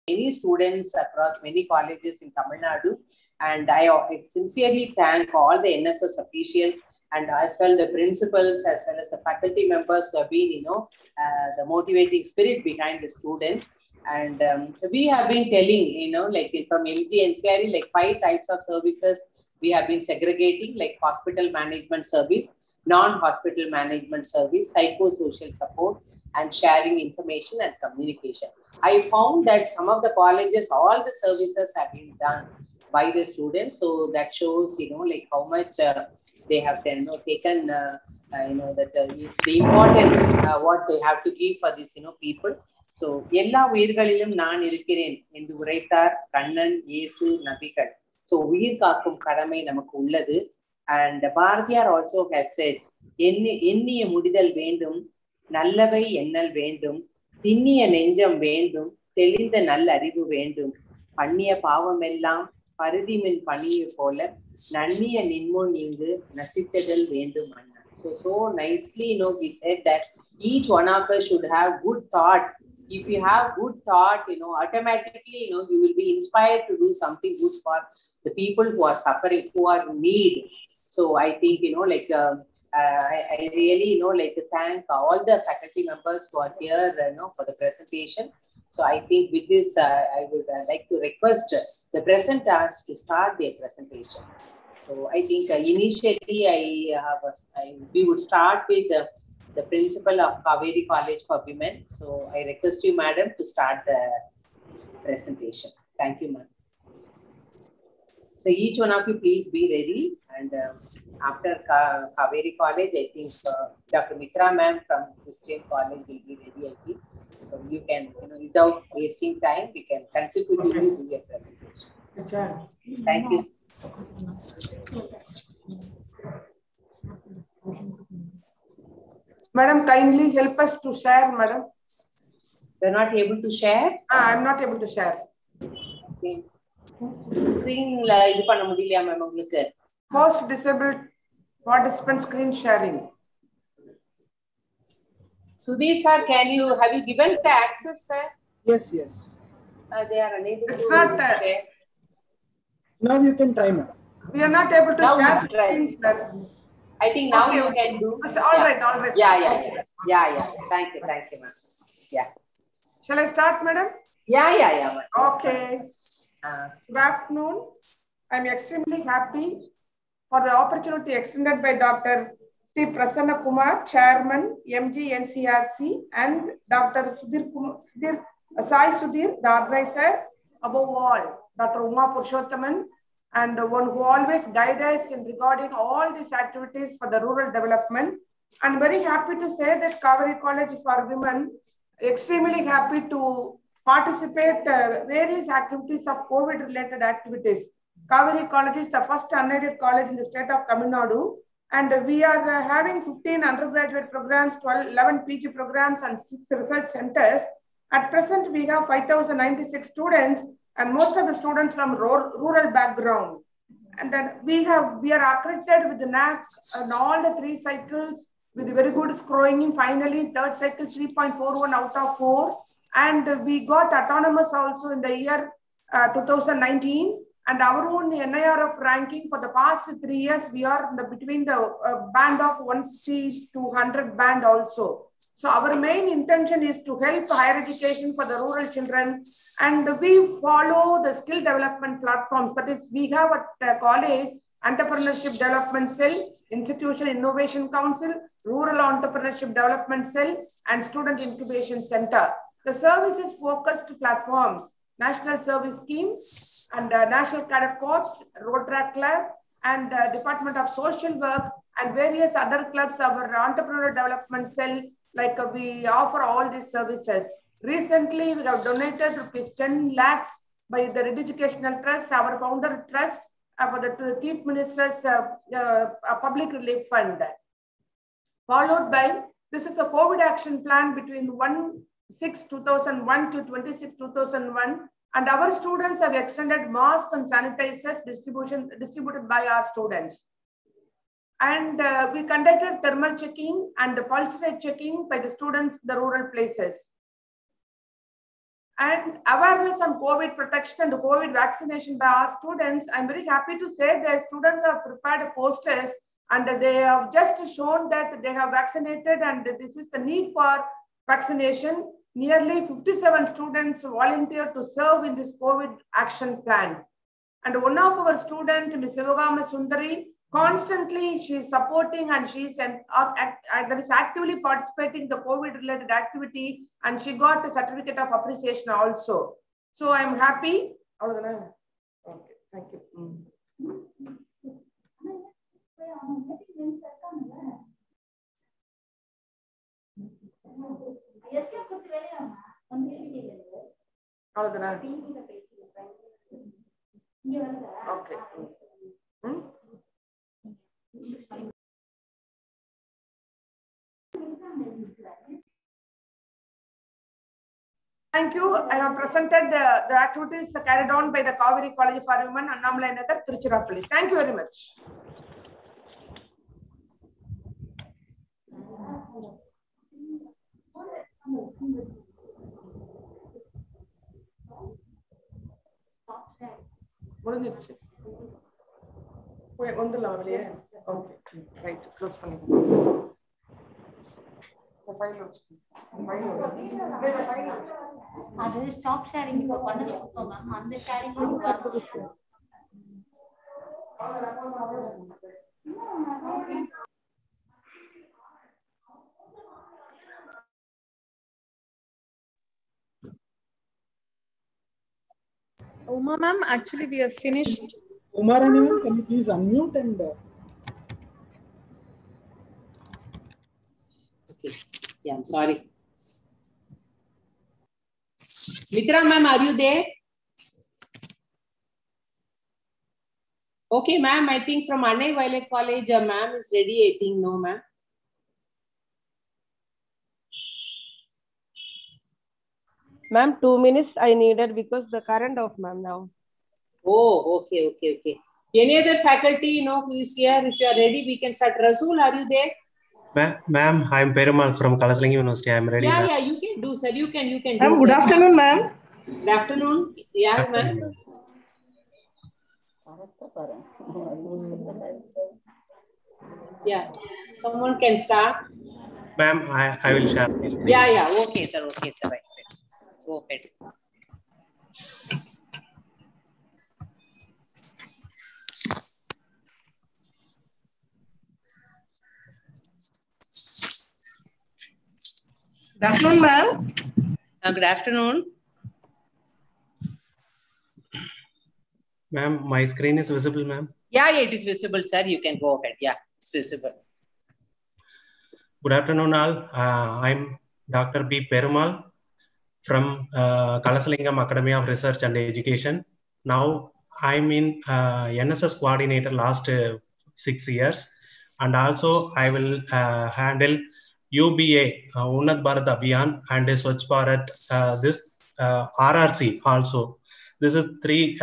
many students across many colleges in Tamil Nadu. And I sincerely thank all the NSS officials and as well the principals as well as the faculty members who have been, the motivating spirit behind the students. And we have been telling, like from MGNCRE, like 5 types of services we have been segregating, like hospital management service, non-hospital management service, psychosocial support, and sharing information and communication. I found that some of the colleges, all the services have been done by the students. So that shows, like how much they have taken, that the importance what they have to give for this, people. So, எல்லா உயிர்களிலும் நான் இருக்கிறேன் என்று உரைத்தார் கண்ணன், இயேசு, நபிகள். So, உயிர் காக்கும் கடமை நமக்கு உள்ளது. And Bharatiar also has said, எண்ணிய முடிதல் வேண்டும், நல்லவை எண்ணல் வேண்டும், திண்ணிய நெஞ்சம் வேண்டும், தெளிந்த நல்ல அறிவு வேண்டும், பண்ணிய பாவமெல்லாம் பருதிமின் பணியை போல நன்னிய நின்முன் இங்கு நசித்ததல் வேண்டும் அண்ணா. So nicely, he said that each one of us should have good thought. If you have good thought, automatically, you will be inspired to do something good for the people who are suffering, who are in need. So I think, I really, to thank all the faculty members who are here, for the presentation. So I think with this, I would like to request the presenters to start their presentation. So I think initially we would start with the principal of Kaveri College for Women. So I request you, madam, to start the presentation. Thank you, ma'am. So each one of you, please be ready. And after Kaveri College, I think Dr. Mitra ma'am from Christian College will be ready, I think. So you can, without wasting time, we can consecutively do your presentation. Okay. Thank you. Madam, kindly help us to share, madam. You're not able to share? I'm not able to share. Okay. Screen இது பண்ண முடியலையா ma'am உங்களுக்கு? Host disabled participant screen sharing. Sudhir sir, have you given the access, sir? Yes. They are unable to share. Now you can try, ma'am. We are not able to now share things, sir. I think now you can do. All right. Yeah. Thank you, ma'am. Yeah. Shall I start, madam? Yeah. Okay. Good afternoon. I'm extremely happy for the opportunity extended by Dr. T. Prasanna Kumar, Chairman, MGNCRC, and Dr. Sai Sudhir, the organizer, above all, Dr. Uma Purushothaman, and the one who always guides us in regarding all these activities for the rural development. I'm very happy to say that Kaveri College for Women, extremely happy to participate various activities of COVID-related activities. Kaveri College is the first unaided college in the state of Tamil Nadu, and we are having 15 undergraduate programs, 11 PG programs, and 6 research centers. At present, we have 5,096 students, and most of the students from rural background. And then we are accredited with the NAC and all the 3 cycles with very good scoring. Finally, third cycle 3.41 out of 4, and we got autonomous also in the year 2019. And our own NIRF ranking for the past 3 years, we are between the band of 150 to 100 band also. So our main intention is to help higher education for the rural children, and we follow the skill development platforms. That is, we have at college Entrepreneurship Development Cell, Institution Innovation Council, Rural Entrepreneurship Development Cell, and Student Incubation Center. The services focused platforms, National Service Scheme, and National Cadet Corps, Road Track Club, and Department of Social Work, and various other clubs, our Entrepreneur Development Cell, like we offer all these services. Recently, we have donated ₹10 lakhs by the Red Educational Trust, our founder trust, for the Chief Minister's Public Relief Fund. Followed by, this is a COVID action plan between 1/6/2001 to 26/2001, and our students have extended masks and sanitizers distributed by our students. And we conducted thermal checking and the pulse rate checking by the students in the rural places. and awareness on COVID protection and COVID vaccination by our students. I'm very happy to say that students have prepared posters and they have just shown that they have vaccinated and this is the need for vaccination. Nearly 57 students volunteered to serve in this COVID action plan. And one of our students, Ms. Sivagama Sundari, constantly she is supporting and she is actively participating in the COVID related activity, and she got a certificate of appreciation also. So I'm happy. Okay, thank you. Okay. Thank you. I have presented the activities carried on by the Kaveri College for Women, Annamalai Nagar, Tiruchirappalli. Thank you very much. Okay, right. Close panni. அது stop sharing இப்ப பண்ணதுக்கு ma'am அந்த sharing Uma ma'am, actually we have finished. Umar, anyone, can you please unmute and Okay. Yeah, I'm sorry. Mitra ma'am, are you there? Okay, ma'am, I think from Annai Violet College, ma'am is ready, I think. No, ma'am. Ma'am, 2 minutes I needed because the current off, ma'am, now. Oh, okay. Any other faculty, who is here? If you are ready, we can start. Rasool, are you there? Ma'am, I'm Perumal from Kalasalingam University. I'm ready. Yeah, you can do, sir. You can do. Ma'am, good afternoon, ma'am. Good afternoon. Yeah, ma'am. Yeah, someone can start. Ma'am, I will share this. Yeah. Okay, sir. Right. Go ahead. Good afternoon, ma'am. Good afternoon. Ma'am, my screen is visible, ma'am. Yeah, it is visible, sir. You can go ahead. Yeah, it's visible. Good afternoon, all. I'm Dr. B. Perumal from Kalasalingam Academy of Research and Education. Now, I'm in NSS coordinator last 6 years. And also, I will handle UBA, Unnat Bharat Abhiyan, and Swachh Bharat, this RRC also. This is 3,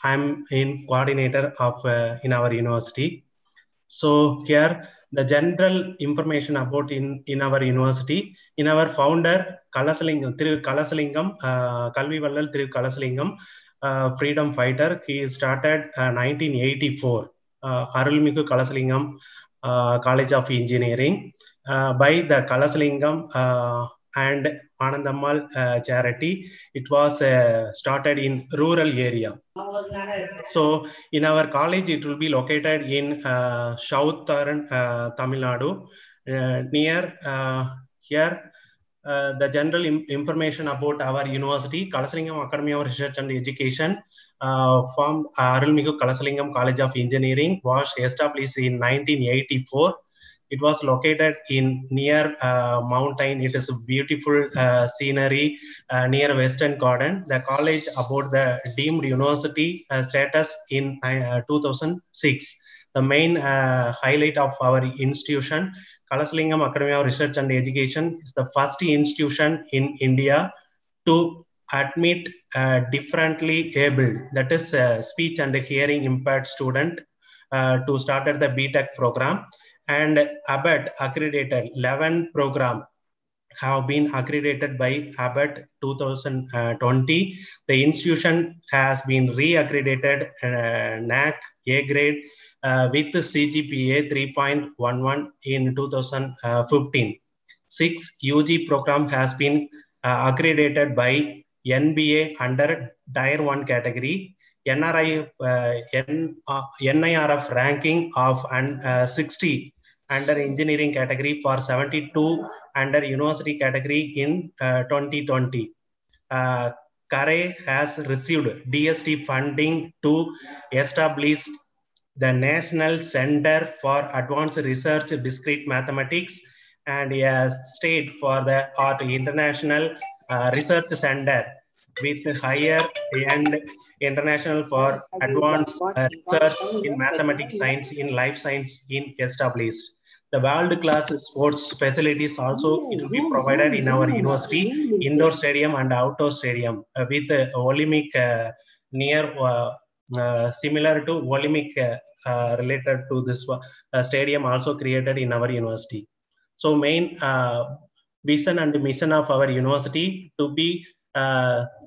I'm in coordinator of in our university. So here, the general information about in our university, in our founder, Kalasalingam, Kalvi Vallal Thiru Kalasalingam, freedom fighter, he started 1984, Arulmigu Kalasalingam College of Engineering, by the Kalasalingam and Anandammal charity. It was started in rural area. So in our college, it will be located in southern Tamil Nadu, near here. The general information about our university, Kalasalingam Academy of Research and Education, from Arulmigu Kalasalingam College of Engineering, was established in 1984. It was located in near mountain. It is a beautiful scenery near Western Garden. The college about the deemed university status in 2006. The main highlight of our institution, Kalasalingam Academy of Research and Education, is the first institution in India to admit differently able, that is speech and hearing impaired student, to started the BTech program, and ABET accredited 11 program have been accredited by Abbott 2020. The institution has been re-accredited NAC A grade with CGPA 3.11 in 2015. 6 UG program has been accredited by NBA under Tier 1 category, NIRF ranking of 60 under engineering category for 72 under university category in 2020. CARE has received DST funding to establish the National Center for Advanced Research Discrete Mathematics and a state for the Art International Research Center with higher and international for advanced research in mathematics, science, in life science in established. The world-class sports facilities also it will be provided in our university, indoor stadium and outdoor stadium with Olympic near similar to Olympic related to this stadium also created in our university. So main vision and mission of our university to be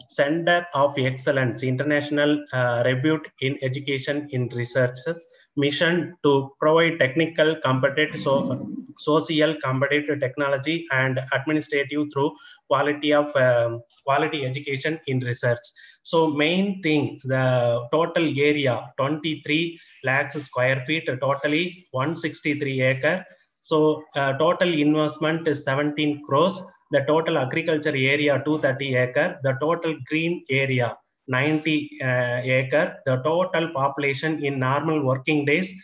center of excellence, international repute in education in researches, mission to provide technical, competitive, social, competitive technology and administrative through quality of quality education in research. So main thing, the total area 23 lakhs square feet, totally 163 acre. So total investment is 17 crores. The total agriculture area 230 acre. The total green area 90 acre. The total population in normal working days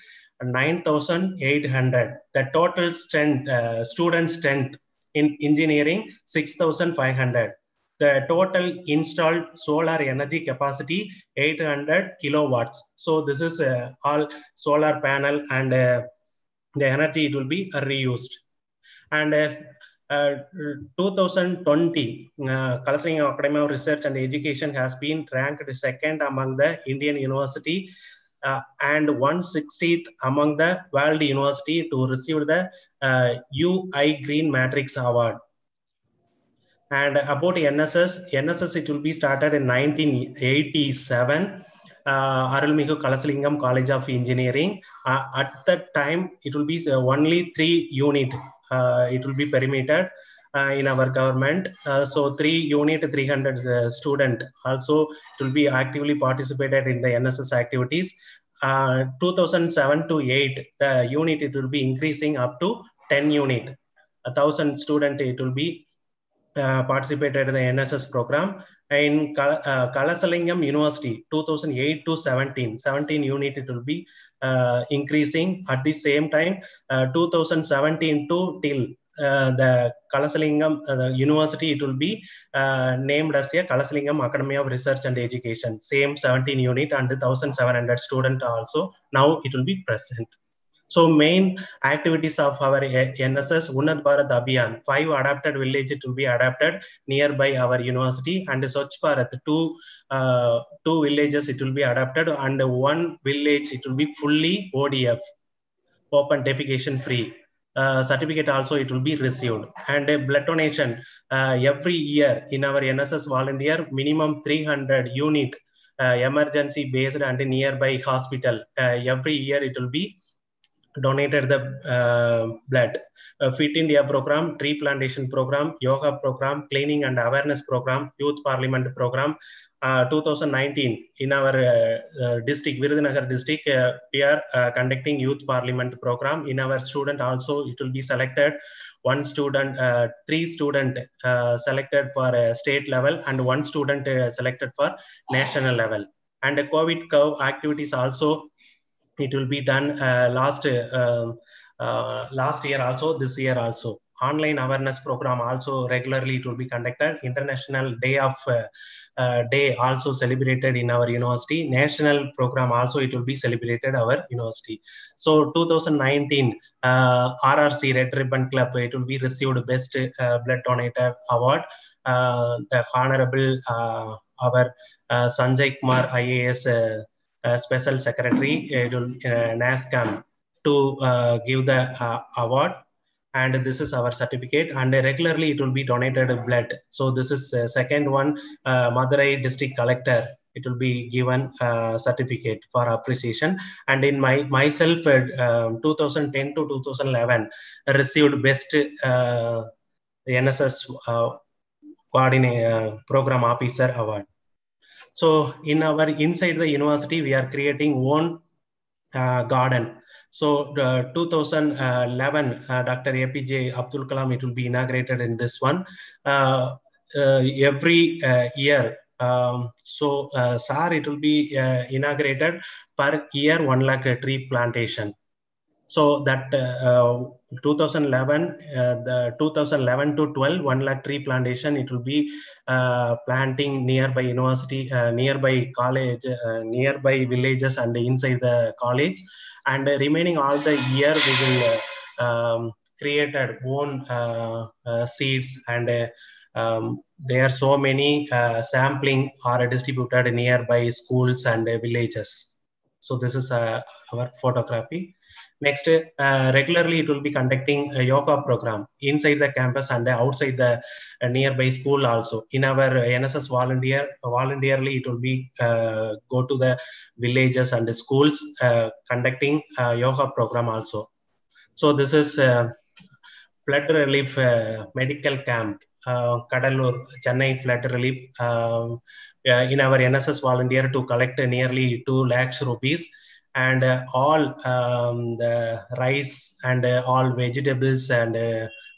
9,800. The total strength, student strength in engineering 6,500. The total installed solar energy capacity 800 kilowatts. So this is all solar panel and the energy it will be reused. And 2020 Kalasalingam Academy of Research and Education has been ranked second among the Indian university and 160th among the world university to receive the UI Green Matrix Award. And about NSS it will be started in 1987. Arulmigu Kalasalingam College of Engineering. At that time, it will be only 3 unit. It will be perimetered in our government. So 3 unit, 300 student. Also, it will be actively participated in the NSS activities. 2007 to 8, the unit it will be increasing up to 10 unit. 1,000 student it will be participated in the NSS program. In Kalasalingam University, 2008 to 17 unit it will be increasing. At the same time, 2017 to till the Kalasalingam University, it will be named as a Kalasalingam Academy of Research and Education. Same 17 unit and 1,700 student also. Now it will be present. So main activities of our NSS Unnat Bharat Abhiyan, 5 adapted villages to be adapted nearby our university, and Swachh Bharat, 2 villages it will be adapted, and 1 village it will be fully ODF, open defecation free. Certificate also it will be received. And blood donation every year in our NSS volunteer, minimum 300 unit emergency based and nearby hospital. Every year it will be donated the blood. Fit India program, tree plantation program, yoga program, cleaning and awareness program, youth parliament program. 2019 in our district, Virudhunagar district, we are conducting youth parliament program. In our student also it will be selected 1 student, 3 student selected for state level and 1 student selected for national level. And the COVID curve activities also it will be done last year also, this year also. Online awareness program also regularly it will be conducted. International Day of Day also celebrated in our university. National program also it will be celebrated our university. So 2019 RRC Red Ribbon Club it will be received Best Blood Donator Award. The Honorable our Sanjay Kumar IAS Special Secretary NASCAM to give the award. and this is our certificate, and regularly it will be donated blood. So this is second one, Madurai district collector, it will be given certificate for appreciation. And in myself 2010 to 2011 received best NSS coordinator program officer award. So in our inside the university we are creating one garden. So 2011, Dr. APJ Abdul Kalam, it will be inaugurated in this one. Every year, SAR, it will be inaugurated per year 1 lakh tree plantation. So that 2011, the 2011 to 12, 1 lakh tree plantation, it will be planting nearby university, nearby college, nearby villages and inside the college. And remaining all the year, we will create our own seeds, and there are so many sampling are distributed nearby schools and villages. So this is our photography. Next, regularly it will be conducting a yoga program inside the campus and outside the nearby school also. In our NSS voluntarily it will be go to the villages and the schools conducting yoga program also. So this is flood relief medical camp, Kadalur, Chennai flood relief. In our NSS volunteer to collect nearly 2 lakhs rupees, and all the rice and all vegetables and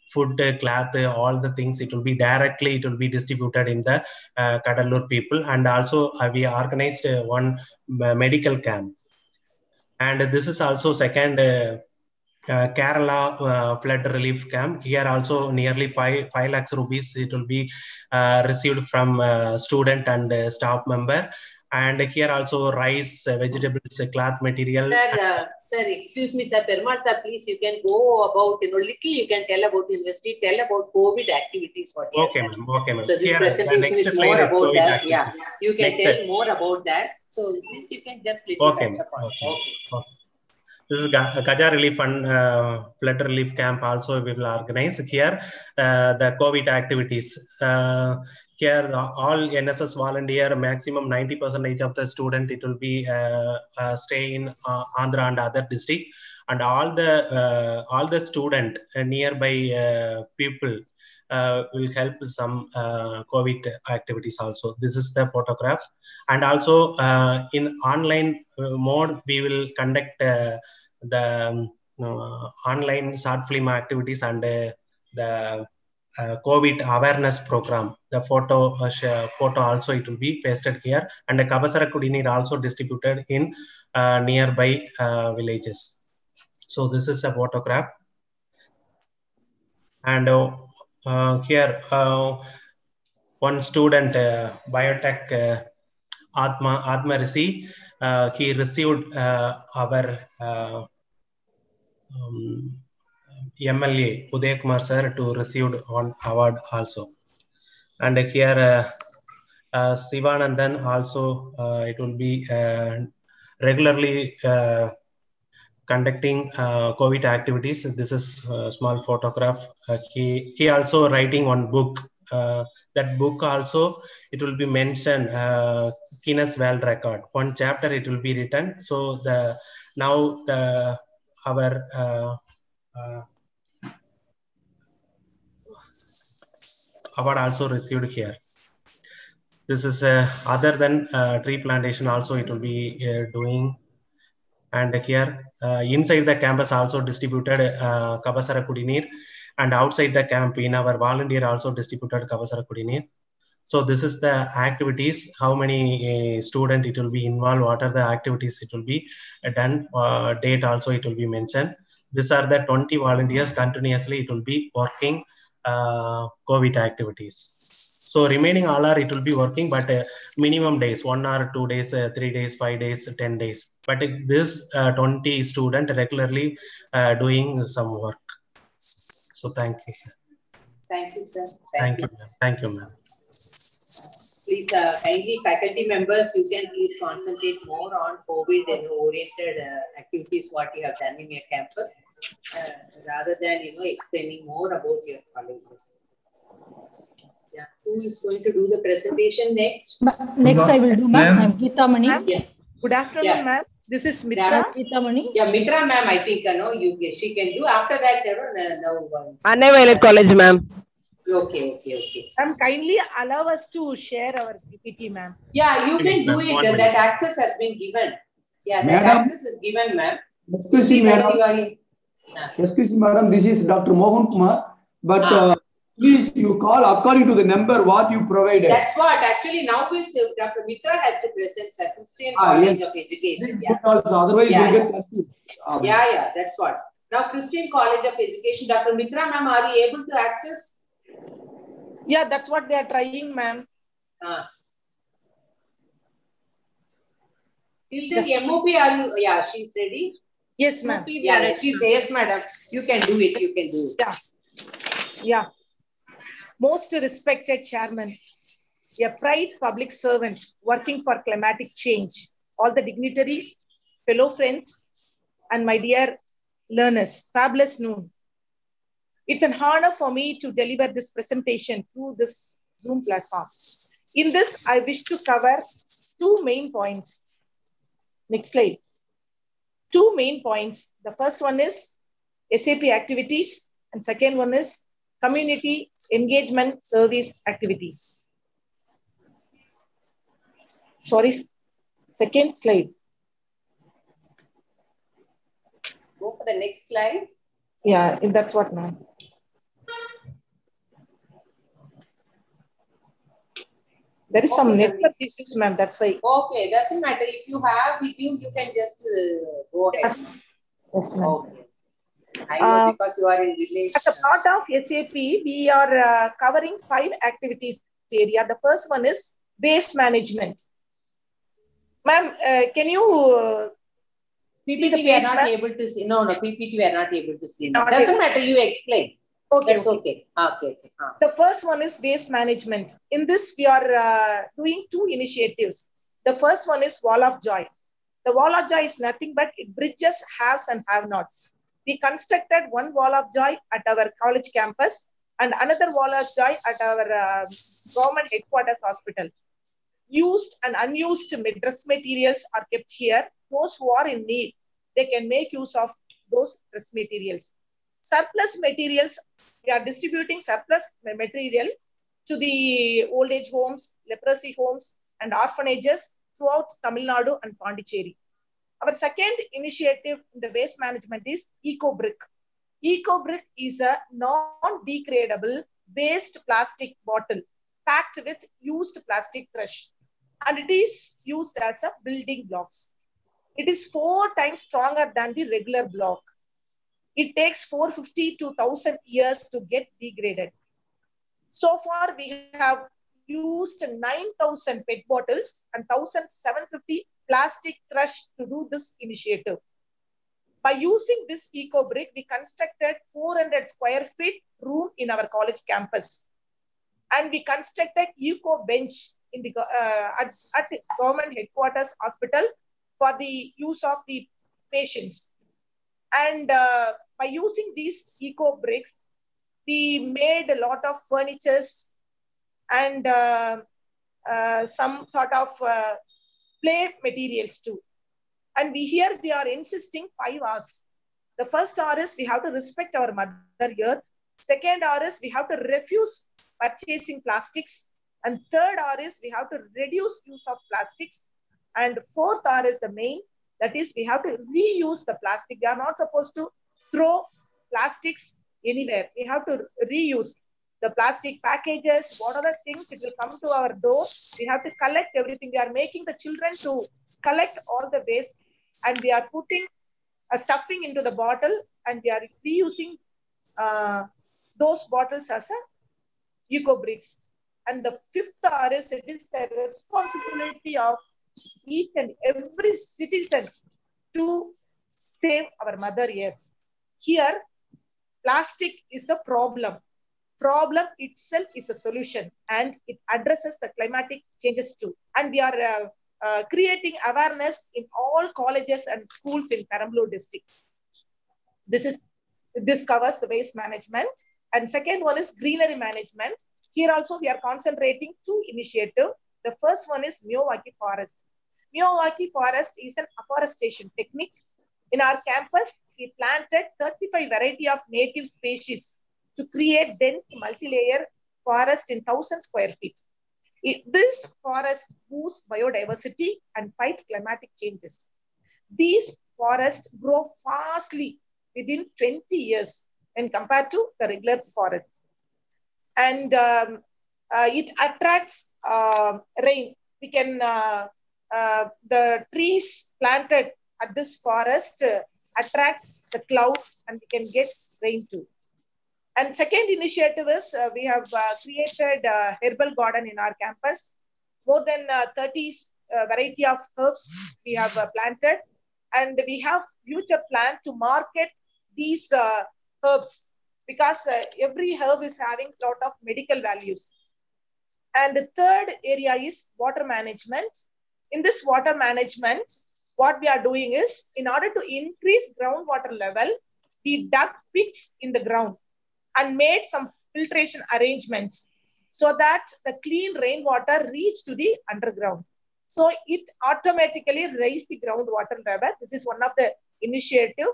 food, cloth, all the things, it will be directly, it will be distributed in the Kadalur people. And also we organized one medical camp. And this is also second Kerala flood relief camp. Here also nearly 5 lakhs rupees it will be received from student and staff member. And here also rice, vegetables, cloth material. Sir, excuse me, sir. Perumal sir, please, you can go about, little you can tell about university, tell about COVID activities. What okay, ma'am. Okay, ma'am. So this here, presentation is more about COVID that. activities. Yeah, you can next tell more about that. So this you can just little touch upon. Okay. This is Gaja Relief Fund flood relief camp also we will organize here the COVID activities. Here all NSS volunteer, maximum 90% of the student, it will be stay in Andhra and other district, and all the student nearby people will help some COVID activities also. This is the photograph. And also in online mode we will conduct the online short film activities and the COVID awareness program. The photo also it will be pasted here, and the Kabasara Kudinir also distributed in nearby villages. So this is a photograph. And here one student, biotech Atma Rishi, he received our MLA Uday Kumar sir to receive one award also. And here Sivanandan also, it will be regularly conducting COVID activities. This is a small photograph. He also writing one book. That book also, it will be mentioned Guinness World Record. One chapter it will be written. So our award also received here. This is other than tree plantation also it will be doing. And here inside the campus also distributed Kabasara Kudinir, and outside the camp in our volunteer also distributed Kabasara Kudinir. So this is the activities, how many student it will be involved, what are the activities it will be done, date also it will be mentioned. These are the 20 volunteers continuously it will be working COVID activities. So remaining all are it will be working, but minimum days, 1 or 2 days, 3 days, 5 days, 10 days. But this 20 student regularly doing some work. So thank you, sir. Thank you, sir. Thank you, ma'am. Thank you, ma'am. Please, kindly faculty members, you can please concentrate more on COVID and oriented activities what you have done in your campus. rather than explaining more about your colleges. Yeah, who is going to do the presentation next? Next I will do, ma'am. I'm Geeta Mani. Yeah. Good afternoon, ma'am. This is Mitra. Yeah. Geeta Mani. Yeah, Mitra ma'am, I think she can do. After that, no. Anna Violet College, ma'am. Okay. Ma'am, kindly allow us to share our PPT, ma'am. Yeah, you can do it. That access has been given. Yeah, that access is given, ma'am. Excuse me, madam. Excuse me, madam. This is Dr. Mohan Kumar. But please, you call according to the number what you provided. That's what. Actually, now is Dr. Mitra has to present Christian College of Education. Yeah. Otherwise, yeah. We'll get confused. Yeah, that's what. Now, Christian College of Education, Dr. Mitra, ma'am, are you able to access? Yeah, that's what they are trying, ma'am. Till the MOP, are you? Yeah, she's ready. Yes, ma'am. Yeah, she's yes, madam. You can do it. Yeah. Most respected chairman, a proud public servant working for climatic change, all the dignitaries, fellow friends, and my dear learners, fabulous noon. It's an honor for me to deliver this presentation through this Zoom platform. In this, I wish to cover two main points. Next slide. Two main points. The first one is SAP activities, and second one is community engagement service activities. Sorry, second slide. Go for the next slide. Yeah, that's what, ma'am. There is some network issues, ma'am. That's why. Okay, doesn't matter. If you have with you, you can just go ahead. Yes, ma'am. Okay. I know because you are in village. As a part of SAP, we are covering 5 activities area. The first one is waste management. Ma'am, can you PPT we are not able to see. No, PPT we are not able to see. Doesn't matter. You explain. Okay. That's okay. Okay. The first one is waste management. In this, we are doing 2 initiatives. The first one is Wall of Joy. The Wall of Joy is nothing but it bridges haves and have-nots. We constructed one Wall of Joy at our college campus and another Wall of Joy at our government headquarters hospital. Used and unused dress materials are kept here. Those who are in need, they can make use of those dress materials. Surplus materials, we are distributing surplus material to the old age homes, leprosy homes, and orphanages throughout Tamil Nadu and Pondicherry. Our second initiative in the waste management is EcoBrick. EcoBrick is a non-degradable waste plastic bottle packed with used plastic trash, and it is used as a building blocks. It is 4 times stronger than the regular block. It takes 450 to 1,000 years to get degraded. So far, we have used 9,000 PET bottles and 1,750 plastic trash to do this initiative. By using this EcoBrick, we constructed 400 square feet room in our college campus. And we constructed Eco Bench in the, at the government headquarters hospital for the use of the patients. And by using these EcoBrick, we made a lot of furnitures and some sort of play materials too. And here we are insisting 5 R's. The first R is we have to respect our Mother Earth. Second R is we have to refuse purchasing plastics. And third R is we have to reduce use of plastics. And fourth R is the main, that is we have to reuse the plastic. We are not supposed to throw plastics anywhere. We have to reuse the plastic packages, whatever things, it will come to our door. We have to collect everything. We are making the children to collect all the waste, and we are putting a stuffing into the bottle, and we are reusing those bottles as a EcoBricks. And the fifth R is it is the responsibility of each and every citizen to save our Mother Earth. Here, plastic is the problem. Problem itself is a solution, and it addresses the climatic changes too. And we are creating awareness in all colleges and schools in Perambalur district. This covers the waste management. And second one is greenery management. Here also we are concentrating 2 initiatives. The first one is Miyawaki Forest. Miyawaki Forest is an afforestation technique. In our campus, we planted 35 variety of native species to create dense multi-layer forest in 1,000 square feet. This forest boosts biodiversity and fights climatic changes. These forests grow fastly within 20 years when compared to the regular forest. And it attracts rain. We can, the trees planted at this forest attract the clouds and we can get rain too. And second initiative is we have created a herbal garden in our campus. More than 30 variety of herbs we have planted. And we have future plan to market these herbs because every herb is having a lot of medical values. And the third area is water management. In this water management, what we are doing is, in order to increase groundwater level, we dug pits in the ground and made some filtration arrangements so that the clean rainwater reach to the underground. So it automatically raised the groundwater level. This is one of the initiative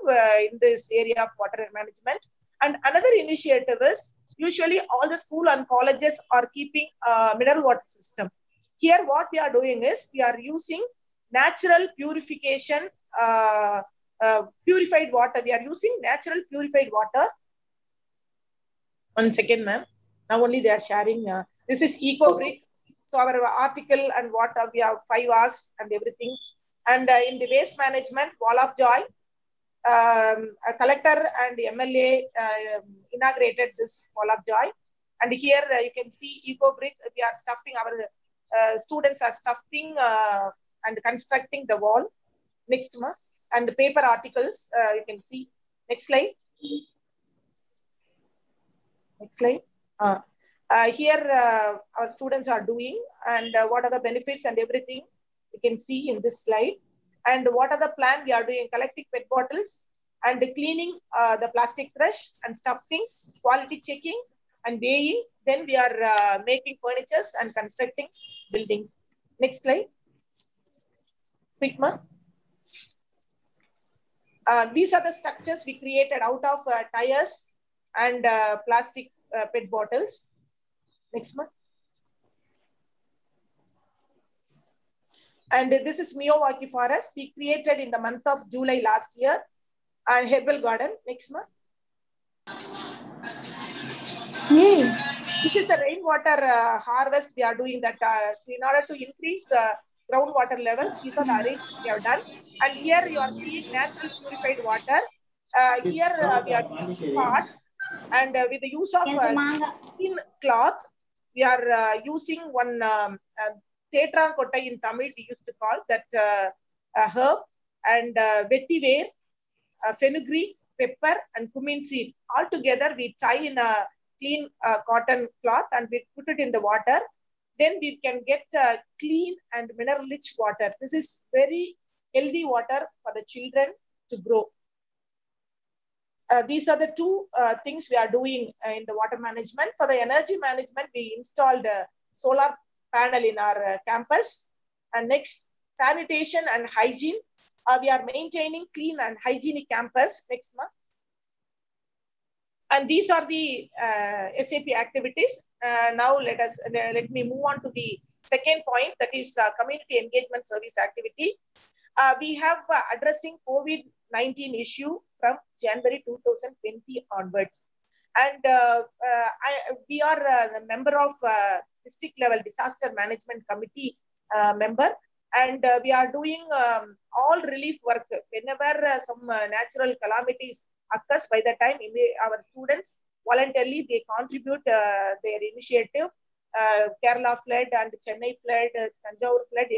in this area of water management. And another initiative is, usually all the school and colleges are keeping a mineral water system. Here what we are doing is, we are using natural purification, purified water. We are using natural purified water. 1 second, ma'am. Now only they are sharing. This is EcoBrick. So our article and what we have 5 hours and everything. And in the waste management, Wall of Joy, a collector and MLA inaugurated this Wall of Joy. And here you can see EcoBrick. We are stuffing, our students are stuffing and constructing the wall. Next, ma. And the paper articles, you can see. Next slide. Next slide. Here our students are doing, and what are the benefits and everything you can see in this slide. And what are the plan we are doing? Collecting PET bottles and cleaning the plastic trash and stuffing, quality checking and weighing. Then we are making furniture and constructing building. Next slide. Quick, ma. These are the structures we created out of tires and plastic PET bottles. Next month. And this is Miyawaki Forest. We created in the month of July last year. And herbal garden. Next month. This is the rainwater harvest we are doing that in order to increase the groundwater level. These are the arrangements we have done. And here you are seeing natural purified water. Here we are using pot. And with the use of clean cloth, we are using one tetran kottai in Tamil, we used to call that herb, and vetiver, fenugreek, pepper, and cumin seed. All together, we tie in a clean cotton cloth and we put it in the water. Then we can get clean and mineral-rich water. This is very healthy water for the children to grow. These are the 2 things we are doing in the water management. For the energy management, we installed a solar panel in our campus. And next, sanitation and hygiene. We are maintaining clean and hygienic campus. Next month. And these are the SAP activities. Now let me move on to the second point, that is community engagement service activity. We have addressing COVID-19 issue from January 2020 onwards. And we are a member of district level disaster management committee member. And we are doing all relief work. Whenever some natural calamities occurs, by the time our students voluntarily, they contribute their initiative. Kerala flood and Chennai flood, Tanjore flood,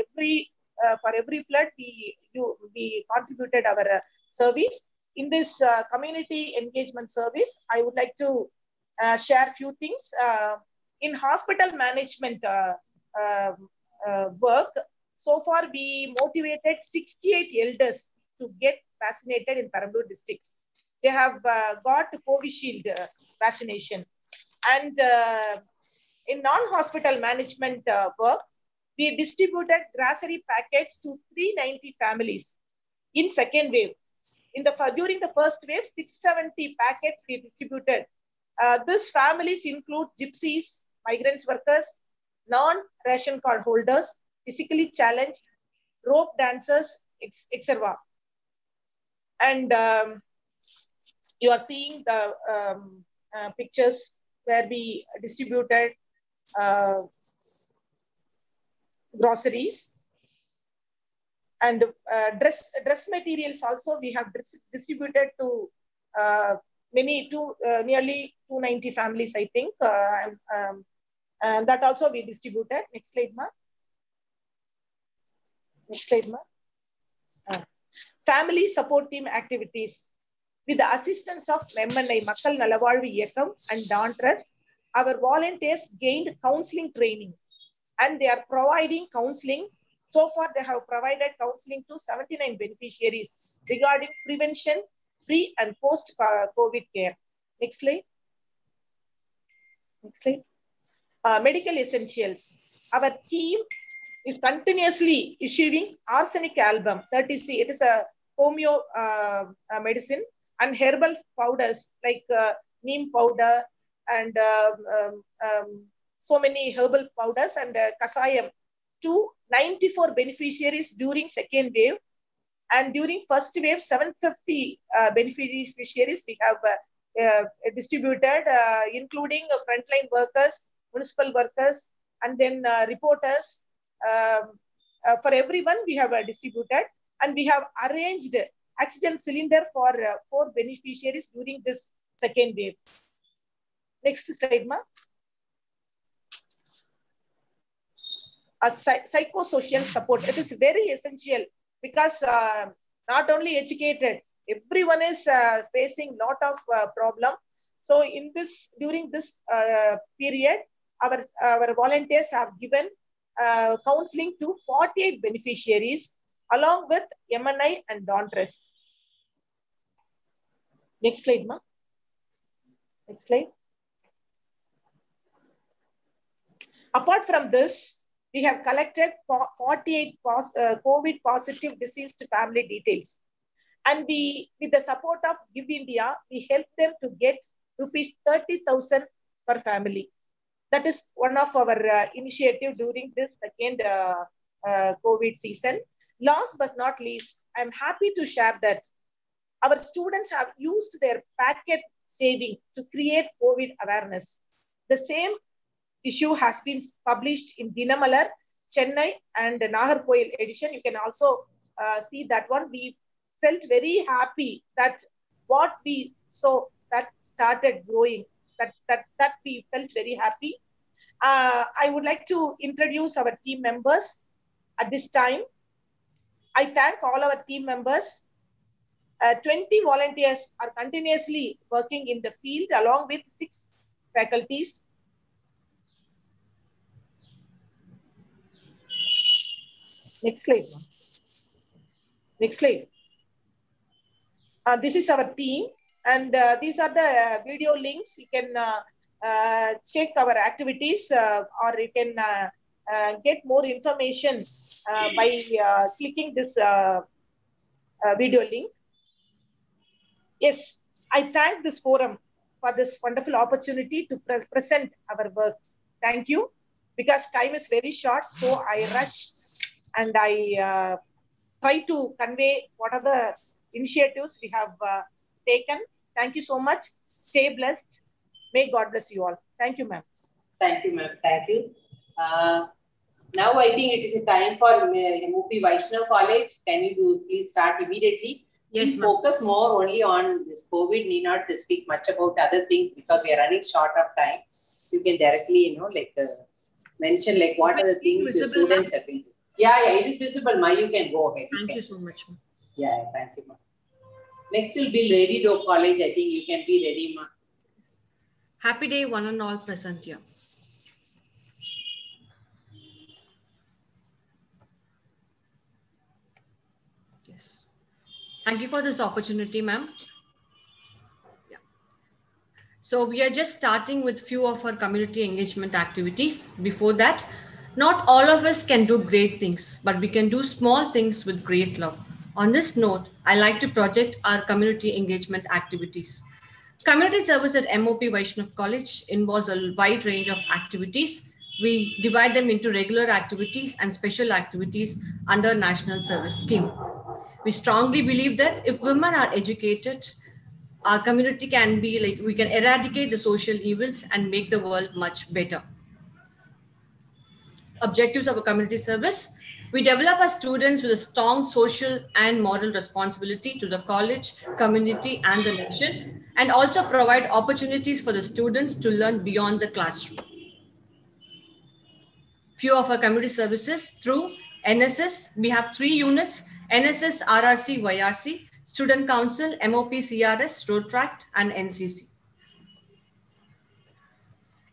for every flood, we contributed our service. In this community engagement service, I would like to share a few things. In hospital management work, so far we motivated 68 elders to get vaccinated in Perambalur district. they have got Covishield vaccination. And in non-hospital management work, we distributed grocery packets to 390 families in second wave. During the first wave, 670 packets we distributed. These families include gypsies, migrants workers, non-ration card holders, physically challenged, rope dancers, etc. And you are seeing the pictures where we distributed groceries. And dress materials also we have distributed to nearly 290 families, I think. And that also we distributed. Next slide, ma. Next slide, ma. Family support team activities. With the assistance of MNI, Makkal Nalavalvu Iyakkam and Dawn Trust, our volunteers gained counseling training and they are providing counseling. So far, they have provided counseling to 79 beneficiaries regarding prevention, pre and post COVID care. Next slide. Next slide. Medical essentials. Our team is continuously issuing arsenic album 30C. It is a homeo medicine and herbal powders like neem powder and so many herbal powders and kasayam to 94 beneficiaries during second wave. And during first wave, 750 beneficiaries we have distributed, including frontline workers, municipal workers, and then reporters. For everyone, we have distributed, and we have arranged oxygen cylinder for 4 beneficiaries during this second wave. Next slide, ma. Psychosocial support. It is very essential because not only educated, everyone is facing lot of problem. So during this period, our volunteers have given counseling to 48 beneficiaries along with MNI and Dawn Trust. Next slide, ma. Next slide. Apart from this, we have collected 48 COVID positive deceased family details. And with the support of Give India, we helped them to get rupees 30,000 per family. That is one of our initiatives during this second COVID season. Last but not least, I'm happy to share that our students have used their packet saving to create COVID awareness. The same issue has been published in Dinamalar, Chennai and Nagarkoil edition. You can also see that one. We felt very happy that what we saw that started growing, that we felt very happy. I would like to introduce our team members at this time. I thank all our team members. 20 volunteers are continuously working in the field along with 6 faculties. Next slide. Next slide. This is our team, and these are the video links. You can check our activities, or you can get more information by clicking this video link. Yes, I thank this forum for this wonderful opportunity to present our works. Thank you. Because time is very short, so I rush and I try to convey what are the initiatives we have taken. Thank you so much. Stay blessed. May God bless you all. Thank you, ma'am. Thank you, ma'am. Thank you. Now I think it is a time for MOP Vaishnav College. Can you please start immediately? Yes, please focus more only on this COVID. Need not to speak much about other things because we are running short of time. You can directly, mention like what are the things your students have been doing. Yeah, it is visible, Ma. You can go ahead. Thank you so much, Ma. Yeah, thank you, Ma. Next will be Lady Doe College. I think you can be ready, Ma. Happy day, one and all present here. Yes. Thank you for this opportunity, ma'am. So we are just starting with few of our community engagement activities. Before that, not all of us can do great things, but we can do small things with great love. On this note, I like to project our community engagement activities. Community service at MOP Vaishnav College involves a wide range of activities. We divide them into regular activities and special activities under National Service Scheme. We strongly believe that if women are educated, our community can be like, we can eradicate the social evils and make the world much better. Objectives of a community service. We develop our students with a strong social and moral responsibility to the college, community, and the nation, and also provide opportunities for the students to learn beyond the classroom. Few of our community services through NSS, we have 3 units, NSS, RRC, YRC, Student Council, MOP, CRS, Road Tract, and NCC.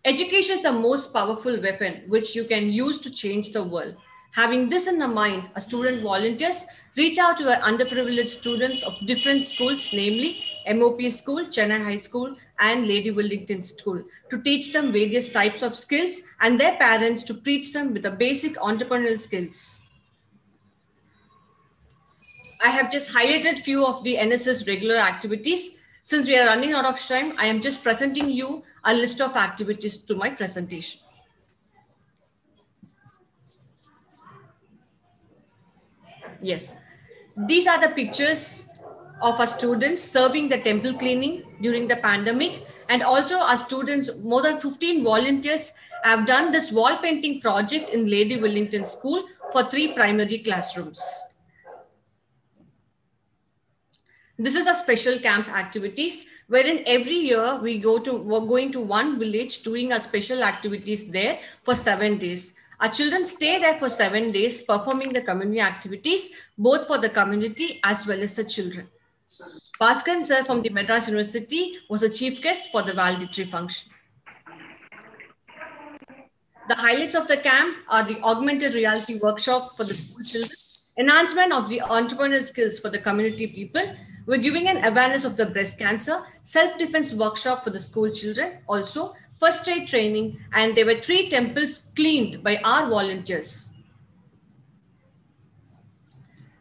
Education is the most powerful weapon which you can use to change the world. Having this in mind, a student volunteers reach out to our underprivileged students of different schools, namely MOP School, Chennai High School, and Lady Wellington School, to teach them various types of skills and their parents to teach them with the basic entrepreneurial skills. I have just highlighted few of the NSS regular activities. Since we are running out of time, I am just presenting you a list of activities to my presentation. Yes, these are the pictures of our students serving the temple cleaning during the pandemic, and also our students, more than 15 volunteers have done this wall painting project in Lady Wellington School for 3 primary classrooms. This is a special camp activities wherein every year we're going to one village doing a special activities there for 7 days. Our children stay there for 7 days performing the community activities, both for the community as well as the children. Bhaskar sir from the Madras University was a chief guest for the valedictory function. The highlights of the camp are the augmented reality workshop for the school children, enhancement of the entrepreneurial skills for the community people. We're giving an awareness of the breast cancer, self-defense workshop for the school children, also first aid training, and there were 3 temples cleaned by our volunteers.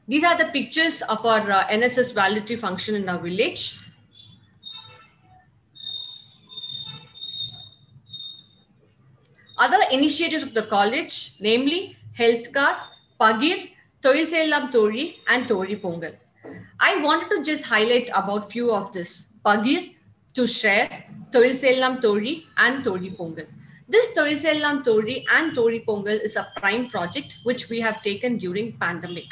These are the pictures of our NSS valedictory function in our village. Other initiatives of the college, namely Health Card, Pagir, Toil Sellam Tori, and Tori Pongal. I wanted to just highlight about few of this. Pagir, to share, Toil Sellam Tori, and Tori Pongal. This Toil Sellam Tori and Tori Pongal is a prime project which we have taken during pandemic.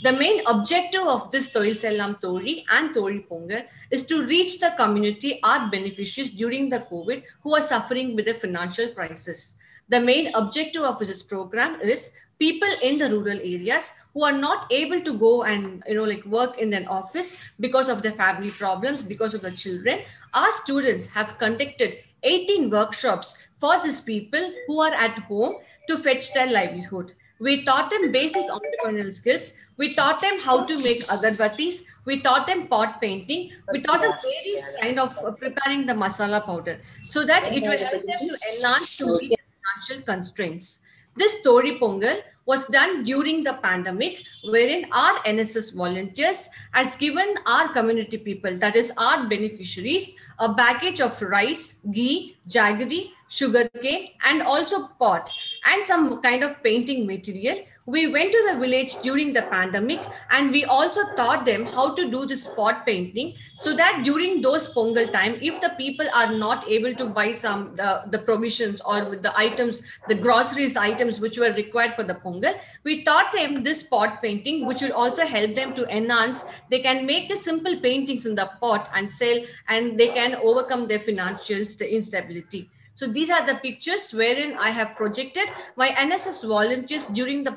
The main objective of this Toil Sellam Tori and Tori Pongal is to reach the community art beneficiaries during the COVID who are suffering with a financial crisis. The main objective of this program is people in the rural areas who are not able to go and work in an office because of their family problems, because of the children. Our students have conducted 18 workshops for these people who are at home to fetch their livelihood. We taught them basic entrepreneurial skills. We taught them how to make agarbattis. We taught them pot painting. We taught them various kind of preparing the masala powder so that it will help them to enhance to meet financial constraints. This Tori Pongal was done during the pandemic, wherein our NSS volunteers has given our community people, that is our beneficiaries, a package of rice, ghee, jaggery, sugarcane, and also pot and some kind of painting material. We went to the village during the pandemic and we also taught them how to do this pot painting so that during those Pongal time, if the people are not able to buy some the provisions or the items, the groceries items which were required for the Pongal, we taught them this pot painting, which will also help them to enhance. They can make the simple paintings in the pot and sell, and they can overcome their financial instability. So these are the pictures wherein I have projected my NSS volunteers during the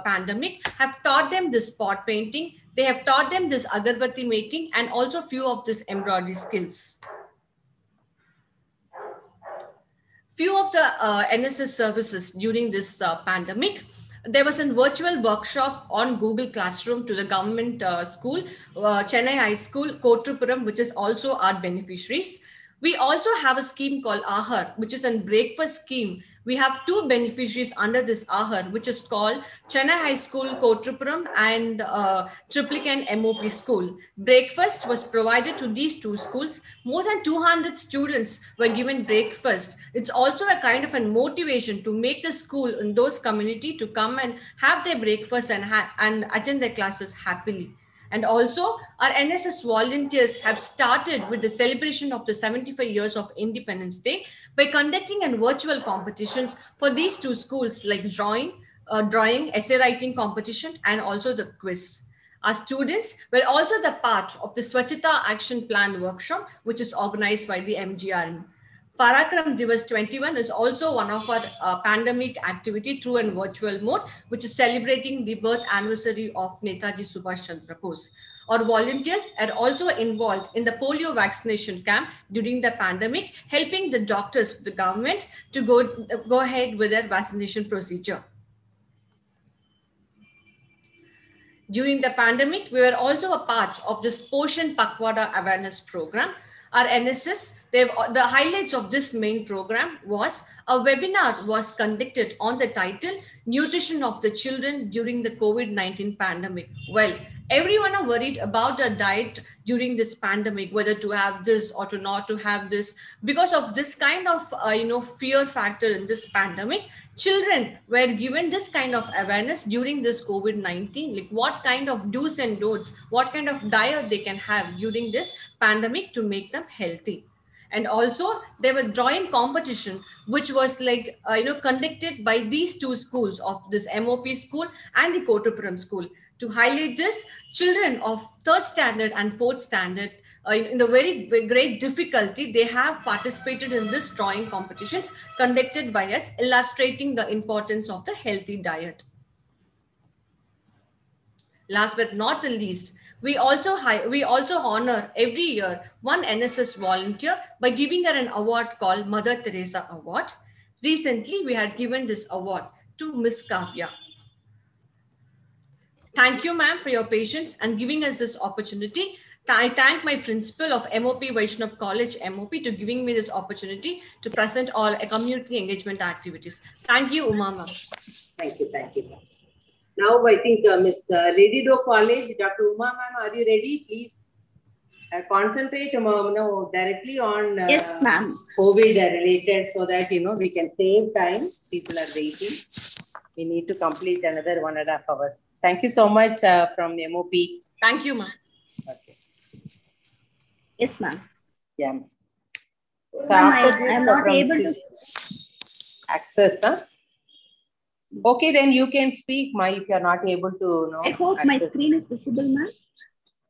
pandemic, have taught them this pot painting. They have taught them this agarbatti making and also few of this embroidery skills. Few of the NSS services during this pandemic. There was a virtual workshop on Google Classroom to the government school, Chennai High School, Kottuppuram, which is also our beneficiaries. We also have a scheme called AHAR, which is a breakfast scheme. We have two beneficiaries under this AHAR, which is called Chennai High School, Kottuppuram, and Triplicane MOP School. Breakfast was provided to these two schools. More than 200 students were given breakfast. It's also a kind of a motivation to make the school in those community to come and have their breakfast and attend their classes happily. And also, our NSS volunteers have started with the celebration of the 75 years of Independence Day by conducting an virtual competitions for these two schools like drawing, essay writing competition, and also the quiz. Our students were also the part of the Swachhata Action Plan workshop, which is organized by the MGRE. Parakram Divas 21 is also one of our pandemic activity through a virtual mode, which is celebrating the birth anniversary of Netaji Subhash Chandra Bose. Our volunteers are also involved in the polio vaccination camp during the pandemic, helping the doctors, the government to go ahead with their vaccination procedure. During the pandemic, we were also a part of this Poshan Pakwada awareness program. Our NSS, the highlights of this main program was a webinar was conducted on the title Nutrition of the Children during the COVID-19 pandemic. Well, everyone are worried about the diet during this pandemic, whether to have this or to not to have this. Because of this kind of fear factor in this pandemic, children were given this kind of awareness during this COVID-19, like what kind of do's and don'ts, what kind of diet they can have during this pandemic to make them healthy. And also there was drawing competition, which was like, conducted by these two schools of this MOP school and the Kottuppuram school. To highlight this, children of 3rd standard and 4th standard, in the very great difficulty, they have participated in this drawing competitions conducted by us, illustrating the importance of the healthy diet. Last but not the least, we also honor every year one NSS volunteer by giving her an award called Mother Teresa Award. Recently, we had given this award to Miss Kavya. Thank you, ma'am, for your patience and giving us this opportunity. I thank my principal of MOP Vaishnav College, MOP, to giving me this opportunity to present all community engagement activities. Thank you, Uma, ma'am. Thank you, thank you. Now, I think Ms. Lady Do College, Dr. Uma, ma'am, are you ready? Please concentrate directly on yes, ma'am. COVID related so that, we can save time. People are waiting. We need to complete another 1.5 hours. Thank you so much from the MOP. Thank you, ma'am. Okay. Yes, ma'am. Yeah. So I'm not able to access, huh? Okay, then you can speak, if you're not able to. I hope access. My screen is visible, ma'am.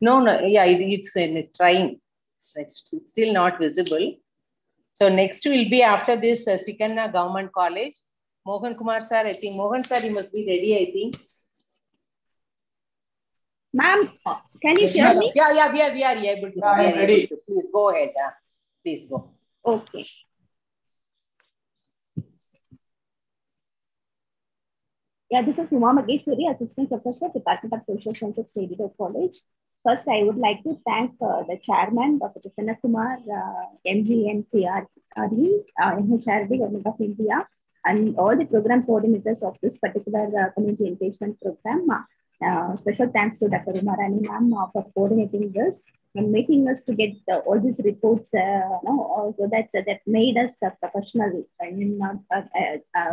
No, yeah, it's trying. It's still not visible. So next will be after this Sikanna Government College. Mohan Kumar sir, I think. Mohan sir, you must be ready, I think. Ma'am, can you hear me? Yeah, we are able to. Yeah, I'm ready. Please go ahead. Please go. Okay. Yeah, this is Uma Mageshwari, Assistant Professor, Department of Social Sciences, Lady Do College. First, I would like to thank the Chairman, Dr. Prasanna Kumar, MGNCRE, MHRD, Government of India, and all the program coordinators of this particular community engagement program. Special thanks to Dr. Umarani ma'am for coordinating this and making us to get all these reports, so that made us professional in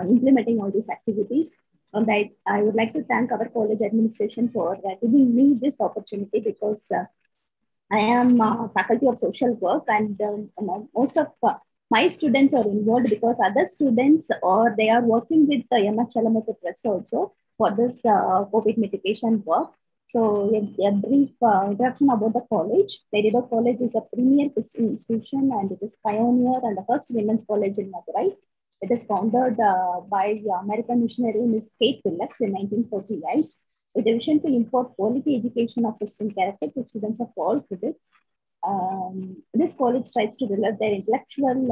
implementing all these activities. And I would like to thank our college administration for giving me this opportunity, because I am faculty of social work, and most of my students are involved because other students they are working with the MHLMF Trust also for this COVID mitigation work. So a brief introduction about the college. Lady Do College is a premier Christian institution, and it is pioneer and the first women's college in Madurai. It is founded by American missionary Miss Kate Willox in 1948, with a vision to impart quality education of Christian character to students of all credits. This college tries to develop their intellectual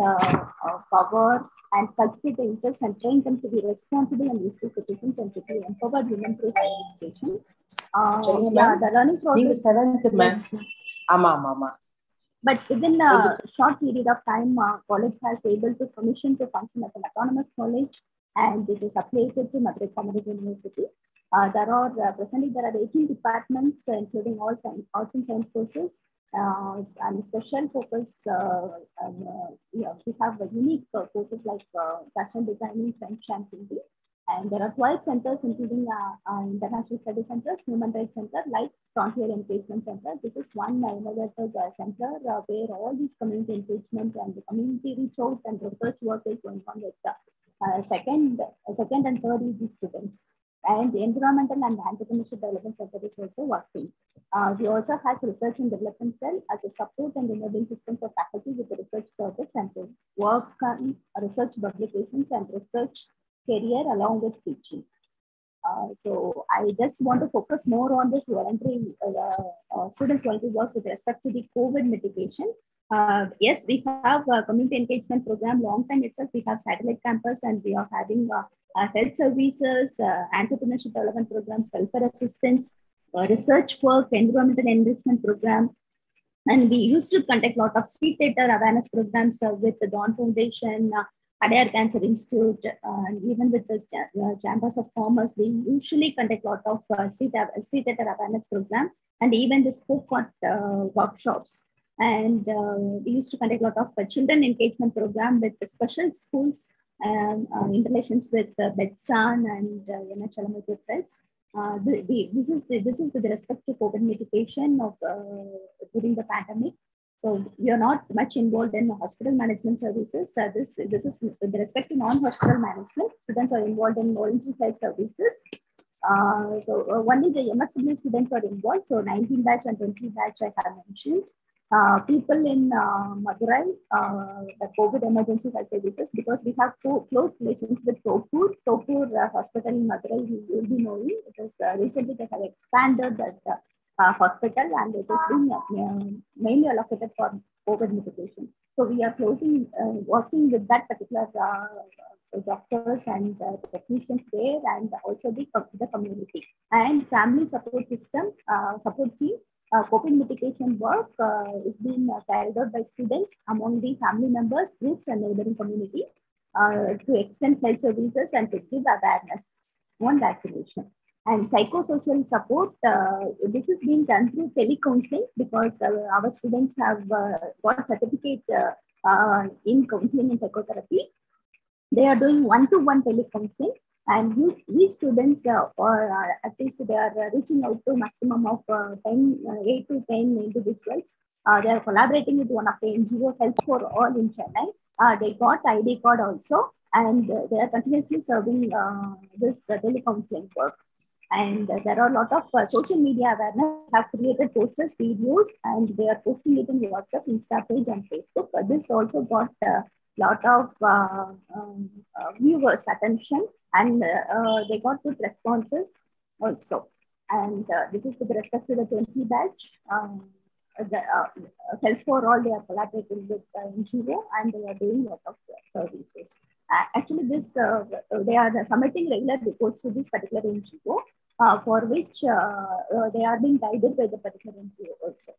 power and cultivate the interest and train them to be responsible and useful citizens and to be empowered women through higher education. The learning process. Seventh, ma'am. Ama. But within a short period of time, college has able to commission to function as an autonomous college, and it is affiliated to Madurai Community University. Presently there are 18 departments, including all arts and science courses, and special focus. We have unique courses like fashion designing, French, and Hindi. And there are 12 centers, including international study centers, human rights center, like frontier engagement center. This is one innovative center where all these community engagement and the community reach out and research work is going on with second and third ED students. And the environmental and entrepreneurship development center is also working. We also have research and development cell as a support and enabling system for faculty with the research projects and to work on research publications and research career along with teaching. So I just want to focus more on this voluntary student voluntary work with respect to the COVID mitigation. Yes, we have a community engagement program. Long time itself, we have satellite campus, and we are having health services, entrepreneurship development programs, welfare assistance, research work, environmental enrichment program. And we used to conduct a lot of street theater awareness programs with the Dawn Foundation, Adair Cancer Institute, and even with the Chambers of Commerce. We usually conduct a lot of street theater awareness program, and even the spoke workshops. And we used to conduct a lot of children engagement program with the special schools and interrelations with Betsan and NHLMI Trust. This is with respect to COVID mitigation of during the pandemic. So we are not much involved in hospital management services. This is with respect to non-hospital management. Students are involved in voluntary health services. Only the MSW students are involved. So 19 batch and 20 batch I have mentioned. People in Madurai, the COVID emergency health services, because we have close relations with Topur Hospital in Madurai, you will be knowing. It is recently they have expanded that hospital, and it is being mainly allocated for COVID mitigation. So we are working with that particular doctors and technicians there, and also the community and family support system, support team. COVID mitigation work is being carried out by students among the family members, groups, and neighboring community to extend health services and to give awareness on vaccination. And psychosocial support, this is being done through telecounseling, because our students have got certificate in counseling and psychotherapy. They are doing one-to-one telecounseling, and these students, or at least they are reaching out to maximum of 8 to 10 individuals. They are collaborating with one of the NGO, Health for All in Chennai. They got ID card also, and they are continuously serving this telecounseling work. And there are a lot of social media awareness, have created posters, videos, and they are posting it in WhatsApp, Insta page, and Facebook. This also got a lot of viewers' attention, and they got good responses also. And this is with respect to the 20 batch. Health for All, they are collaborating with NGO, and they are doing a lot of services. Actually, they are submitting regular reports to this particular NGO, for which they are being guided by the particular NGO also.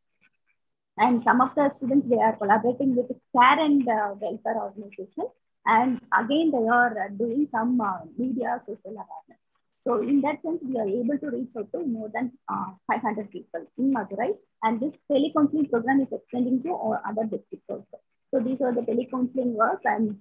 And some of the students, they are collaborating with care and welfare organization. And again, they are doing some media social awareness. So in that sense, we are able to reach out to more than 500 people in Madurai. And this telecounseling program is extending to all other districts also. So these are the telecounseling work, and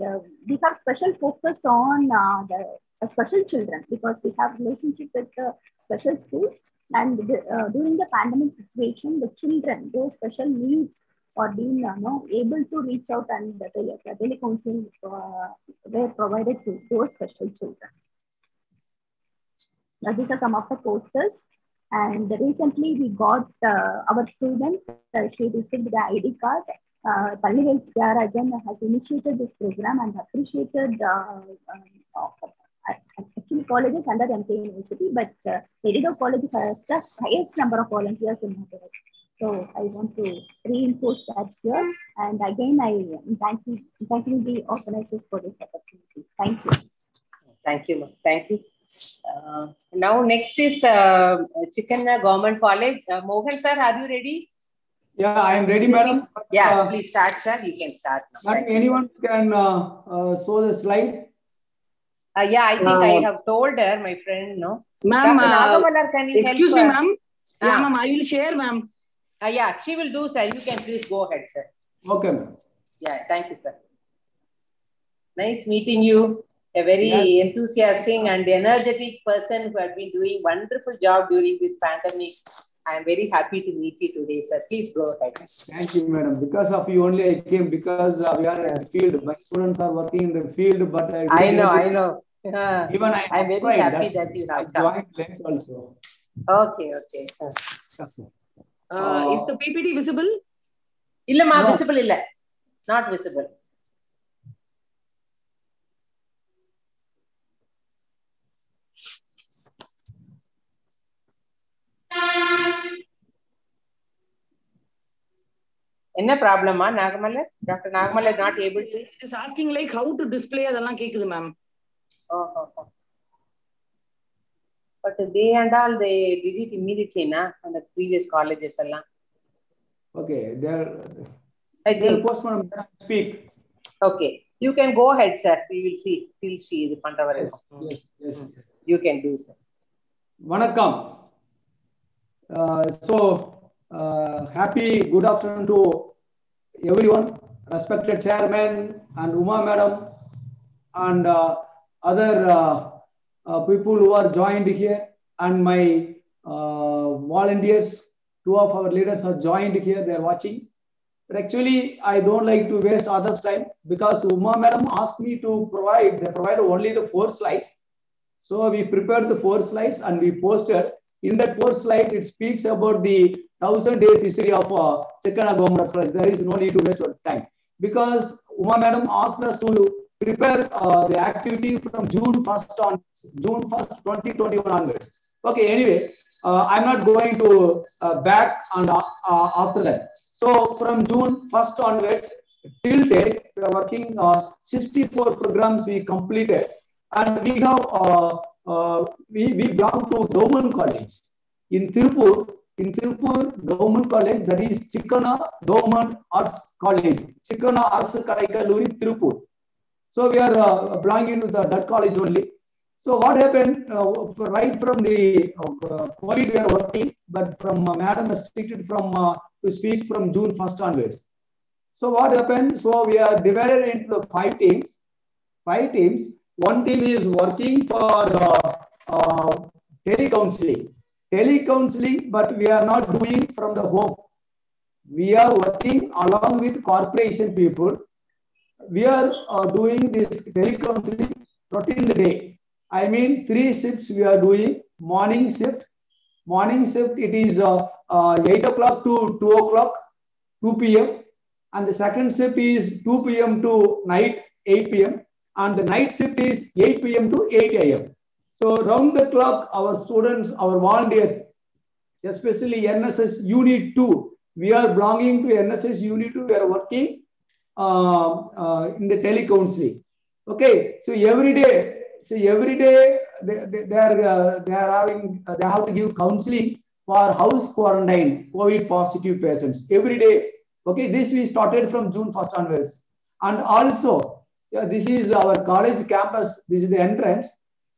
we have special focus on the special children, because we have relationship with the special schools. And during the pandemic situation, the children, those special needs are being able to reach out, and the telecounseling were provided to those special children. Now, these are some of the posters. And recently we got our student, she received the ID card. Pallivel Tyagarajan has initiated this program and appreciated actually colleges under MK University, but Serido College has the highest number of volunteers in Madurai. So I want to reinforce that here. And again, I thank you the organizers for this opportunity. Thank you. Thank you. Thank you. Now next is Chikana Government College. Mohan sir, are you ready? Yeah, I am ready, madam. Yeah, please start, sir. You can start now. Madam, anyone can show the slide? Yeah, I think I have told her, my friend, no? Ma'am, Dr. Nagamalar, can you excuse help me, her? ma'am. Yeah, ma'am, I will share, ma'am. Yeah, she will do, sir. You can please go ahead, sir. Okay, ma'am. Yeah, thank you, sir. Nice meeting you. A very enthusiastic and energetic person who has been doing wonderful job during this pandemic. I am very happy to meet you today, sir. Please go ahead. Thank you, madam. Because of you only I came, because we are in the field. My students are working in the field, but I know. Even I'm very happy that you have come. joined late also. Okay. Is the PPT visible? No. Visible illa. Not visible. Enna problem, Nagamalar? Dr. Nagamalar not able to? It is asking like how to display adallam kekudhu, ma'am. But they and all, they did it immediately, na? On the previous colleges. Okay, they're postponed. Speak. Okay, you can go ahead, sir. We will see till she is Yes. You can do, sir. Vanakkam. Happy good afternoon to everyone, respected chairman and Uma madam and other people who are joined here, and my volunteers. Two of our leaders are joined here. They are watching. But actually, I don't like to waste others' time, because Uma madam asked me to provide. They provided only the 4 slides. So we prepared the 4 slides and we posted. In that 4 slides, it speaks about the 1000 days history of Chikana Government College. There is no need to waste time, because Uma madam asked us to prepare the activity from June 1st, 2021 onwards. Okay, anyway, I'm not going to back and after that. So from June 1st onwards till date, we are working on 64 programs we completed, and we have we belong to government college in Tirupur. In Tirupur government college, that is Chikana Government Arts College, Chikana Arts Kalaikaluri, Tirupur. So we are belonging to that college only. So what happened, right from the COVID we are working, but from madam restricted from to speak from June 1st onwards. So what happened, so we are divided into 5 teams. 5 teams. One team is working for telecounseling, but we are not doing from the home. We are working along with corporation people. We are doing this telecounseling routine the day. I mean 3 shifts we are doing. Morning shift, it is 8 o'clock to 2 o'clock, 2 p.m. And the second shift is 2 p.m. to night 8 p.m. And the night shift is 8 p.m. to 8 a.m. So round the clock, our students, our volunteers, especially NSS Unit 2, we are belonging to NSS Unit 2, we are working in the telecounseling. Okay, so every day they have to give counseling for house quarantine COVID positive patients every day. Okay, this we started from June 1st onwards. And also, this is our college campus. This is the entrance.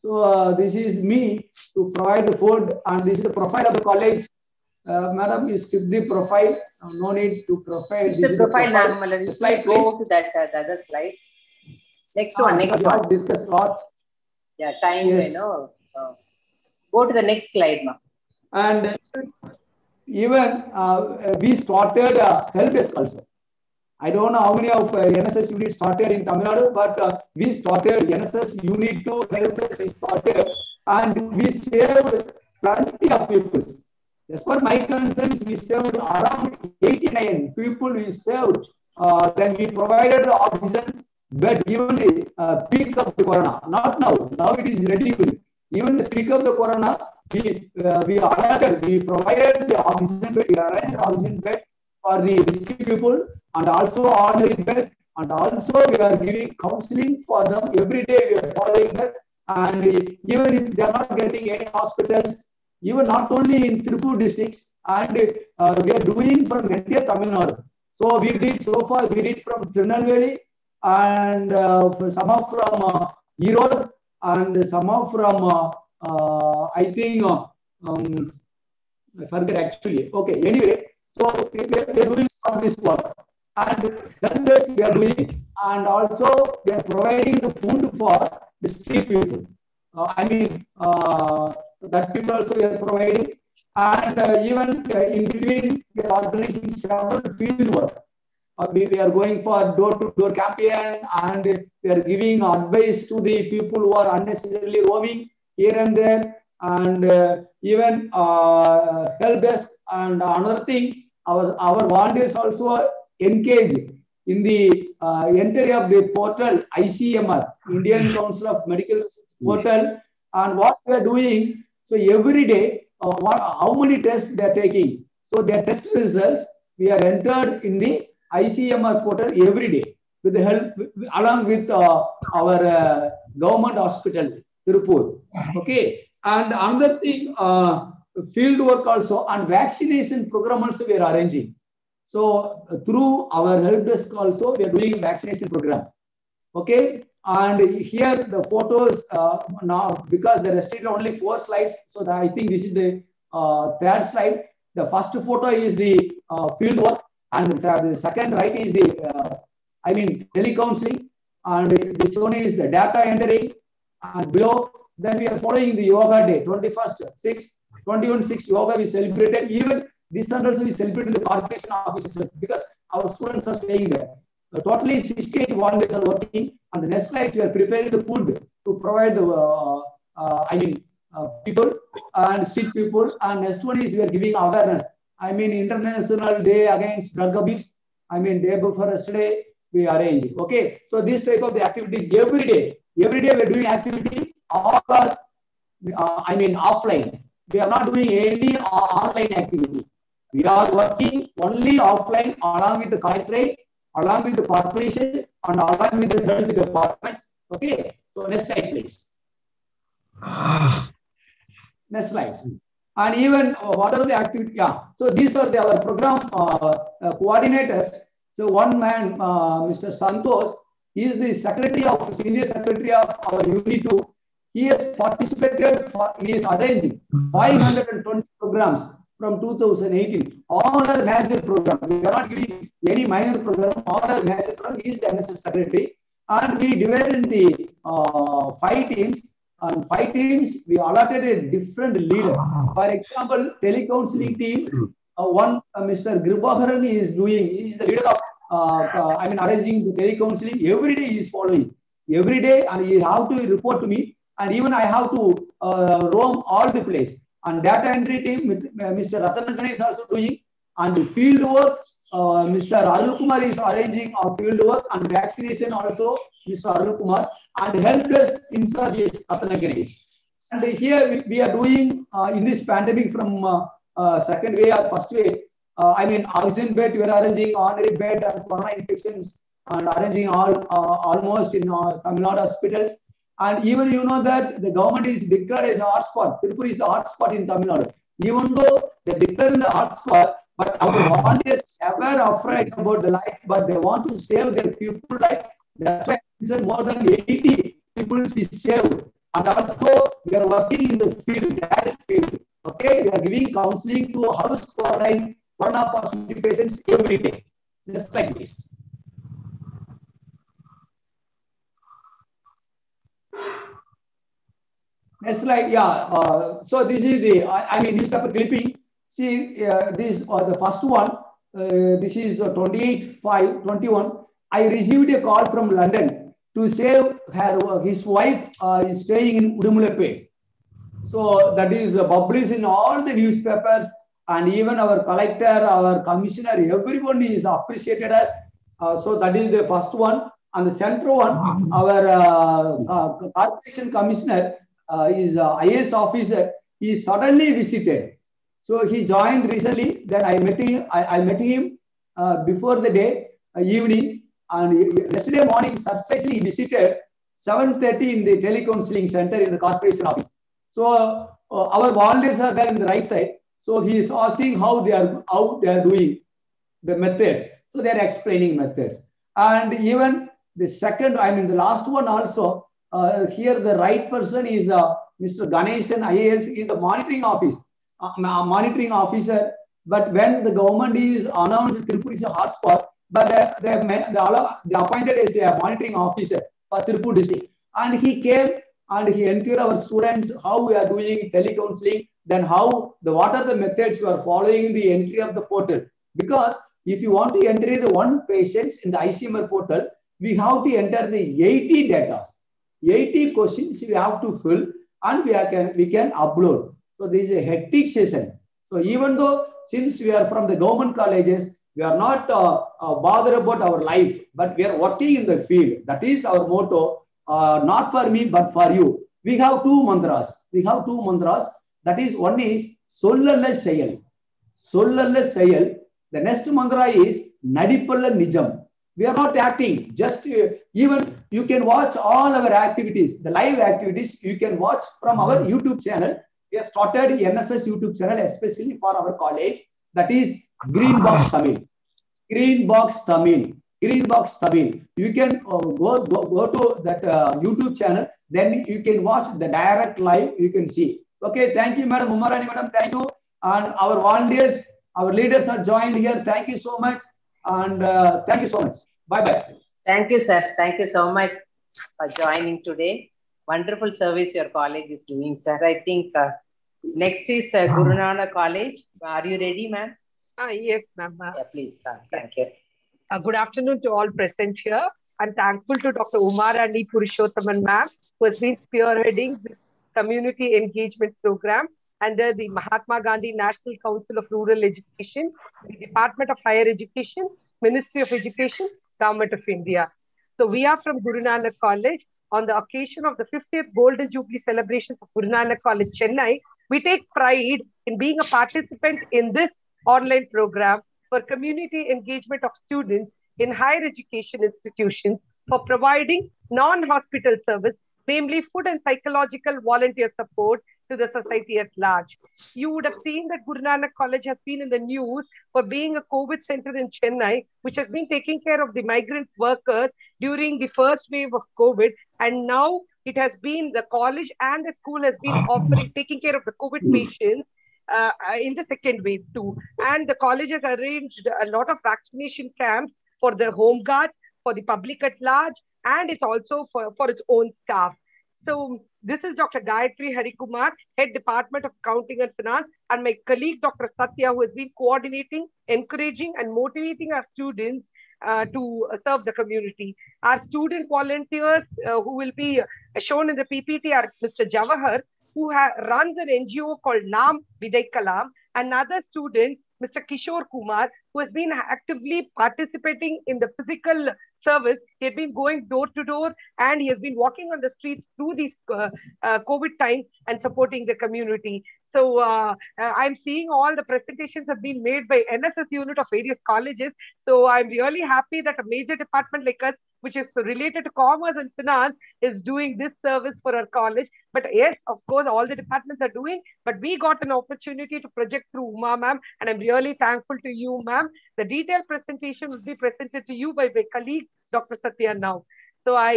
So this is me to provide the food, and this is the profile of the college. Madam, you skip the profile. No need to profile. This is the profile. Slide, please. Go to that other slide. Next one. Discuss lot. Yeah, time. Yes. Go to the next slide, ma. And even we started help desk also. I don't know how many of NSS units started in Tamil Nadu, but we started NSS unit 2 help desk we started, and we saved plenty of people. As per my concerns, we saved around 89 people. We saved. Then we provided oxygen bed even the peak of the corona. Not now. Now it is reduced. Even the peak of the corona, we provided the oxygen bed. We arranged oxygen bed for the risky people, and also ordinary bed, and also we are giving counseling for them every day. We are following that, and even if they are not getting any hospitals, even not only in Tirupur districts, and we are doing from India, Tamil Nadu. So we did so far, we did from Tirunelveli, and some are from Erode, and some are from, I think, I forget actually. Okay, anyway, so we are doing all this work. And help we are doing, and also we are providing the food for the street people. That people also we are providing, and even in between we are organizing several field work. We are going for door-to-door campaign, and we are giving advice to the people who are unnecessarily roaming here and there, and even help desk. And another thing, our volunteers also engaged in the entry of the portal ICMR, Indian Council of Medical Research portal, and what we are doing. So every day, how many tests they are taking. So their test results we are entered in the ICMR portal every day with the help, along with our government hospital, Tirupur. Okay, and another thing, field work also, and vaccination program also we are arranging. So through our help desk also we are doing vaccination program. Okay, and here the photos now, because they restricted only 4 slides, so I think this is the 3rd slide. The first photo is the field work, and the second right is the telecounseling, and this one is the data entering, and below. Then we are following the yoga day, 21st 21/6 yoga we celebrated. Even this Sunday also we celebrated the corporation offices because our students are staying there. Totally 68 volunteers are working. On the next slides, we are preparing the food to provide the people and street people. And next one is we are giving awareness. International Day Against Drug Abuse. Day before yesterday we arrange. Okay, so this type of the activities every day. Every day we are doing activity. All are offline. We are not doing any online activity. We are working only offline along with the collectorate, along with the corporation, and along with the health departments. Okay, so next slide, please. Next slide. And even what are the activities? Yeah, so these are our program coordinators. So one man, Mr. Santosh, he is the senior secretary of our Unit 2. He has participated, he is arranging 520 programs from 2018. All are major programs. We are not giving any minor program. All are major programs. He is the NSS secretary. And we divided the 5 teams. And 5 teams, we allotted a different leader. For example, telecounseling team, Mr. Gribaharan is doing, he is the leader of, arranging the telecounseling. Every day he is following. Every day, and he have to report to me. And even I have to roam all the place. And data entry team, Mr. Ratanakane is also doing. And the field work, Mr. Arul Kumar is arranging our field work, and vaccination also, Mr. Arul Kumar. And help desk in charge is Ratanakane. And here we are doing in this pandemic from second wave or first wave. Oxygen bed, we are arranging ordinary bed and corona infections, and arranging all almost in Tamil Nadu hospitals. And even you know that the government is declared as a hotspot. Tirupur is the hotspot in Tamil Nadu. Even though they declare in the hotspot, but our volunteers never afraid about the life, but they want to save their people life. That's why more than 80 people will be saved. And also we are working in the field, direct field. Okay, we are giving counseling to house quarantine corona positive patients every day. Just like this. Next slide, yeah. So this is the, newspaper clipping. See, this the first one. This is 28/5/21. I received a call from London to say his wife is staying in Udumulepet. So that is published in all the newspapers, and even our collector, our commissioner, everyone is appreciated us. So that is the first one. And the central one, our corporation commissioner is IAS officer. He suddenly visited. So he joined recently. Then I met him. I met him before the day, evening, and yesterday morning, surprisingly he visited 7:30 in the telecounseling center in the corporation office. So our volunteers are there in the right side. So he is asking how they are doing the methods. So they are explaining methods. And even the second, the last one also, here the right person is Mr. Ganeshan IAS in the monitoring office, monitoring officer. But when the government is announced Tirupur is a hotspot, but they appointed as a monitoring officer for Tirupur district. And he came and he encouraged our students how we are doing telecounseling, then what are the methods you are following in the entry of the portal. Because if you want to enter the one patients in the ICMR portal, we have to enter the 80 data, 80 questions we have to fill, and we can upload. So this is a hectic session. So even though since we are from the government colleges, we are not bothered about our life, but we are working in the field. That is our motto. Not for me, but for you. We have two mantras. That is, one is Sollalla Seyal. Sollalla Seyal. The next mantra is Nadipalla Nijam. We are not acting. Just even you can watch all our activities, the live activities, you can watch from our YouTube channel. We have started NSS YouTube channel, especially for our college. That is Green Box Tamil. Green Box Tamil. Green Box Tamil. You can go to that YouTube channel. Then you can watch the direct live. You can see. Okay. Thank you, Madam Umarani, Madam. Thank you. And our volunteers, our leaders are joined here. Thank you so much. And thank you so much. Bye-bye. Thank you, sir. Thank you so much for joining today. Wonderful service your college is doing, sir. I think next is Guru Nanak College. Are you ready, ma'am? Yes, ma'am. Yeah, please. Thank you. Good afternoon to all present here. I'm thankful to Dr. Umarani Purushothaman, ma'am, who has been spearheading this community engagement program under the Mahatma Gandhi National Council of Rural Education, the Department of Higher Education, Ministry of Education, Government of India. So we are from Guru Nanak College. On the occasion of the 50th Golden Jubilee celebrations of Guru Nanak College, Chennai, we take pride in being a participant in this online program for community engagement of students in higher education institutions for providing non-hospital service, namely food and psychological volunteer support to the society at large. You would have seen that Guru Nanak College has been in the news for being a COVID center in Chennai, which has been taking care of the migrant workers during the first wave of COVID. And now it has been, the college and the school has been taking care of the COVID patients in the second wave too. And the college has arranged a lot of vaccination camps for the home guards, for the public at large, and it's also for its own staff. So this is Dr. Gayatri Harikumar, Head Department of Accounting and Finance, and my colleague, Dr. Satya, who has been coordinating, encouraging, and motivating our students to serve the community. Our student volunteers who will be shown in the PPT are Mr. Jawahar, who runs an NGO called Naam Viday Kalam, another student, Mr. Kishore Kumar, who has been actively participating in the physical service. He has been going door to door and he has been walking on the streets through these COVID times and supporting the community. So I'm seeing all the presentations have been made by NSS unit of various colleges. So I'm really happy that a major department like us, which is related to commerce and finance, is doing this service for our college. But yes, of course, all the departments are doing, but we got an opportunity to project through Uma ma'am, and I'm really thankful to you, ma'am. The detailed presentation will be presented to you by my colleague, Dr. Satya now. So I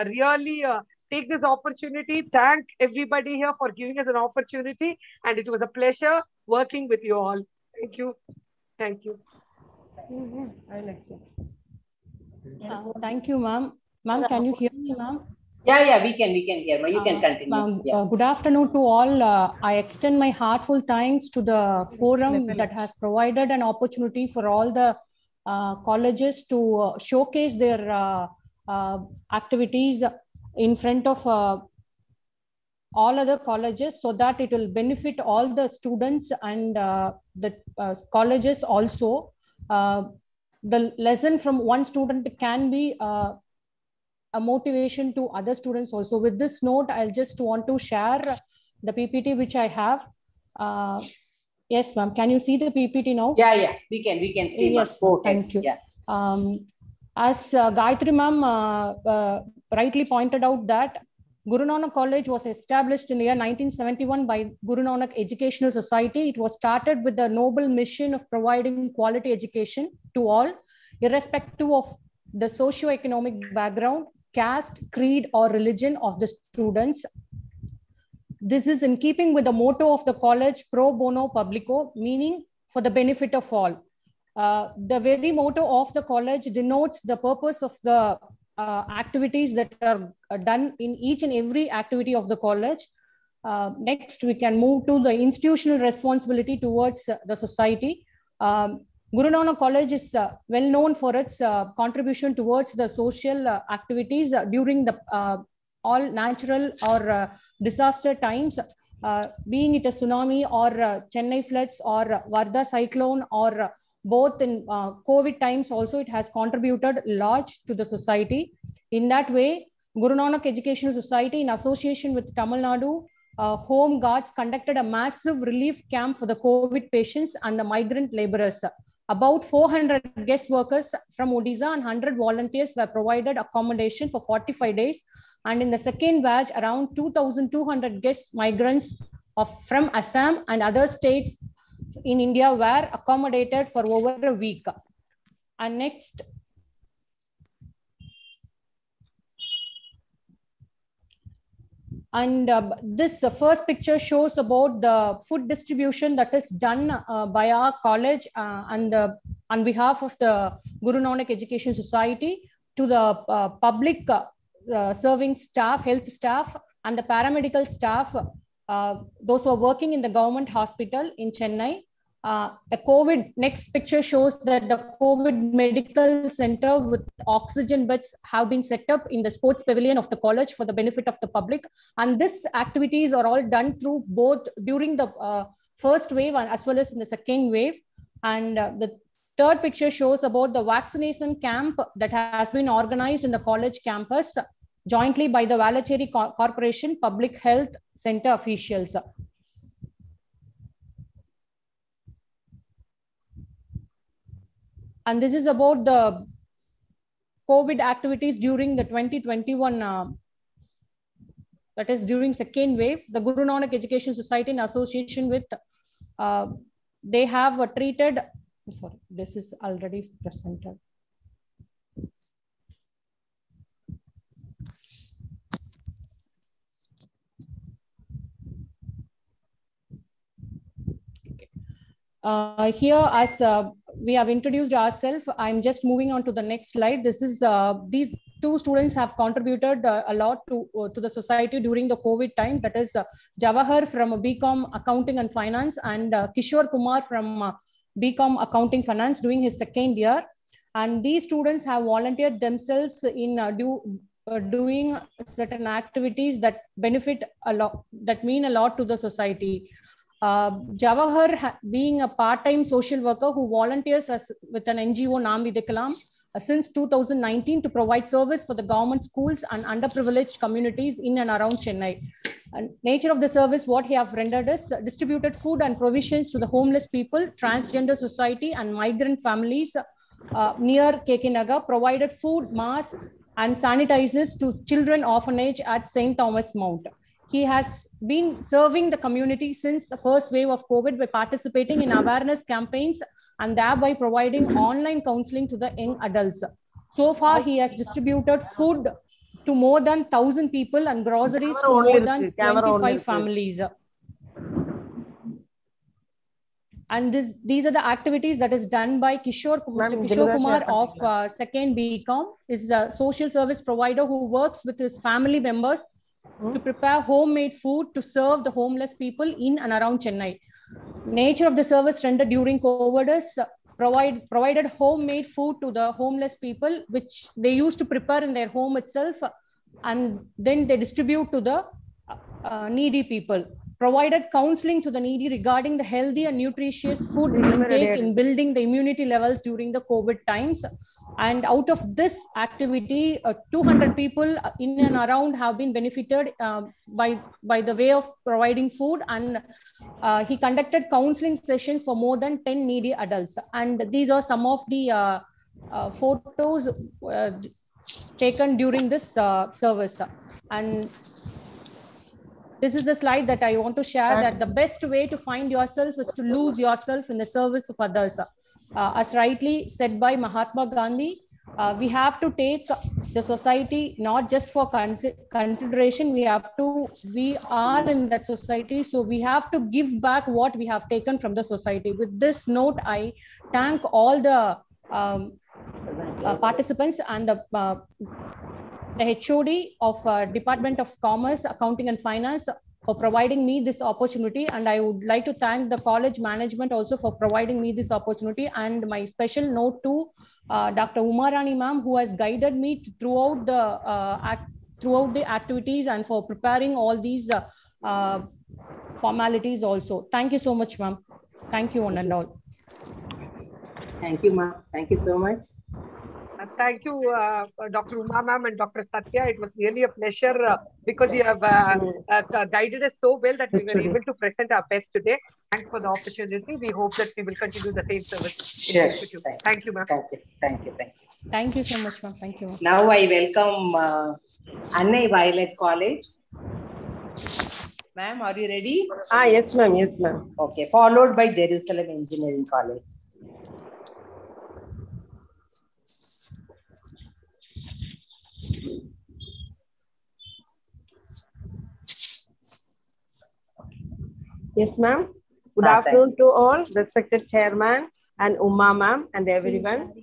really take this opportunity, thank everybody here for giving us an opportunity, and it was a pleasure working with you all. Thank you. Thank you. Thank you, ma'am. Ma'am, can you hear me, ma'am? Yeah, we can hear. You can continue. Yeah. Good afternoon to all. I extend my heartful thanks to the forum that has provided an opportunity for all the colleges to showcase their activities in front of all other colleges, so that it will benefit all the students and the colleges also. The lesson from one student can be a motivation to other students also. With this note, I'll just want to share the PPT which I have. Yes, ma'am. Can you see the PPT now? Yeah. We can see. Yes, thank you. Yeah. As Gayatri ma'am rightly pointed out that Guru Nanak College was established in the year 1971 by Guru Nanak Educational Society. It was started with the noble mission of providing quality education to all, irrespective of the socio-economic background, caste, creed, or religion of the students. This is in keeping with the motto of the college, pro bono publico, meaning for the benefit of all. The very motto of the college denotes the purpose of the activities that are done in each and every activity of the college. Next, we can move to the institutional responsibility towards the society. Guru Nanak College is well known for its contribution towards the social activities during the all natural or disaster times, being it a tsunami or Chennai floods or Varda cyclone or both in COVID times also, it has contributed large to the society. In that way, Guru Nanak Educational Society in association with Tamil Nadu Home Guards conducted a massive relief camp for the COVID patients and the migrant laborers. About 400 guest workers from Odisha and 100 volunteers were provided accommodation for 45 days. And in the second batch, around 2,200 guest migrants from Assam and other states in India were accommodated for over a week. And next. And this first picture shows about the food distribution that is done by our college and on behalf of the Guru Nanak Education Society to the public serving staff, health staff, and the paramedical staff, those who are working in the government hospital in Chennai. Next picture shows that the COVID medical center with oxygen beds have been set up in the sports pavilion of the college for the benefit of the public. And these activities are all done through both during the first wave and as well as in the second wave. And the third picture shows about the vaccination camp that has been organized in the college campus jointly by the Valacheri Corporation Public Health Center officials. And this is about the COVID activities during the 2021, that is during second wave. The Guru Nanak Education Society in association with, they have treated, sorry, this is already presented. Here, as we have introduced ourselves, I'm just moving on to the next slide. This is these two students have contributed a lot to the society during the COVID time. That is Jawahar from BCom Accounting and Finance and Kishore Kumar from BCom Accounting Finance doing his second year. And these students have volunteered themselves in doing certain activities that benefit a lot, that mean a lot to the society. Jawahar, being a part-time social worker who volunteers with an NGO Naam Vidikalam since 2019 to provide service for the government schools and underprivileged communities in and around Chennai. And nature of the service, what he have rendered is distributed food and provisions to the homeless people, transgender society and migrant families near KK Nagar, provided food, masks and sanitizers to children orphanage at St. Thomas Mount. He has been serving the community since the first wave of COVID by participating in awareness campaigns and thereby providing online counseling to the young adults. So far, he has distributed food to more than 1,000 people and groceries to more than 25 families. And these are the activities that is done by Mr. Kishore Kumar of second BCom, is a social service provider who works with his family members to prepare homemade food to serve the homeless people in and around Chennai. Nature of the service rendered during COVID is provided homemade food to the homeless people, which they used to prepare in their home itself, and then they distribute to the needy people. Provided counseling to the needy regarding the healthy and nutritious food intake in building the immunity levels during the COVID times. And out of this activity, 200 people in and around have been benefited by the way of providing food. And he conducted counseling sessions for more than 10 needy adults. And these are some of the photos taken during this service. And this is the slide that I want to share, that the best way to find yourself is to lose yourself in the service of others. As rightly said by Mahatma Gandhi, we have to take the society not just for consideration. We are in that society, so we have to give back what we have taken from the society. With this note, I thank all the participants and the HOD of Department of Commerce, Accounting and Finance for providing me this opportunity. And I would like to thank the college management also for providing me this opportunity. And my special note to Dr. Umarani ma'am, who has guided me throughout the activities and for preparing all these formalities also. Thank you so much, ma'am. Thank you one and all. Thank you, ma'am. Thank you so much. Thank you, Dr. Uma ma'am and Dr. Satya. It was really a pleasure because you have guided us so well that we were able to present our best today. Thanks for the opportunity. We hope that we will continue the same service. Sure. Thank you, ma'am. Thank you. Thank you so much, ma'am. Thank you. Now I welcome Annai Violet College. Ma'am, are you ready? Yes, ma'am. Yes, ma'am. Okay. Followed by Jerusalem Engineering College. Yes, ma'am. Good afternoon to all, respected chairman and Uma ma'am and everyone.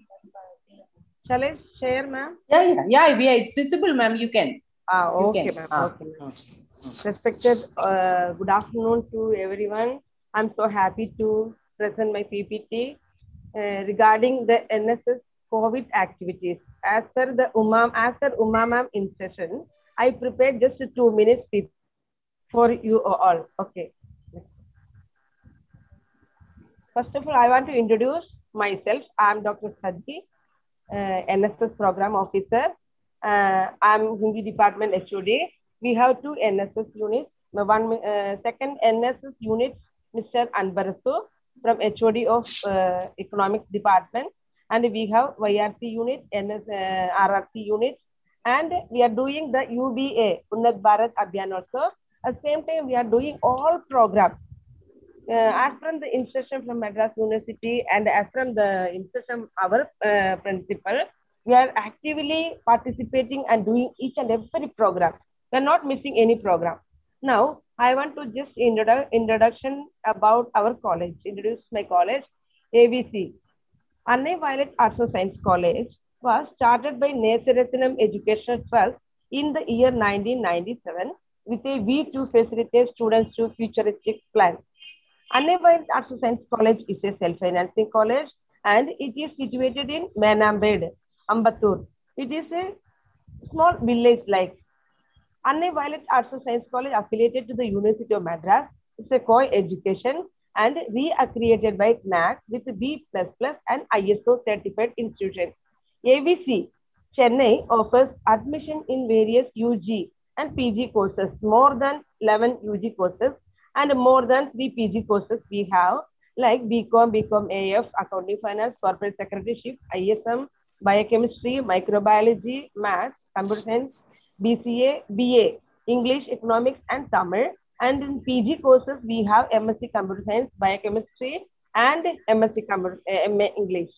Shall I share, ma'am? Yeah, it's visible, ma'am. You can. Okay, ma'am. Okay, ma'am. Respected, good afternoon to everyone. I'm so happy to present my PPT regarding the NSS COVID activities. As per Uma ma'am instruction, I prepared just 2 minutes for you all. Okay. First of all, I want to introduce myself. I'm Dr. Sadji, NSS Program Officer. I'm Hindi Department HOD. We have 2 NSS units. Second NSS unit, Mr. Anbarasu from HOD of Economics Department. And we have YRC unit, RRC unit. And we are doing the UBA, Unnat Bharat Abhiyan also. At the same time, we are doing all programs. As from the instruction from Madras University and as from the instruction of our principal, we are actively participating and doing each and every program. We are not missing any program. Now, I want to just introduction about our college. Introduce my college, ABC. Annai Violet Arts and Science College was started by Nesarathanam Educational Trust in the year 1997 with a view to facilitate students to futuristic plans. Annai Violet Arts and Science College is a self-financing college and it is situated in Menambed, Ambattur. It is a small village like. Annai Violet Arts and Science College affiliated to the University of Madras. It's a co-education and we are created by NAC with B++ and ISO certified institution. ABC, Chennai offers admission in various UG and PG courses, more than 11 UG courses and more than 3 PG courses we have, like BCom, BCom AF, Accounting Finance, Corporate Secretaryship, ISM, Biochemistry, Microbiology, Maths, Computer Science, BCA, BA, English, Economics, and Tamil. And in PG courses, we have MSc Computer Science, Biochemistry, and MSc MA English,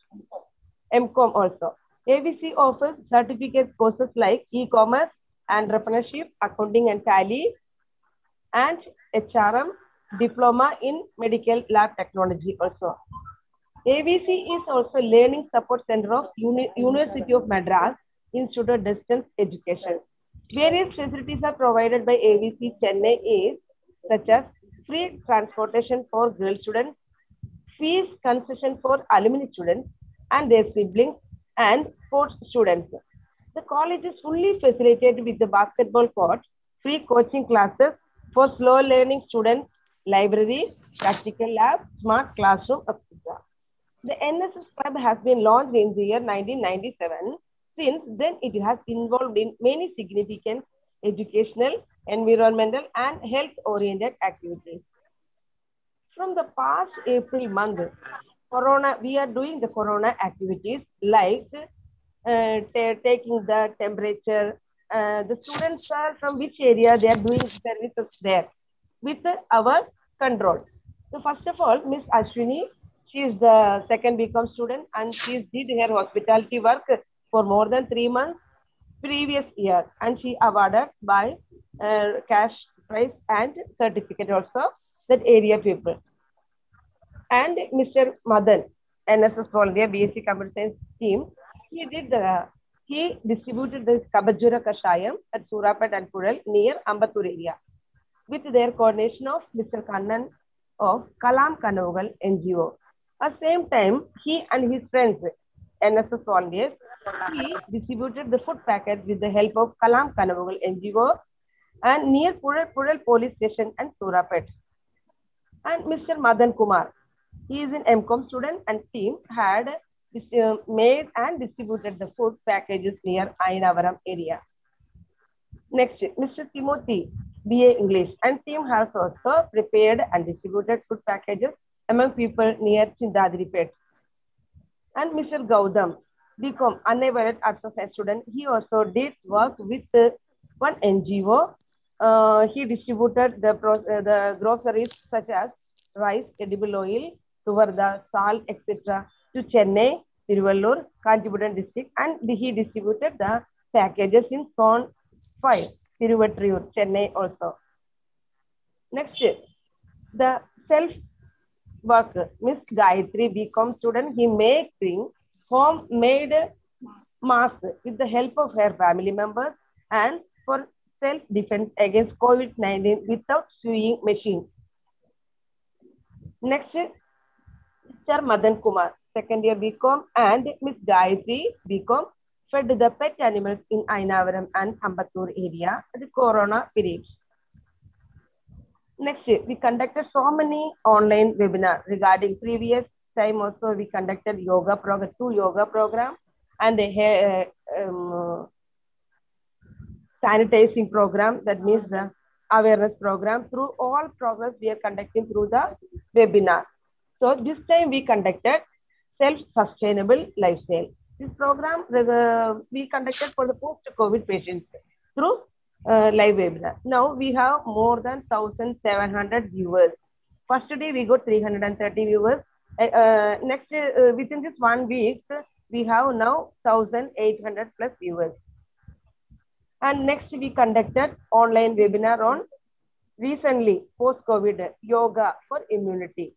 MCom also. ABC offers certificate courses like e-commerce, entrepreneurship, accounting and tally, and HRM, diploma in medical lab technology also. ABC is also learning support center of University of Madras Institute of Distance Education. Various facilities are provided by ABC Chennai is such as free transportation for girl students, fees concession for alumni students and their siblings, and sports students. The college is fully facilitated with the basketball court, free coaching classes for slow learning students, library, practical lab, smart classroom, etc. The NSS Club has been launched in the year 1997. Since then, it has involved in many significant educational, environmental, and health-oriented activities. From the past April month, we are doing the Corona activities like taking the temperature, the students are from which area they are doing services there with our control. So first of all, Miss Ashwini, she is the second BCom student and she did her hospitality work for more than 3 months previous year, and she awarded by cash prize and certificate also that area people. And Mr. Madan, NSS volunteer BSc Computer Science team, he distributed the Kabajura Kashayam at Surapat and Pural near Ambattur area with their coordination of Mr. Kannan of Kalam Kanavugal NGO. At the same time, he and his friends, NSS volunteers, he distributed the food packets with the help of Kalam Kanavugal NGO and near Pural police station and Surapat. And Mr. Madan Kumar, he is an MCOM student and team had made and distributed the food packages near Ainavaram area. Next, Mr. Timothy, BA English and team has also prepared and distributed food packages among people near Chindadripet. And Mr. Gautam, BCom, unable arts science student, he also did work with one NGO. He distributed the groceries such as rice, edible oil, tuvarda, salt, etc. to Chennai, Tiruvallur, Kanchipuram district, and he distributed the packages in Zone 5, Tiruvattriyur, Chennai also. Next, the self-work, Miss Gayatri, BCom student, he making homemade mask with the help of her family members and for self-defense against COVID-19 without sewing machine. Next, Mr. Madan Kumar, second year BCom, and Miss Gayatri, BCom, fed the pet animals in Ainavaram and Ambattur area at the corona period. Next, we conducted so many online webinars regarding previous time also we conducted yoga program, 2 yoga program and a sanitizing program, that means the awareness program. Through all programs we are conducting through the webinar. So this time we conducted self-sustainable lifestyle. This program we conducted for the post-COVID patients through live webinar. Now we have more than 1,700 viewers. First day we got 330 viewers. Next, within this 1 week, we have now 1,800 plus viewers. And next we conducted online webinar on recently post-COVID yoga for immunity.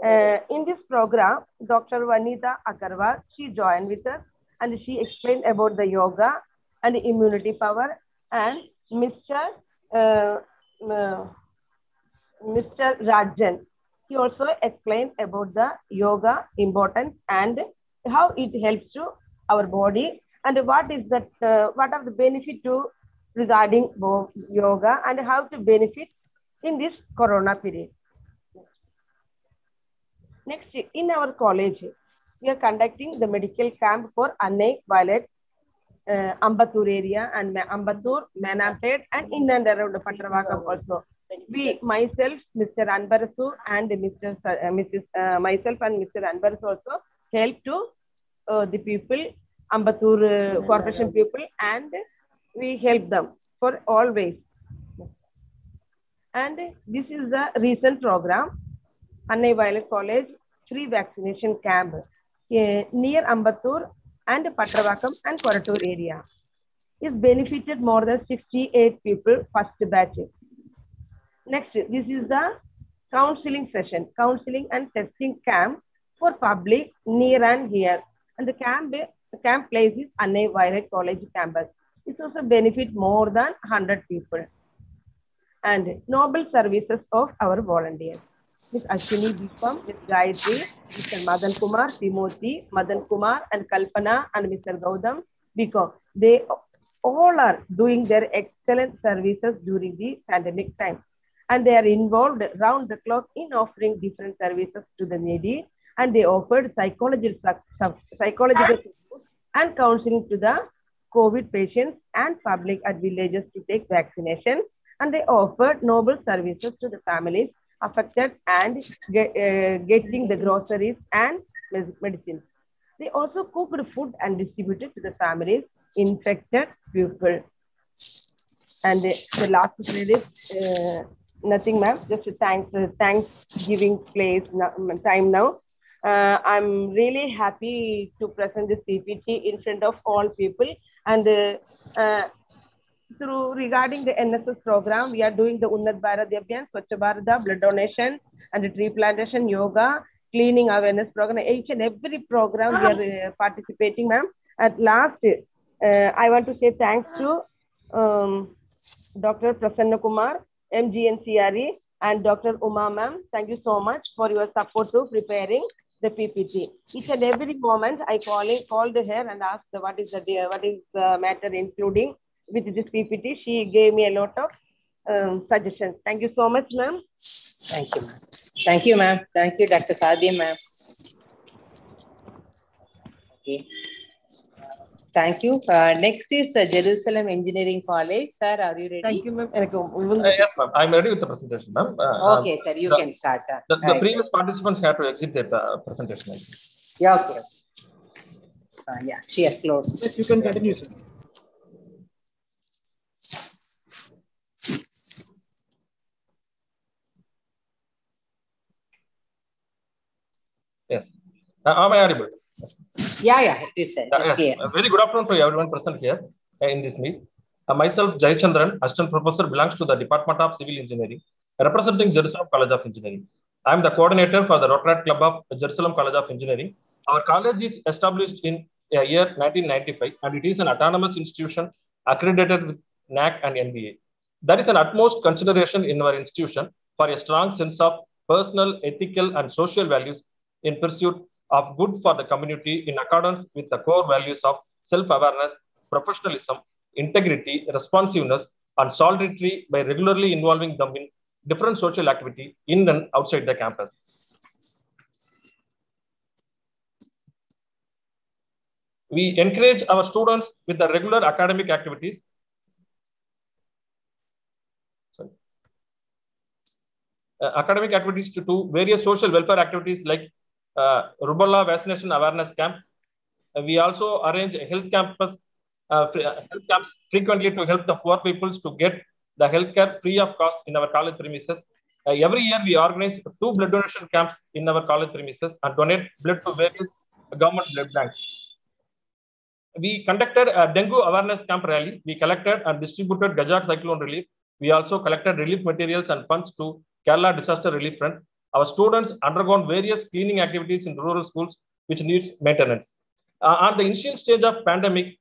In this program, Dr. Vanita Agarwal, she joined with us and she explained about the yoga and the immunity power, and Mr. Rajan, he also explained about the yoga importance and how it helps to our body and what is that, what are the benefits to regarding yoga and how to benefit in this corona period. Next, in our college, we are conducting the medical camp for Annai Violet, Ambattur area and Ambattur, Manapet and in and around the Patravakam also. We, myself, Mr. Anbarasu and myself and Mr. Anbarasu also help to the people, Ambattur corporation people, and we help them for always. And this is the recent program, Annai Violet College free vaccination camp near Ambattur and Patravakam and Korattur area. Is benefited more than 68 people first batch. Next, this is the counseling session, counseling and testing camp for public near and here. And the camp place is Annai Violet College campus. It also benefit more than 100 people. And noble services of our volunteers. Ms. Ashwini BCom, Ms. Gayatri, Mr. Madan Kumar, Timothy, Madan Kumar, and Kalpana, and Mr. Gautam BCom. They all are doing their excellent services during the pandemic time. And they are involved round the clock in offering different services to the needy. And they offered psychological support and counseling to the COVID patients and public at villages to take vaccination. And they offered noble services to the families affected and getting the groceries and medicines. They also cooked food and distributed to the families infected people. And the last slide is nothing, ma'am. Just a thanksgiving time now. I'm really happy to present this PPT in front of all people. And through regarding the NSS program, we are doing the Unnat Bharat Abhiyan, Swachh Bharat, blood donation, and the tree plantation, yoga, cleaning awareness program. Each and every program we are participating, ma'am. At last, I want to say thanks to Dr. Prasanna Kumar, MGNCRE, and Dr. Uma, ma'am. Thank you so much for your support to preparing the PPT. Each and every moment, I called her and asked what is the matter, including with this PPT. She gave me a lot of suggestions. Thank you so much, ma'am. Thank you, ma'am. Thank you, ma'am. Thank you, Dr. Sadia, ma'am. Okay. Thank you. Next is Jerusalem Engineering College. Sir, are you ready? Thank you, ma'am. Yes, ma'am. I'm ready with the presentation, ma'am. Okay, sir. You can start. The previous participants had to exit their presentation. Yeah, okay. Yeah, she has closed. Yes, you can continue, sir. Yes. Am I audible? Yeah, it is, sir. Yes. Very good afternoon to everyone present here in this meet. Myself, Jai Chandran, Assistant Professor, belongs to the Department of Civil Engineering, representing Jerusalem College of Engineering. I am the coordinator for the Rotary Club of Jerusalem College of Engineering. Our college is established in year 1995, and it is an autonomous institution accredited with NAC and NBA. There is an utmost consideration in our institution for a strong sense of personal, ethical, and social values in pursuit of good for the community in accordance with the core values of self-awareness, professionalism, integrity, responsiveness, and solidarity by regularly involving them in different social activity in and outside the campus. We encourage our students with the regular academic activities. Academic activities to do various social welfare activities like rubella vaccination awareness camp. We also arrange a health camps frequently to help the poor people to get the healthcare free of cost in our college premises. Every year we organize 2 blood donation camps in our college premises and donate blood to various government blood banks. We conducted a dengue awareness camp rally. We collected and distributed Gajak cyclone relief. We also collected relief materials and funds to Kerala Disaster Relief Fund. Our students undergone various cleaning activities in rural schools, which needs maintenance. On the initial stage of pandemic,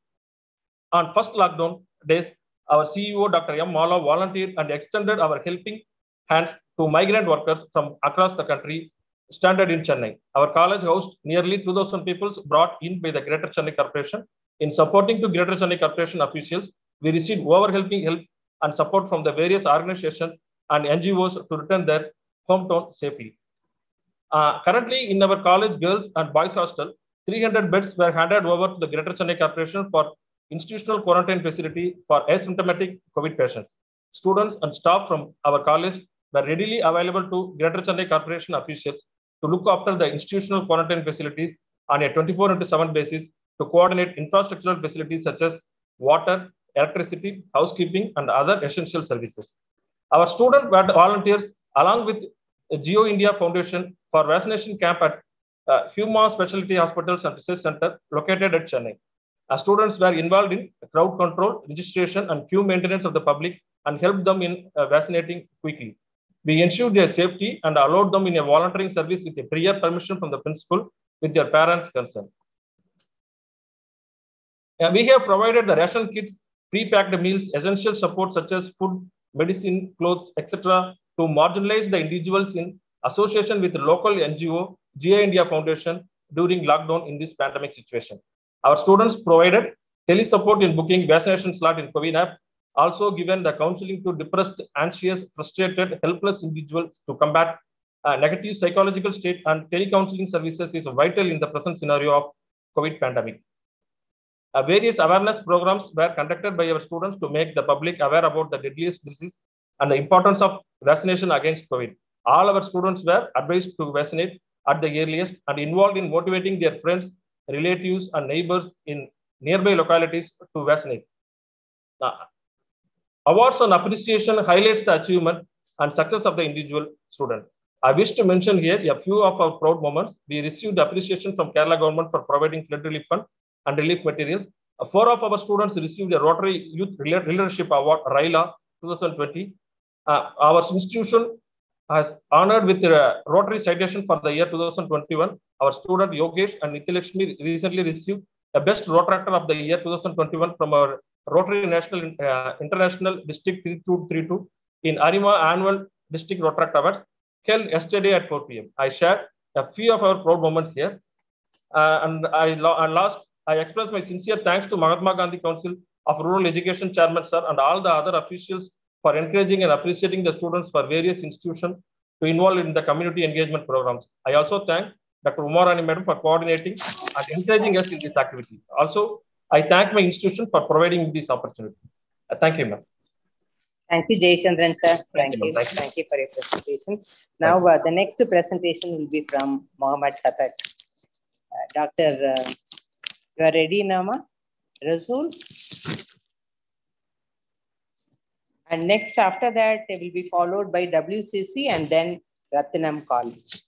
on first lockdown days, our CEO, Dr. M. Mala, volunteered and extended our helping hands to migrant workers from across the country, stranded in Chennai. Our college housed nearly 2,000 people brought in by the Greater Chennai Corporation. In supporting to Greater Chennai Corporation officials, we received overwhelming help and support from the various organizations and NGOs to return their hometown safely. Currently, in our college girls and boys hostel, 300 beds were handed over to the Greater Chennai Corporation for institutional quarantine facility for asymptomatic COVID patients. Students and staff from our college were readily available to Greater Chennai Corporation officials to look after the institutional quarantine facilities on a 24/7 basis to coordinate infrastructural facilities such as water, electricity, housekeeping, and other essential services. Our student volunteers, along with Geo India Foundation for vaccination camp at Huma Specialty Hospitals and Research Center located at Chennai. Our students were involved in crowd control, registration, and queue maintenance of the public and helped them in vaccinating quickly. We ensured their safety and allowed them in a volunteering service with a prior permission from the principal with their parents' consent. We have provided the ration kits, pre-packed meals, essential support such as food, medicine, clothes, etc. to marginalize the individuals in association with the local NGO, Geo India Foundation during lockdown in this pandemic situation. Our students provided tele-support in booking vaccination slot in COVID app, also given the counseling to depressed, anxious, frustrated, helpless individuals to combat negative psychological state, and tele-counseling services is vital in the present scenario of COVID pandemic. Various awareness programs were conducted by our students to make the public aware about the deadliest disease and the importance of vaccination against COVID. All our students were advised to vaccinate at the earliest and involved in motivating their friends, relatives, and neighbors in nearby localities to vaccinate. Awards and appreciation highlights the achievement and success of the individual student. I wish to mention here a few of our proud moments. We received appreciation from Kerala government for providing flood relief fund and relief materials. 4 of our students received a Rotary Youth Leadership Award, RILA 2020. Our institution has honored with the Rotary citation for the year 2021. Our student Yogesh and Nithilakshmi recently received the Best Rotaractor of the year 2021 from our Rotary National International District 3232 in Arima Annual District Rotaract Awards held yesterday at 4 p.m. I shared a few of our proud moments here. I express my sincere thanks to Mahatma Gandhi Council of Rural Education Chairman Sir and all the other officials for encouraging and appreciating the students for various institutions to involve in the community engagement programs. I also thank Dr. Umarani Madam for coordinating and encouraging us in this activity. Also, I thank my institution for providing me this opportunity. Thank you, ma'am. Thank you, Jayachandran sir. Thank you. Thank you. Thank you for your presentation. Now, the next presentation will be from Mohammed Satak. Doctor, you are ready, Nama? Rasul? And next, after that, it will be followed by WCC and then Ratnam College.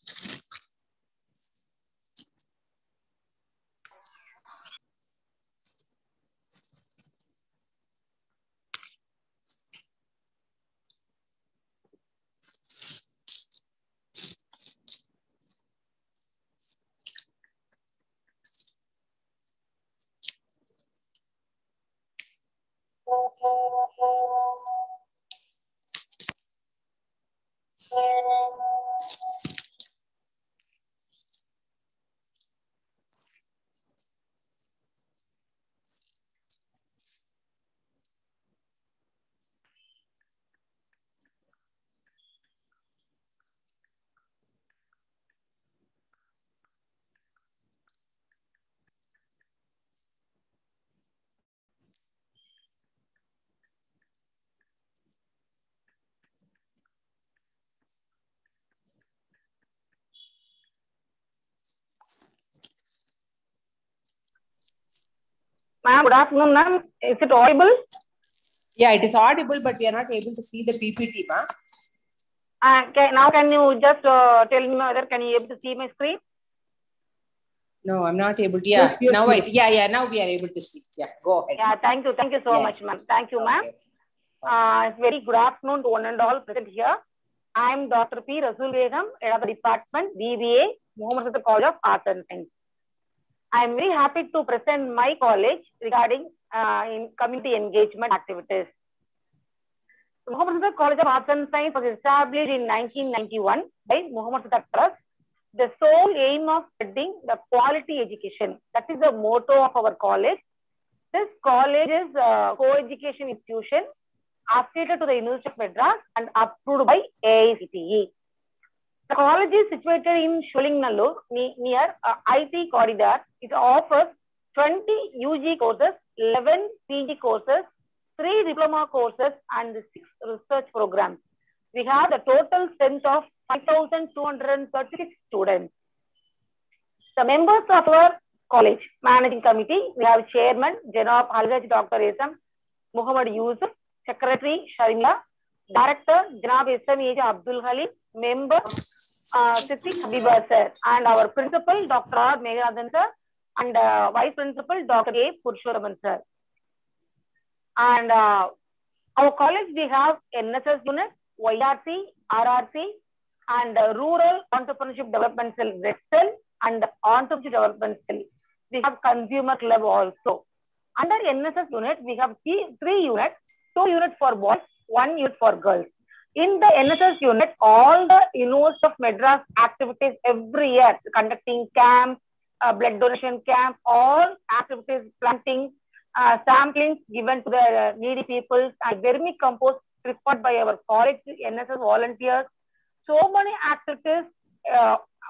Ma'am, good afternoon, ma'am. Is it audible? Yeah, it is audible, but we are not able to see the PPT, ma'am. Now, can you just tell me whether can you able to see my screen? No, I'm not able to. Yeah, Yes, now yes. now we are able to see. Yeah, go ahead. Yeah, thank you so much, ma'am. Thank you, ma'am. It's very good afternoon to one and all present here. I'm Dr. P. Rasul Begum, head of the department BBA, Mohammed Satak College of Arts and Science. I'm very happy to present my college regarding in community engagement activities. Mohammed Satak College of Arts and Science was established in 1991 by Mohammed Satak Trust. The sole aim of spreading the quality education. That is the motto of our college. This college is a co-education institution affiliated to the University of Madras and approved by AICTE. The college is situated in Sholingnallur near IT corridor. It offers 20 UG courses, 11 PG courses, 3 diploma courses, and 6 research programs. We have the total strength of 5,236 students. The members of our college managing committee, we have chairman, Janab Alhaj Dr. Esam Muhammad Yusuf, secretary Sharmila, director, Janab S.M. Abdul Halim, member Siti Habiba sir, and our principal, Dr. R. Meghanathan sir, and vice principal, Dr. A. Purushothaman sir. And our college, we have NSS unit, YRC, RRC, and Rural Entrepreneurship Development Cell, REDCEL, and Entrepreneurship Development Cell. We have Consumer Club also. Under NSS unit, we have 3 units, 2 units for boys, 1 unit for girls. In the NSS unit, all the University of Madras activities every year, conducting camp, blood donation camp, all activities, planting, samplings given to the needy people, and vermicompost prepared by our college NSS volunteers. So many activities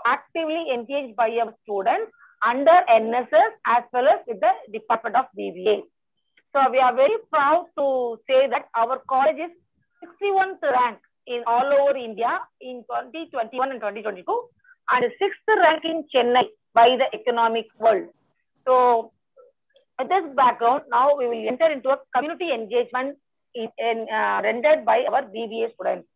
actively engaged by our students under NSS as well as with the Department of BBA. So we are very proud to say that our college is 61th rank in all over India in 2021 and 2022, and 6th rank in Chennai by the Economic World. So with this background, now we will enter into a community engagement rendered by our BBA students.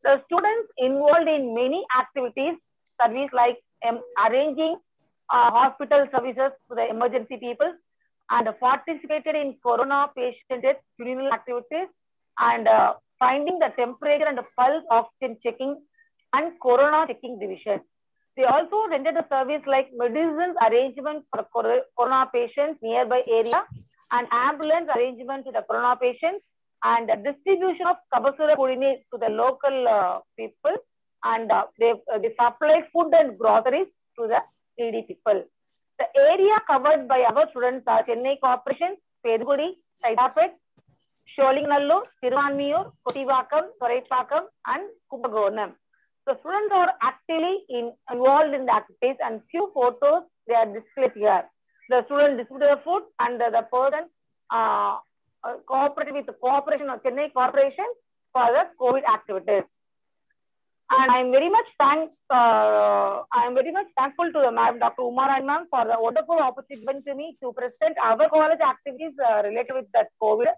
The students involved in many activities, service like arranging hospital services to the emergency people, and participated in corona patient funeral activities, and finding the temperature and the pulse oxygen checking and corona checking division. They also rendered a service like medicines arrangement for corona patients nearby area, and ambulance arrangement to the corona patients, and the distribution of Kabasura Kudini to the local people, and they supply food and groceries to the needy people. The area covered by our students are Chennai Corporation, Pedugudi, Saidapet, Sholingallu, Tiruvanmiyur, Kotivakkam, Thoraipakkam, and Kumbakonam. The students are actively involved in the activities, and few photos they are displayed here. The student distributed the food, and the person cooperated with the cooperation of Chennai Corporation for the COVID activities. And I'm very much thankful to the Madam Dr. Umarani ma'am for the wonderful opportunity given to me to present our college activities related with that COVID.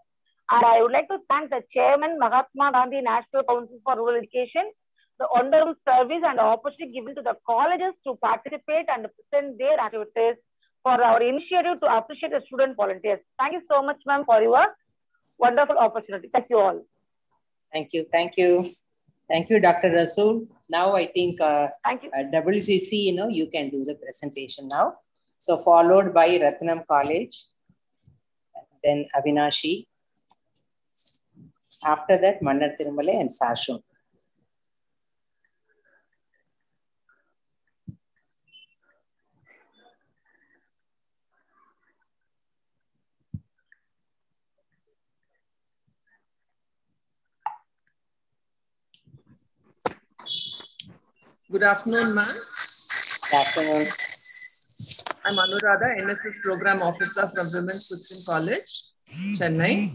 And I would like to thank the Chairman, Mahatma Gandhi National Council for Rural Education, the wonderful service and opportunity given to the colleges to participate and present their activities, for our initiative to appreciate the student volunteers. Thank you so much, ma'am, for your wonderful opportunity. Thank you all. Thank you. Thank you. Thank you, Dr. Rasool. Now I think thank you. WCC, you can do the presentation now. So followed by Ratnam College, then Avinashi. After that, Mannar Tirumale and Sashun. Good afternoon, ma'am. Good afternoon. I'm Anuradha, NSS Program Officer from Women's Christian College, Chennai.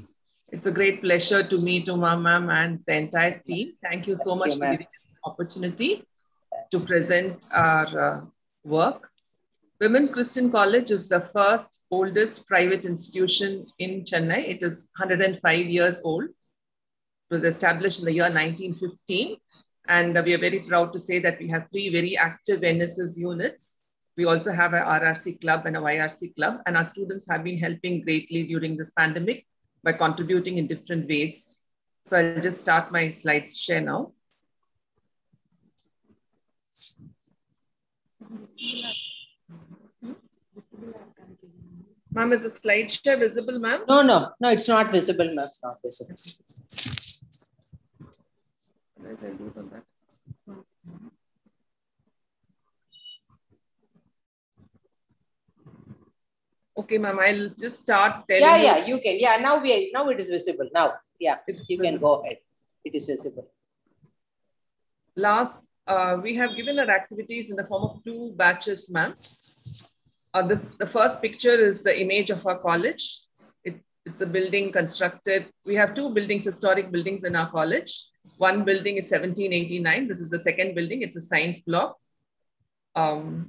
It's a great pleasure to meet Uma ma'am and the entire team. Thank you so much for giving us the opportunity to present our work. Women's Christian College is the first oldest private institution in Chennai. It is 105 years old. It was established in the year 1915. And we are very proud to say that we have 3 very active NSS units. We also have a RRC club and a YRC club, and our students have been helping greatly during this pandemic by contributing in different ways. So I'll just start my slides share now. Ma'am, is the slide share visible, ma'am? No, it's not visible, ma'am. It's not visible. I'll do it on that. Okay, ma'am, I'll just start telling you. Yeah, you can. Yeah, now it is visible. Now, yeah, you can go ahead. It is visible. We have given our activities in the form of 2 batches, ma'am. The first picture is the image of our college. It's a building constructed. We have 2 buildings, historic buildings in our college. One building is 1789. This is the second building. It's a science block. Our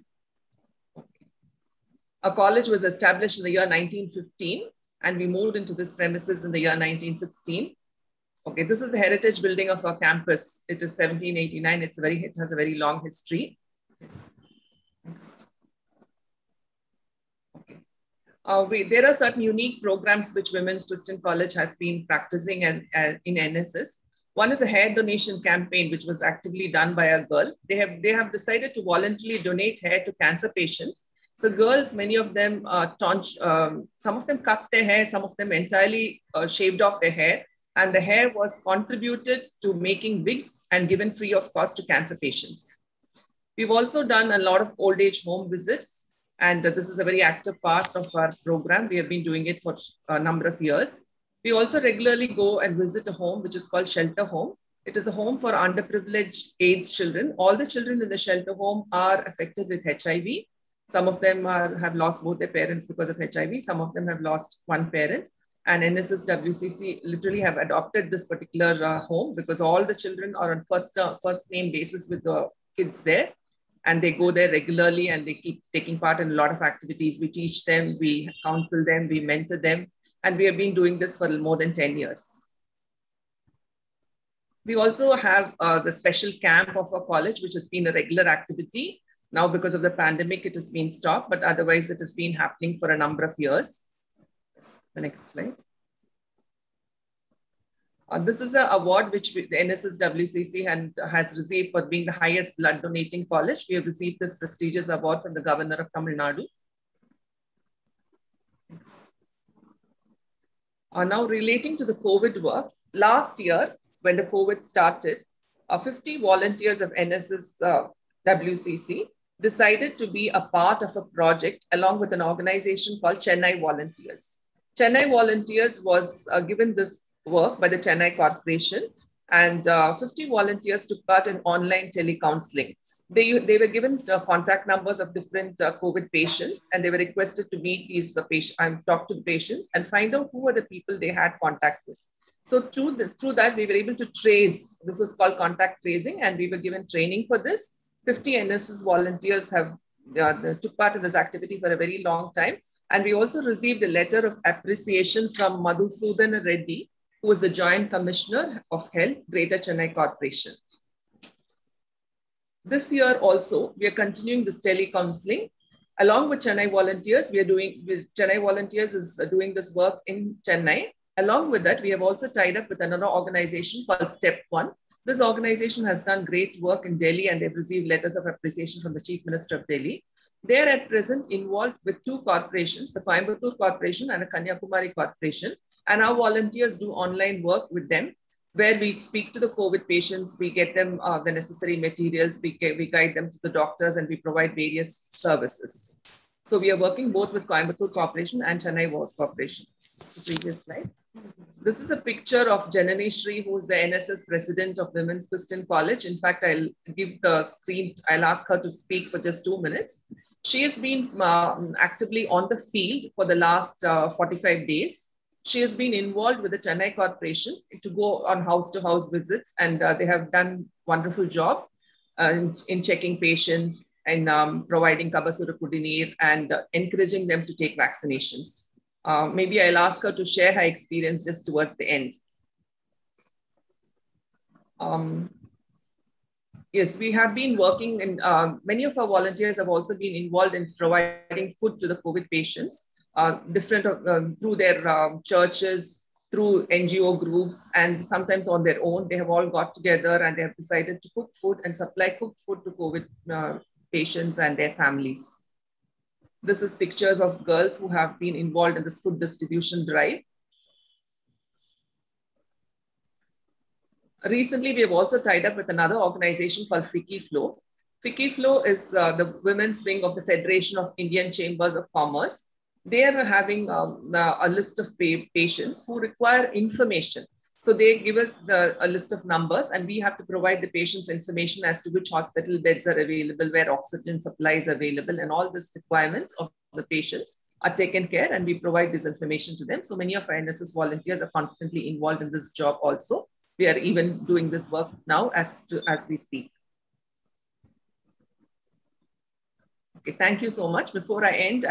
college was established in the year 1915, and we moved into this premises in the year 1916. Okay, this is the heritage building of our campus. It is 1789. It has a very long history. Yes. Next. Okay. There are certain unique programs which Women's Christian College has been practicing in NSS. One is a hair donation campaign, which was actively done by a girl. They have decided to voluntarily donate hair to cancer patients. So girls, many of them, some of them cut their hair, some of them entirely shaved off their hair. And the hair was contributed to making wigs and given free of cost to cancer patients. We've also done a lot of old age home visits. And this is a very active part of our program. We have been doing it for a number of years. We also regularly go and visit a home which is called Shelter Home. It is a home for underprivileged AIDS children. All the children in the shelter home are affected with HIV. Some of them have lost both their parents because of HIV. Some of them have lost one parent. And NSS WCC literally have adopted this particular home because all the children are on first name basis with the kids there. And they go there regularly and they keep taking part in a lot of activities. We teach them, we counsel them, we mentor them. And we have been doing this for more than 10 years. We also have the special camp of our college, which has been a regular activity. Now, because of the pandemic, it has been stopped, but otherwise it has been happening for a number of years. The next slide. This is an award which the NSS-WCC has received for being the highest blood donating college. We have received this prestigious award from the Governor of Tamil Nadu. Now relating to the COVID work, last year when the COVID started, 50 volunteers of NSS-WCC decided to be a part of a project along with an organization called Chennai Volunteers. Chennai Volunteers was given this work by the Chennai Corporation, and 50 volunteers took part in online telecounseling. They were given contact numbers of different COVID patients, and they were requested to meet these patients and talk to the patients and find out who were the people they had contact with. So through that, we were able to trace. This is called contact tracing, and we were given training for this. 50 NSS volunteers have took part in this activity for a very long time. And we also received a letter of appreciation from Madhusudan Reddy, who is the Joint Commissioner of Health, Greater Chennai Corporation. This year also, we are continuing this telecounseling. Along with Chennai Volunteers, Chennai Volunteers is doing this work in Chennai. Along with that, we have also tied up with another organization called Step One. This organization has done great work in Delhi, and they've received letters of appreciation from the Chief Minister of Delhi. They are at present involved with two corporations, the Coimbatore Corporation and the Kanyakumari Corporation. And our volunteers do online work with them, where we speak to the COVID patients, we get them the necessary materials, we guide them to the doctors, and we provide various services. So we are working both with Coimbatore Corporation and Chennai Corporation. The previous slide. This is a picture of Janani Shri, who is the NSS president of Women's Christian College. In fact, I'll give the screen, I'll ask her to speak for just 2 minutes. She has been actively on the field for the last 45 days. She has been involved with the Chennai Corporation to go on house-to-house visits, and they have done a wonderful job in checking patients and providing Kabasura Kudineer and encouraging them to take vaccinations. Maybe I'll ask her to share her experiences towards the end. Yes, we have been working in, many of our volunteers have also been involved in providing food to the COVID patients, through their churches, through NGO groups, and sometimes on their own. They have all got together and they have decided to cook food and supply cooked food to COVID patients and their families. This is pictures of girls who have been involved in this food distribution drive. Recently, we have also tied up with another organization called FICCI Flow. FICCI Flow is the women's wing of the Federation of Indian Chambers of Commerce. They are having a list of patients who require information. So they give us a list of numbers, and we have to provide the patients information as to which hospital beds are available, where oxygen supply is available, and all these requirements of the patients are taken care, and we provide this information to them. So many of our NSS volunteers are constantly involved in this job also. We are even doing this work now as we speak. Okay, thank you so much. Before I end,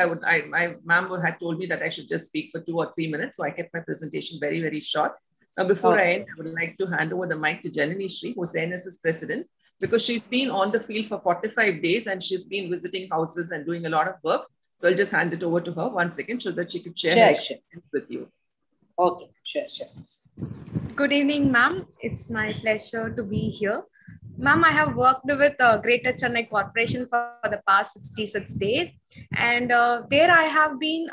my ma'am had told me that I should just speak for 2 or 3 minutes, so I kept my presentation very, very short. Now, before I end, I would like to hand over the mic to Janani Shri, who is the NSS president, because she's been on the field for 45 days and she's been visiting houses and doing a lot of work. So I'll just hand it over to her once again so that she could share her experience with you. Okay, sure. Good evening, ma'am. It's my pleasure to be here. Ma'am, I have worked with Greater Chennai Corporation for the past 66 days. And there I have been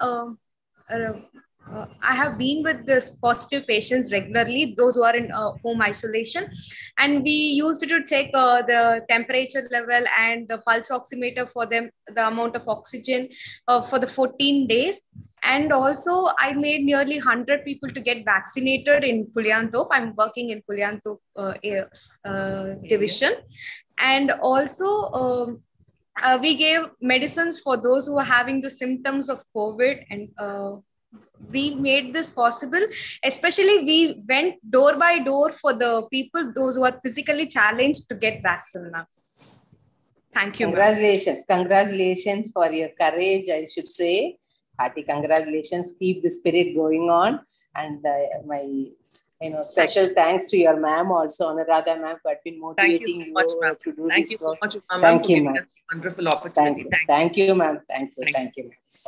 with this positive patients regularly, those who are in home isolation. And we used to check the temperature level and the pulse oximeter for them, the amount of oxygen for the 14 days. And also I made nearly 100 people to get vaccinated in Puliantop. I'm working in Puliantop division. And also we gave medicines for those who are having the symptoms of COVID, and we made this possible. Especially we went door by door for the people, those who are physically challenged, to get vaccine. Thank you. Congratulations. Congratulations for your courage, I should say. Hearty congratulations. Keep the spirit going on. And my special thanks to your ma'am also, Anuradha ma'am, who had been motivating you so much, ma'am. to do Thank this you so work. much, ma'am, Thank for you, giving ma'am. us a wonderful opportunity. Thank you, ma'am. Thank you, ma'am.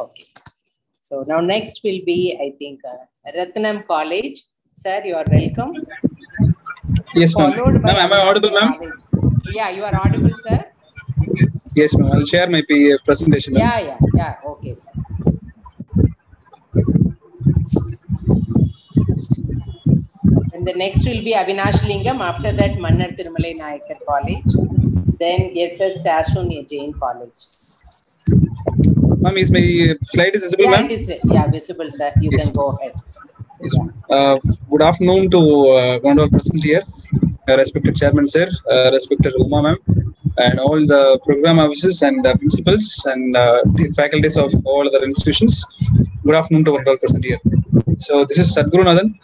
Okay. So now next will be, I think, Ratnam College. Sir, you are welcome. Yes, ma'am. Ma'am, am I audible, ma'am? Yeah, you are audible, sir. Yes, ma'am. I'll share my presentation. Yeah. Okay, sir. And the next will be Avinash Lingam. After that, Mannar Thirumalai Nayakar College. Then SS Sashun Jain College. Ma'am, is my slide is visible, ma'am? It is. Yeah, visible, sir. You can go ahead. Yes. Good afternoon to one of present here, respected chairman, sir, respected Uma, ma'am, and all the program officers and principals and the faculties of all other institutions. Good afternoon to one all present here. So this is Sadhguru Nathan,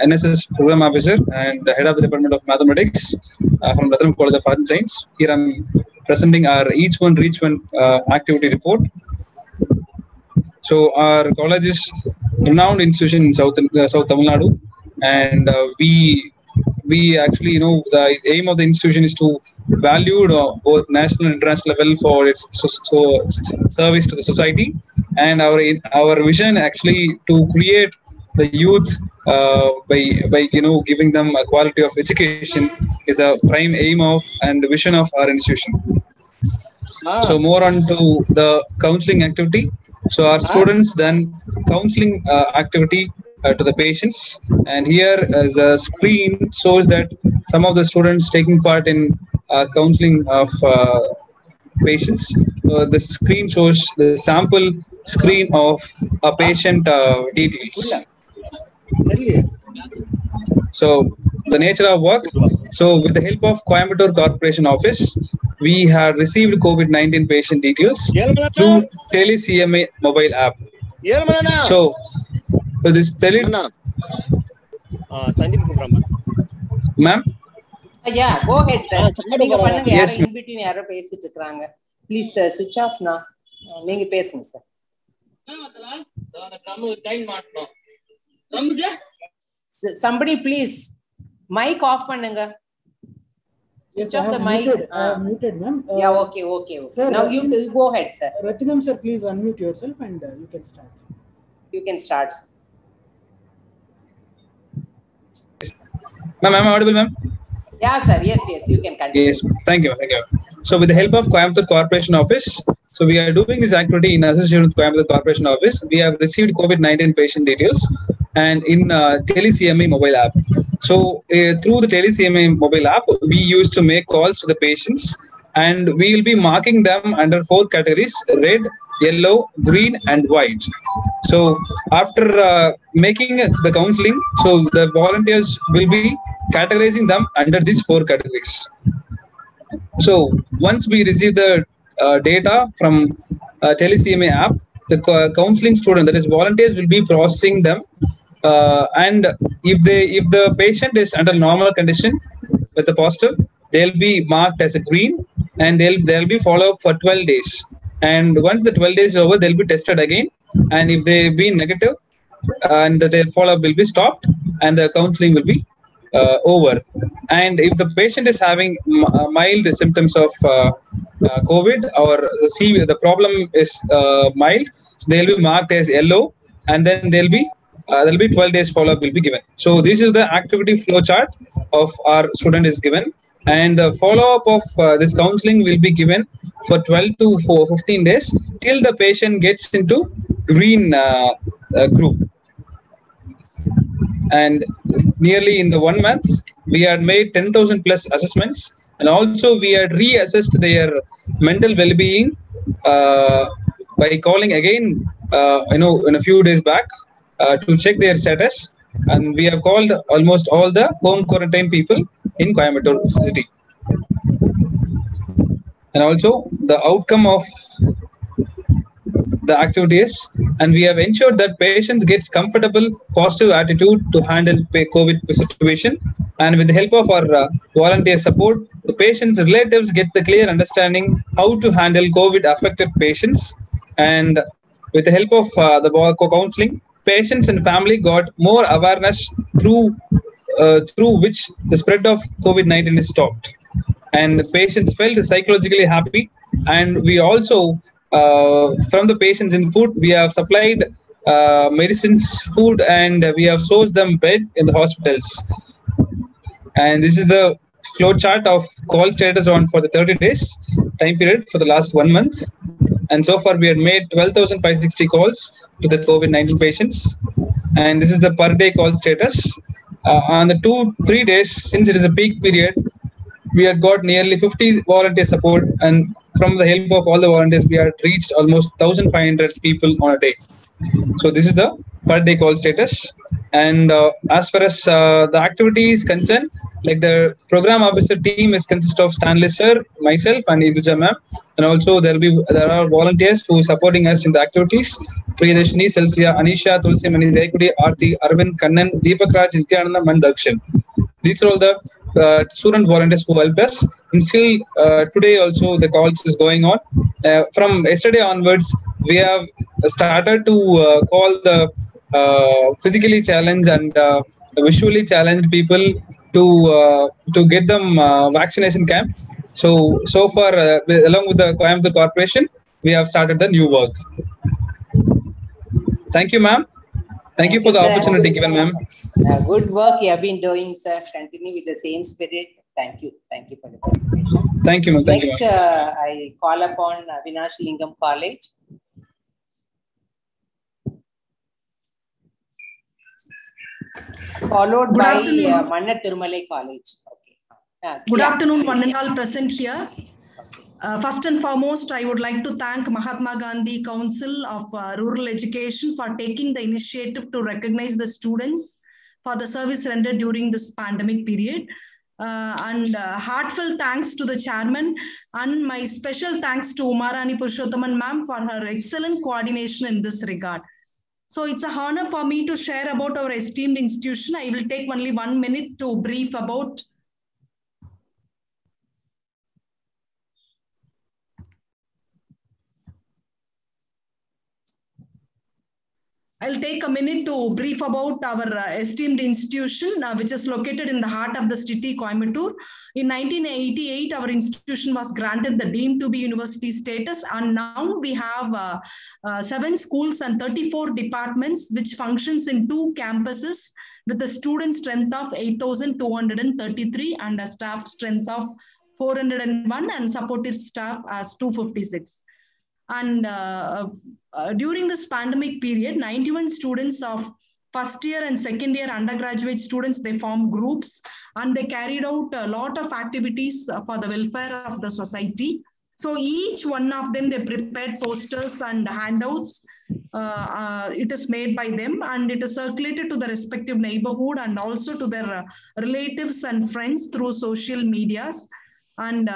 NSS program officer and the head of the Department of Mathematics from Ratnam College of Arts and Science. Here I'm presenting our each one reach one activity report. So our college is renowned institution in South Tamil Nadu, and we actually the aim of the institution is to valued both national and international level for its service to the society, and our vision actually to create the youth by giving them a quality of education is a prime aim of and the vision of our institution. So more on to the counseling activity. So our students then counseling activity to the patients, and here the screen shows that some of the students taking part in counseling of patients. The screen shows the sample screen of a patient details. So the nature of work. So with the help of Coimbatore Corporation Office, we have received COVID-19 patient details through TeleCMA mobile app. So for this ma'am? Yeah, go ahead, sir. Yes, in between yaro பேசிட்டு இருக்காங்க. Please switch off now. நீங்க பேசுங்க sir. Somebody please mic off பண்ணுங்க. Switch off the mic. Muted, ma'am. Yeah, okay. Sir, now you go ahead, sir. Ratnam sir, please unmute yourself and you can start. You can start. Ma'am, am I audible, ma'am? Yeah, sir. Yes, you can continue. Yes, thank you. So with the help of Coimbatore Corporation Office, so we are doing this activity in association with Coimbatore Corporation Office. We have received COVID-19 patient details and in TeleCMA mobile app. So through the TeleCMA mobile app, we used to make calls to the patients, and we will be marking them under 4 categories: red, yellow, green, and white. So after making the counseling, so the volunteers will be categorizing them under these 4 categories. So once we receive the data from TeleCMA app, the counseling student, that is volunteers, will be processing them, and if the patient is under normal condition with the positive, they'll be marked as a green, and they'll be followed up for 12 days. And once the 12 days is over, they'll be tested again, and if they be negative, and their follow-up will be stopped, and the counseling will be over. And if the patient is having mild symptoms of COVID, or the problem is mild, so they'll be marked as yellow, and then there'll be 12 days follow-up will be given. So this is the activity flow chart of our student is given, and the follow-up of this counseling will be given for 12 to 15 days till the patient gets into green group. And nearly in the 1 month, we had made 10,000 plus assessments, and also we had reassessed their mental well-being by calling again, in a few days back to check their status, and we have called almost all the home quarantine people in Coimbatore city. And also the outcome of the activities, and we have ensured that patients gets comfortable positive attitude to handle COVID situation, and with the help of our volunteer support, the patients' relatives get the clear understanding how to handle COVID affected patients, and with the help of the counseling, patients and family got more awareness through which the spread of COVID-19 is stopped. And the patients felt psychologically happy. And we also, from the patients' input, we have supplied medicines, food, and we have sourced them bed in the hospitals. And this is the flow chart of call status on for the 30 days time period for the last 1 month. And so far, we had made 12,560 calls to the COVID-19 patients. And this is the per day call status. On the 2-3 days, since it is a peak period, we have got nearly 50 volunteer support. And from the help of all the volunteers, we have reached almost 1,500 people on a day. So this is the per day call status. And as far as the activity is concerned, like the program officer team is consist of Stanley sir, myself, and Ibuja ma'am, and also there are volunteers who are supporting us in the activities. Priyadashini, Celsia, Anisha, Tulsi, Mani, Zaykudi, Aarti, Arvind, Kannan, Deepak Raj, Nityananda, and Dakshan. These are all the student volunteers who help us. And still today also the calls is going on. From yesterday onwards, we have started to call the physically challenged and visually challenged people to get them vaccination camp. So far, along with the Coimbatore Corporation, we have started the new work. Thank you, ma'am. Thank you for the opportunity given, ma'am. Good work you have been doing, sir. Continue with the same spirit. Thank you. Thank you for the presentation. Thank you, ma'am. Next, I call upon Avinash Lingam College. Followed by Manna Tirumalai College. Okay. Good afternoon, one and all present here. First and foremost, I would like to thank Mahatma Gandhi Council of Rural Education for taking the initiative to recognize the students for the service rendered during this pandemic period. And heartfelt thanks to the chairman, and my special thanks to Umarani Purushothaman ma'am for her excellent coordination in this regard. So it's an honor for me to share about our esteemed institution. I will take only 1 minute to brief about. I'll take a minute to brief about our esteemed institution, which is located in the heart of the city, Coimbatore. In 1988, our institution was granted the deemed to be university status, and now we have 7 schools and 34 departments, which functions in 2 campuses with a student strength of 8,233 and a staff strength of 401 and supportive staff as 256. And during this pandemic period, 91 students of first year and second year undergraduate students, they formed groups and they carried out a lot of activities for the welfare of the society. So each one of them, they prepared posters and handouts. It is made by them and it is circulated to the respective neighborhood and also to their relatives and friends through social medias. And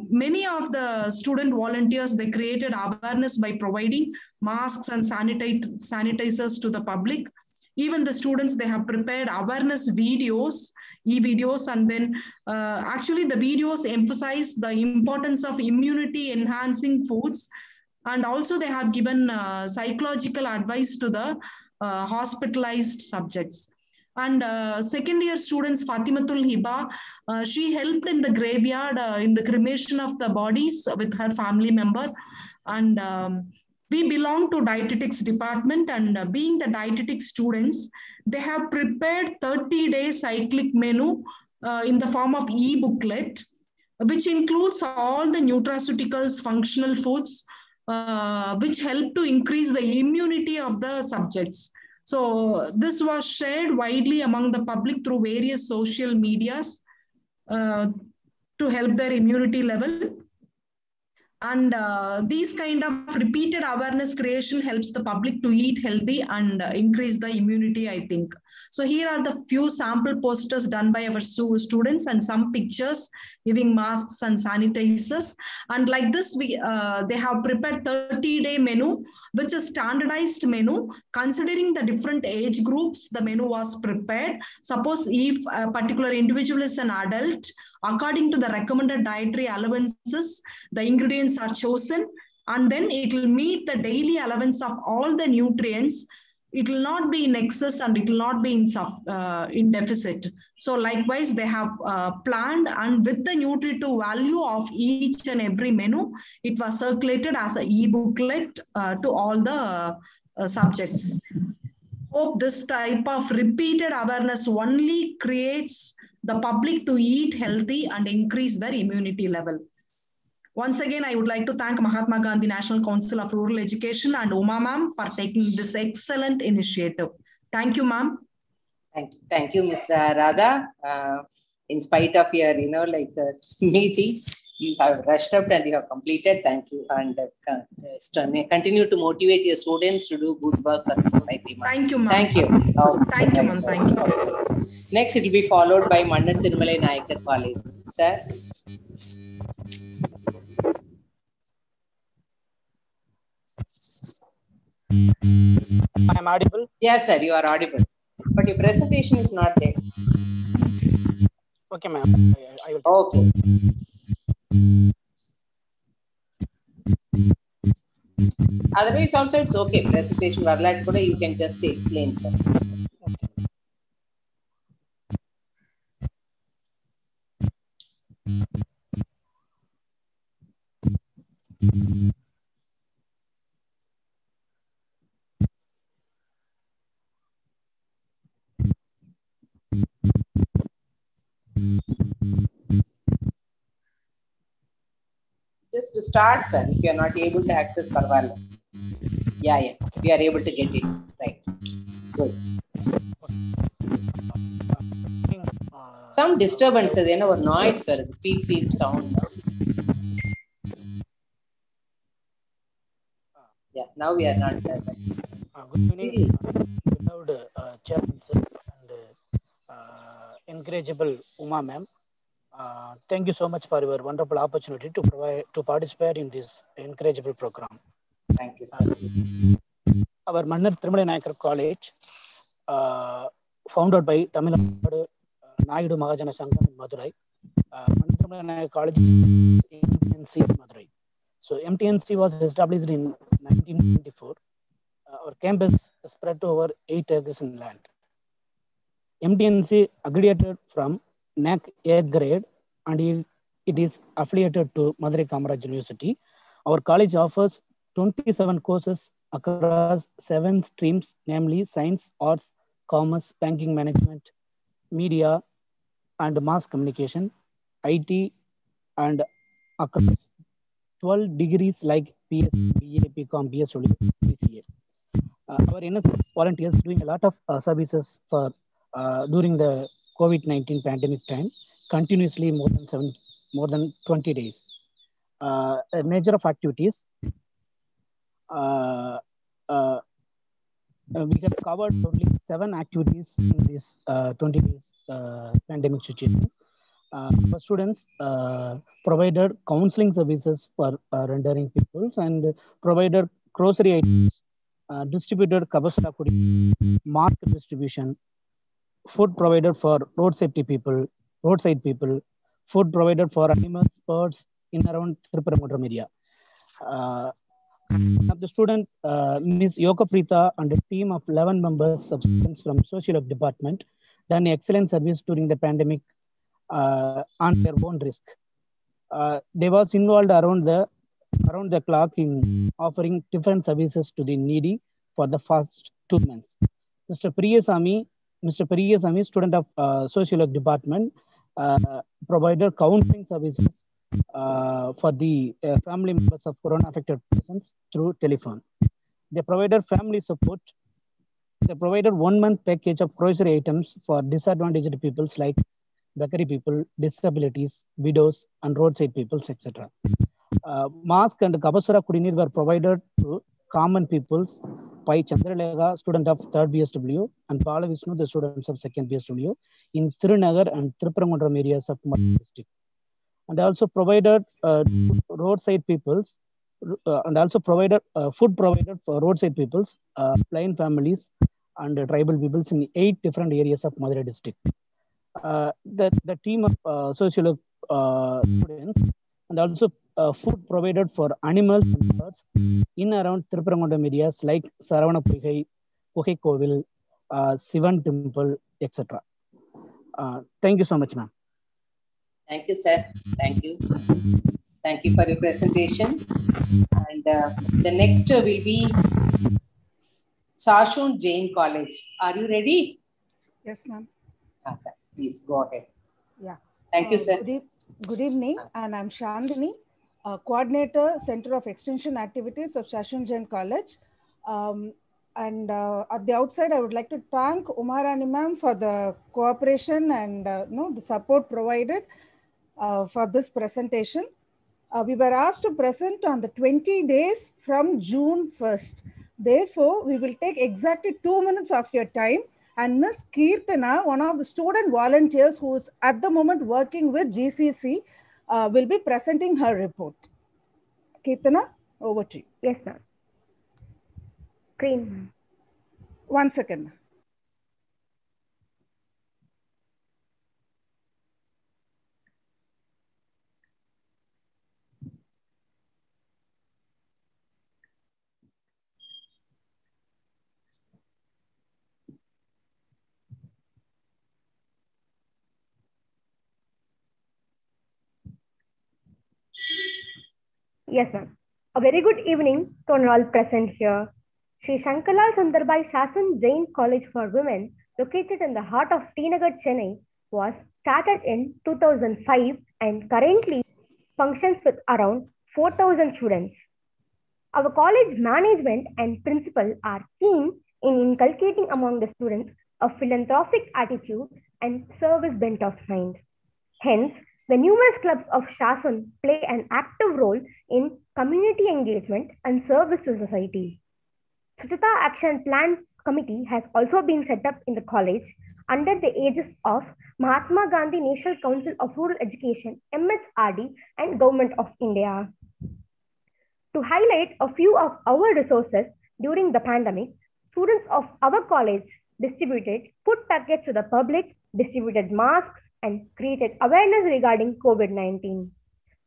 many of the student volunteers, they created awareness by providing masks and sanitizers to the public. Even the students, they have prepared awareness videos, e-videos, and then actually the videos emphasize the importance of immunity enhancing foods. And also they have given psychological advice to the hospitalized subjects. And second year students, Fatimatul Hiba, she helped in the graveyard in the cremation of the bodies with her family member. And we belong to dietetics department, and being the dietetic students, they have prepared 30-day cyclic menu in the form of e-booklet, which includes all the nutraceuticals, functional foods, which help to increase the immunity of the subjects. So this was shared widely among the public through various social medias to help their immunity level. And these kind of repeated awareness creation helps the public to eat healthy and increase the immunity, I think. So here are the few sample posters done by our students and some pictures giving masks and sanitizers. And like this, they have prepared 30-day menu, which is standardized menu. Considering the different age groups, the menu was prepared. Suppose if a particular individual is an adult, according to the recommended dietary allowances, the ingredients are chosen, and then it will meet the daily allowance of all the nutrients it will not be in excess and it will not be in deficit. So likewise, they have planned, and with the nutritive value of each and every menu, it was circulated as an e-booklet to all the subjects. Hope this type of repeated awareness only creates the public to eat healthy and increase their immunity level. Once again, I would like to thank Mahatma Gandhi National Council of Rural Education and Uma ma'am for taking this excellent initiative. Thank you, ma'am. Thank you, Mr. Radha. In spite of your, meeting, you have rushed up and you have completed. Thank you. And continue to motivate your students to do good work for the society. Thank you, ma'am. Thank you. Thank you, ma'am. Thank you. Next, it will be followed by Mannan Thirumalai Nayakar College. Sir. I am audible? Yes, sir, you are audible. But your presentation is not there. Okay, ma'am. I will. Okay. Otherwise, also it's okay. Presentation varlat kuda you can just explain, sir. Just to start, sir. If you are not able to access Parvala. Yeah. We are able to get it. Right. Good. Some disturbance, there was noise, beep sound. Yeah, now we are not there. Good evening, beloved chairman sir and encourageable Uma ma'am. Thank you so much for your wonderful opportunity to participate in this encourageable program. Thank you, sir. Our Mannan Thirumalai Nayakar College, founded by Tamil Nadu Naidu Mahajana Sangham in Madurai. Mannan Thirumalai Nayakar College is MGNC Madurai. So MTNC was established in 1994. Our campus spread to over 8 acres in land. MTNC accredited from NAC A grade and it is affiliated to Madurai Kamaraj University. Our college offers 27 courses across 7 streams, namely science, arts, commerce, banking management, media, and mass communication, IT, and across 12 degrees like PS, BA, BCom, BSW, BCA. Our NSS volunteers doing a lot of services for during the COVID-19 pandemic time, continuously more than 20 days. A major of activities. We have covered only 7 activities in this 20 days pandemic situation. For students, provided counseling services for rendering people and provided grocery items, distributed kabasara kudi, mask distribution, food provided for roadside people, food provided for animals, birds in around Tripuramuntram area. The student, Ms. Yokaprita and a team of 11 members, substance from social work department, done excellent service during the pandemic on their own risk. They was involved around the clock in offering different services to the needy for the first 2 months. Mr. Priyasamy, student of social work department, provided counseling services for the family members of corona affected persons through telephone. They provided family support. They provided 1 month package of grocery items for disadvantaged peoples like bakery people, disabilities, widows, and roadside peoples, etc. Mask and Kabasura Kudinir were provided to common peoples by Chandralega, student of 3rd BSW, and Balavishnu, the students of 2nd BSW, in Thirunagar and Tripuramuntram areas of Madurai district. And also provided roadside peoples, and also provided food provided for roadside peoples, blind families, and tribal peoples in 8 different areas of Madurai district. The team of social students, and also food provided for animals and birds in around Tripuramuntram areas like Saravanapugai, Kuhe Kovil, Sivan Temple, etc. Thank you so much, ma'am. Thank you, sir. Thank you. Thank you for your presentation. And the next will be Sashun Jain College. Are you ready? Yes, ma'am. Okay, please go ahead. Yeah. Thank you, sir. Good evening, and I'm Shandini, Coordinator, Center of Extension Activities of Sashun Jain College. And at the outside, I would like to thank Umarani ma'am for the cooperation and the support provided for this presentation. We were asked to present on the 20 days from June 1st. Therefore, we will take exactly 2 minutes of your time, and Ms. Kirtana, one of the student volunteers who is at the moment working with GCC, will be presenting her report. Kirtana, over to you. Yes, ma'am. Screen. 1 second. Yes, ma'am. A very good evening to all present here. Sri Shankalal Sundarbai Shasan Jain College for Women, located in the heart of Tinagar, Chennai, was started in 2005 and currently functions with around 4,000 students. Our college management and principal are keen in inculcating among the students a philanthropic attitude and service bent of mind. Hence, the numerous clubs of Shasan play an active role in community engagement and service to society. Suchita Action Plan Committee has also been set up in the college under the aegis of Mahatma Gandhi National Council of Rural Education, MHRD, and Government of India. To highlight a few of our resources during the pandemic, students of our college distributed food packets to the public, distributed masks, and created awareness regarding COVID-19.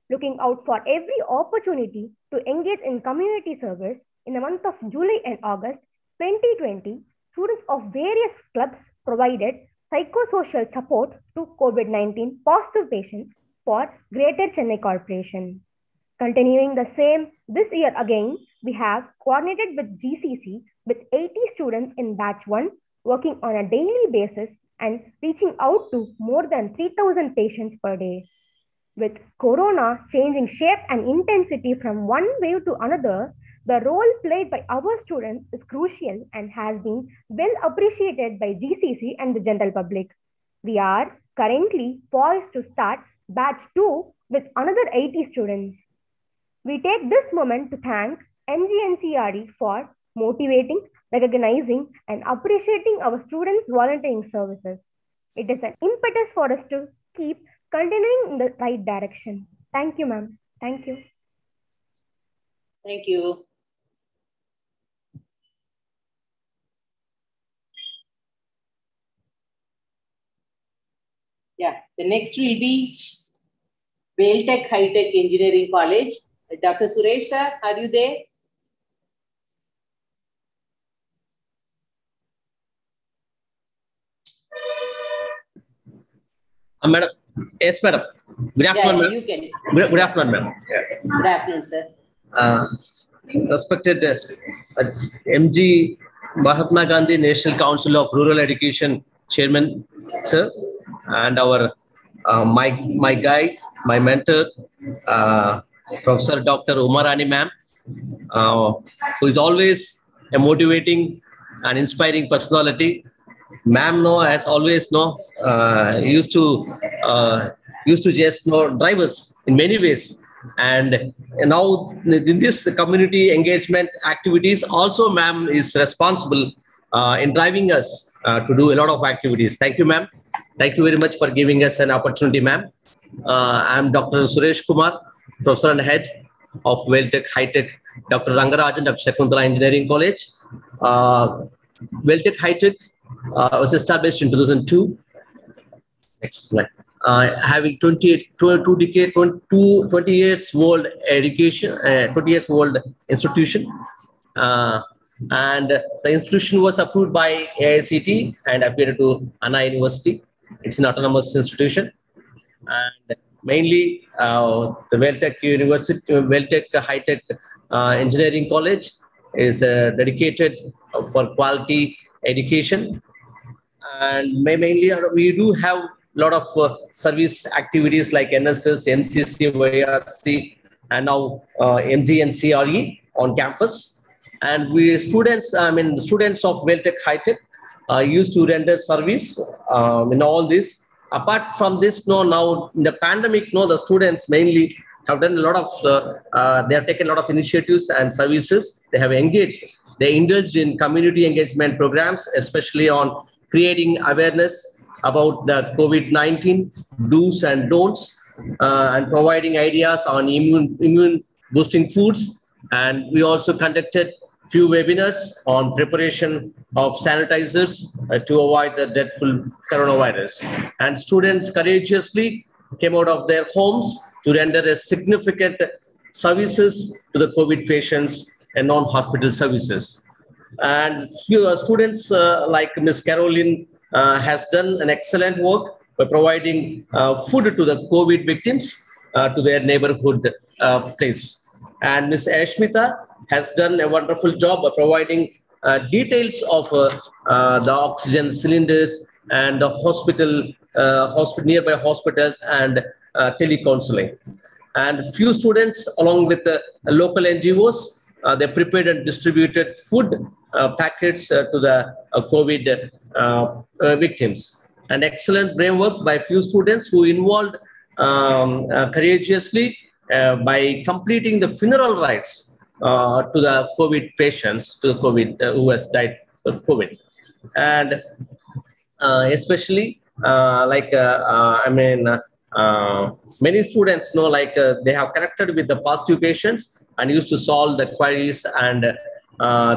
Looking out for every opportunity to engage in community service, in the month of July and August 2020, students of various clubs provided psychosocial support to COVID-19 positive patients for Greater Chennai Corporation. Continuing the same, this year again, we have coordinated with GCC with 80 students in batch 1 working on a daily basis and reaching out to more than 3,000 patients per day. With Corona changing shape and intensity from one wave to another, the role played by our students is crucial and has been well appreciated by GCC and the general public. We are currently poised to start batch 2 with another 80 students. We take this moment to thank MGNCRE for motivating, recognizing, and appreciating our students' volunteering services. It is an impetus for us to keep continuing in the right direction. Thank you, ma'am. Thank you. Thank you. Yeah, the next will be Beltech High Tech Engineering College. Dr. Suresh, sir, are you there? Madam, yes, madam. Good afternoon, ma'am. You can. Good afternoon, ma'am. Good afternoon, sir. Respected MG Mahatma Gandhi National Council of Rural Education Chairman, sir, and our my guide, my mentor, Professor Dr. Umarani ma'am, who is always a motivating and inspiring personality. Ma'am, has always used to just drive us in many ways, and now in this community engagement activities, also ma'am is responsible in driving us to do a lot of activities. Thank you, ma'am. Thank you very much for giving us an opportunity, ma'am. I'm Dr. Suresh Kumar, Professor and Head of Beltech High Tech, Dr. Rangarajan, Dr. Shakuntala Engineering College. Beltech High Tech was established in 2002. Next slide. Having 20 years old education, 20 years old institution. And the institution was approved by AICT and appeared to Anna University. It's an autonomous institution. And mainly the Weltech University, Weltech High-Tech Engineering College is dedicated for quality education. And mainly we do have a lot of service activities like NSS, NCC, YRC, and now MGNCRE on campus. And we students, students of Weltech High-Tech used to render service in all this. Apart from this, now in the pandemic, the students mainly have done a lot of, they have taken a lot of initiatives and services. They have engaged, they indulged in community engagement programs, especially on creating awareness about the COVID-19 do's and don'ts, and providing ideas on immune boosting foods. And we also conducted few webinars on preparation of sanitizers to avoid the dreadful coronavirus. And students courageously came out of their homes to render a significant services to the COVID patients and non-hospital services. And few students like Ms. Caroline has done an excellent work by providing food to the COVID victims to their neighborhood place. And Ms. Ashmita has done a wonderful job of providing details of the oxygen cylinders and the hospital, nearby hospitals and telecounseling. And few students, along with the local NGOs, they prepared and distributed food packets to the COVID victims. And excellent brave work by few students who involved courageously by completing the funeral rites to the COVID patients, to the COVID who has died of COVID. And especially many students know, they have connected with the positive patients and used to solve the queries and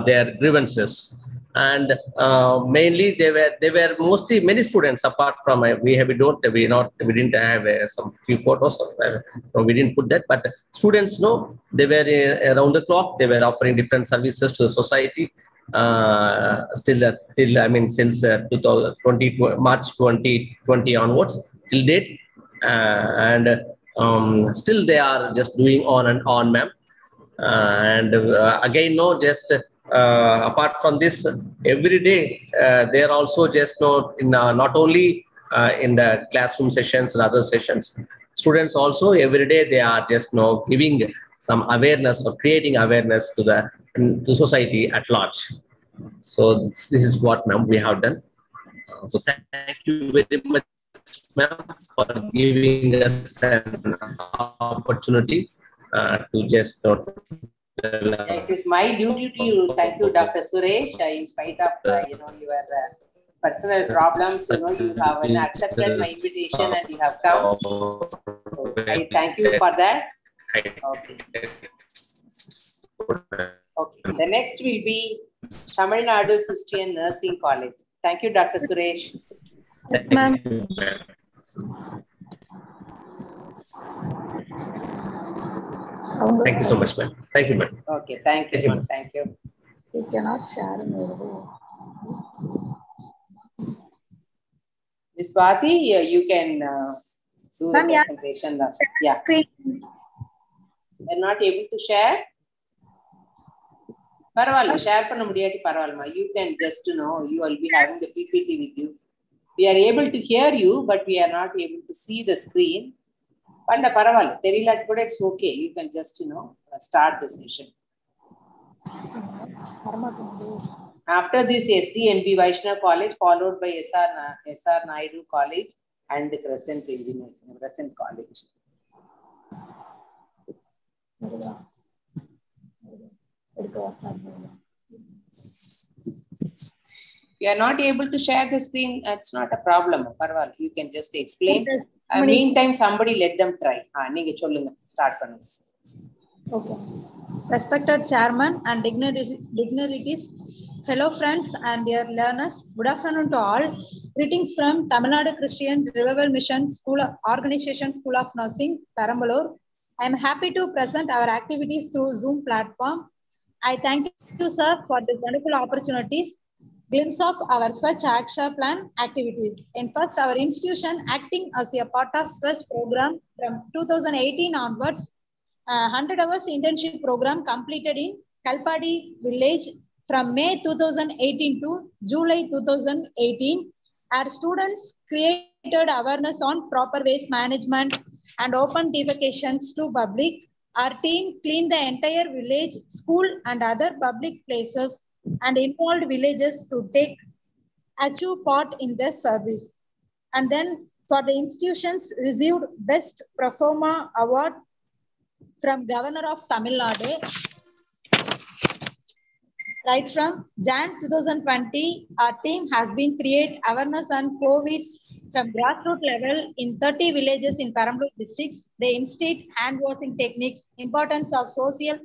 their grievances. And mainly they were mostly many students, apart from we didn't have some few photos of, we didn't put that, but students know they were around the clock. They were offering different services to the society since 2020 March 2020 onwards till date, and still they are just doing on and on, ma'am. Again, apart from this, every day they are also just not only in the classroom sessions and other sessions. Students also every day they are just giving some awareness or creating awareness to the society at large. So this is what, ma'am, we have done. So thank you very much, ma'am, for giving us an opportunity to just. It is my duty to thank you, Dr. Suresh. In spite of your personal problems, you have accepted my invitation and you have come. So I thank you for that. Okay. Okay. The next will be Tamil Nadu Christian Nursing College. Thank you, Dr. Suresh. Yes, ma'am. Thank you so much, ma'am. Thank you, ma'am. Okay, thank you, ma'am. Thank you. We cannot share. Ms. Swati, you can do the presentation. Yeah. You're not able to share? Parvala, share panna mudiyati parvalma. You can just you will be having the PPT with you. We are able to hear you, but we are not able to see the screen. Panda paravala, theriyalati kuda it's okay. You can just start the session. After this, SDNB Vaishnava College, followed by SR Naidu College and the Crescent College. You are not able to share the screen, that's not a problem. Parval, you can just explain. Meantime, somebody let them try. Start. Okay. Respected Chairman and dignitaries, fellow friends and dear learners, good afternoon to all. Greetings from Tamil Nadu Christian Revival Mission School Organization School of Nursing, Perambalur. I am happy to present our activities through Zoom platform. I thank you, sir, for the wonderful opportunities. Glimpse of our Swachh Action Plan activities. In first, our institution acting as a part of Swachh program from 2018 onwards, 100 hours internship program completed in Kalpadi village from May 2018 to July 2018. Our students created awareness on proper waste management and open defecations to public. Our team cleaned the entire village, school and other public places and involved villages to take active part in this service. And then for the institutions received Best Performer Award from Governor of Tamil Nadu. Right from Jan 2020, our team has been create awareness on COVID from grassroots level in 30 villages in Perambalur districts. They instate hand washing techniques, importance of social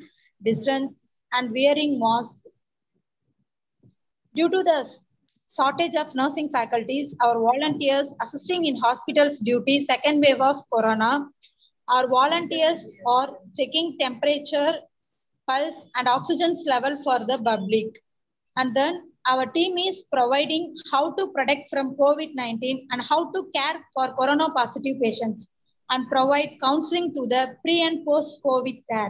distance and wearing masks. Due to the shortage of nursing faculties, our volunteers assisting in hospitals duty, second wave of corona, our volunteers are checking temperature, pulse and oxygen level for the public. And then our team is providing how to protect from COVID-19 and how to care for corona positive patients and provide counseling to the pre and post COVID care.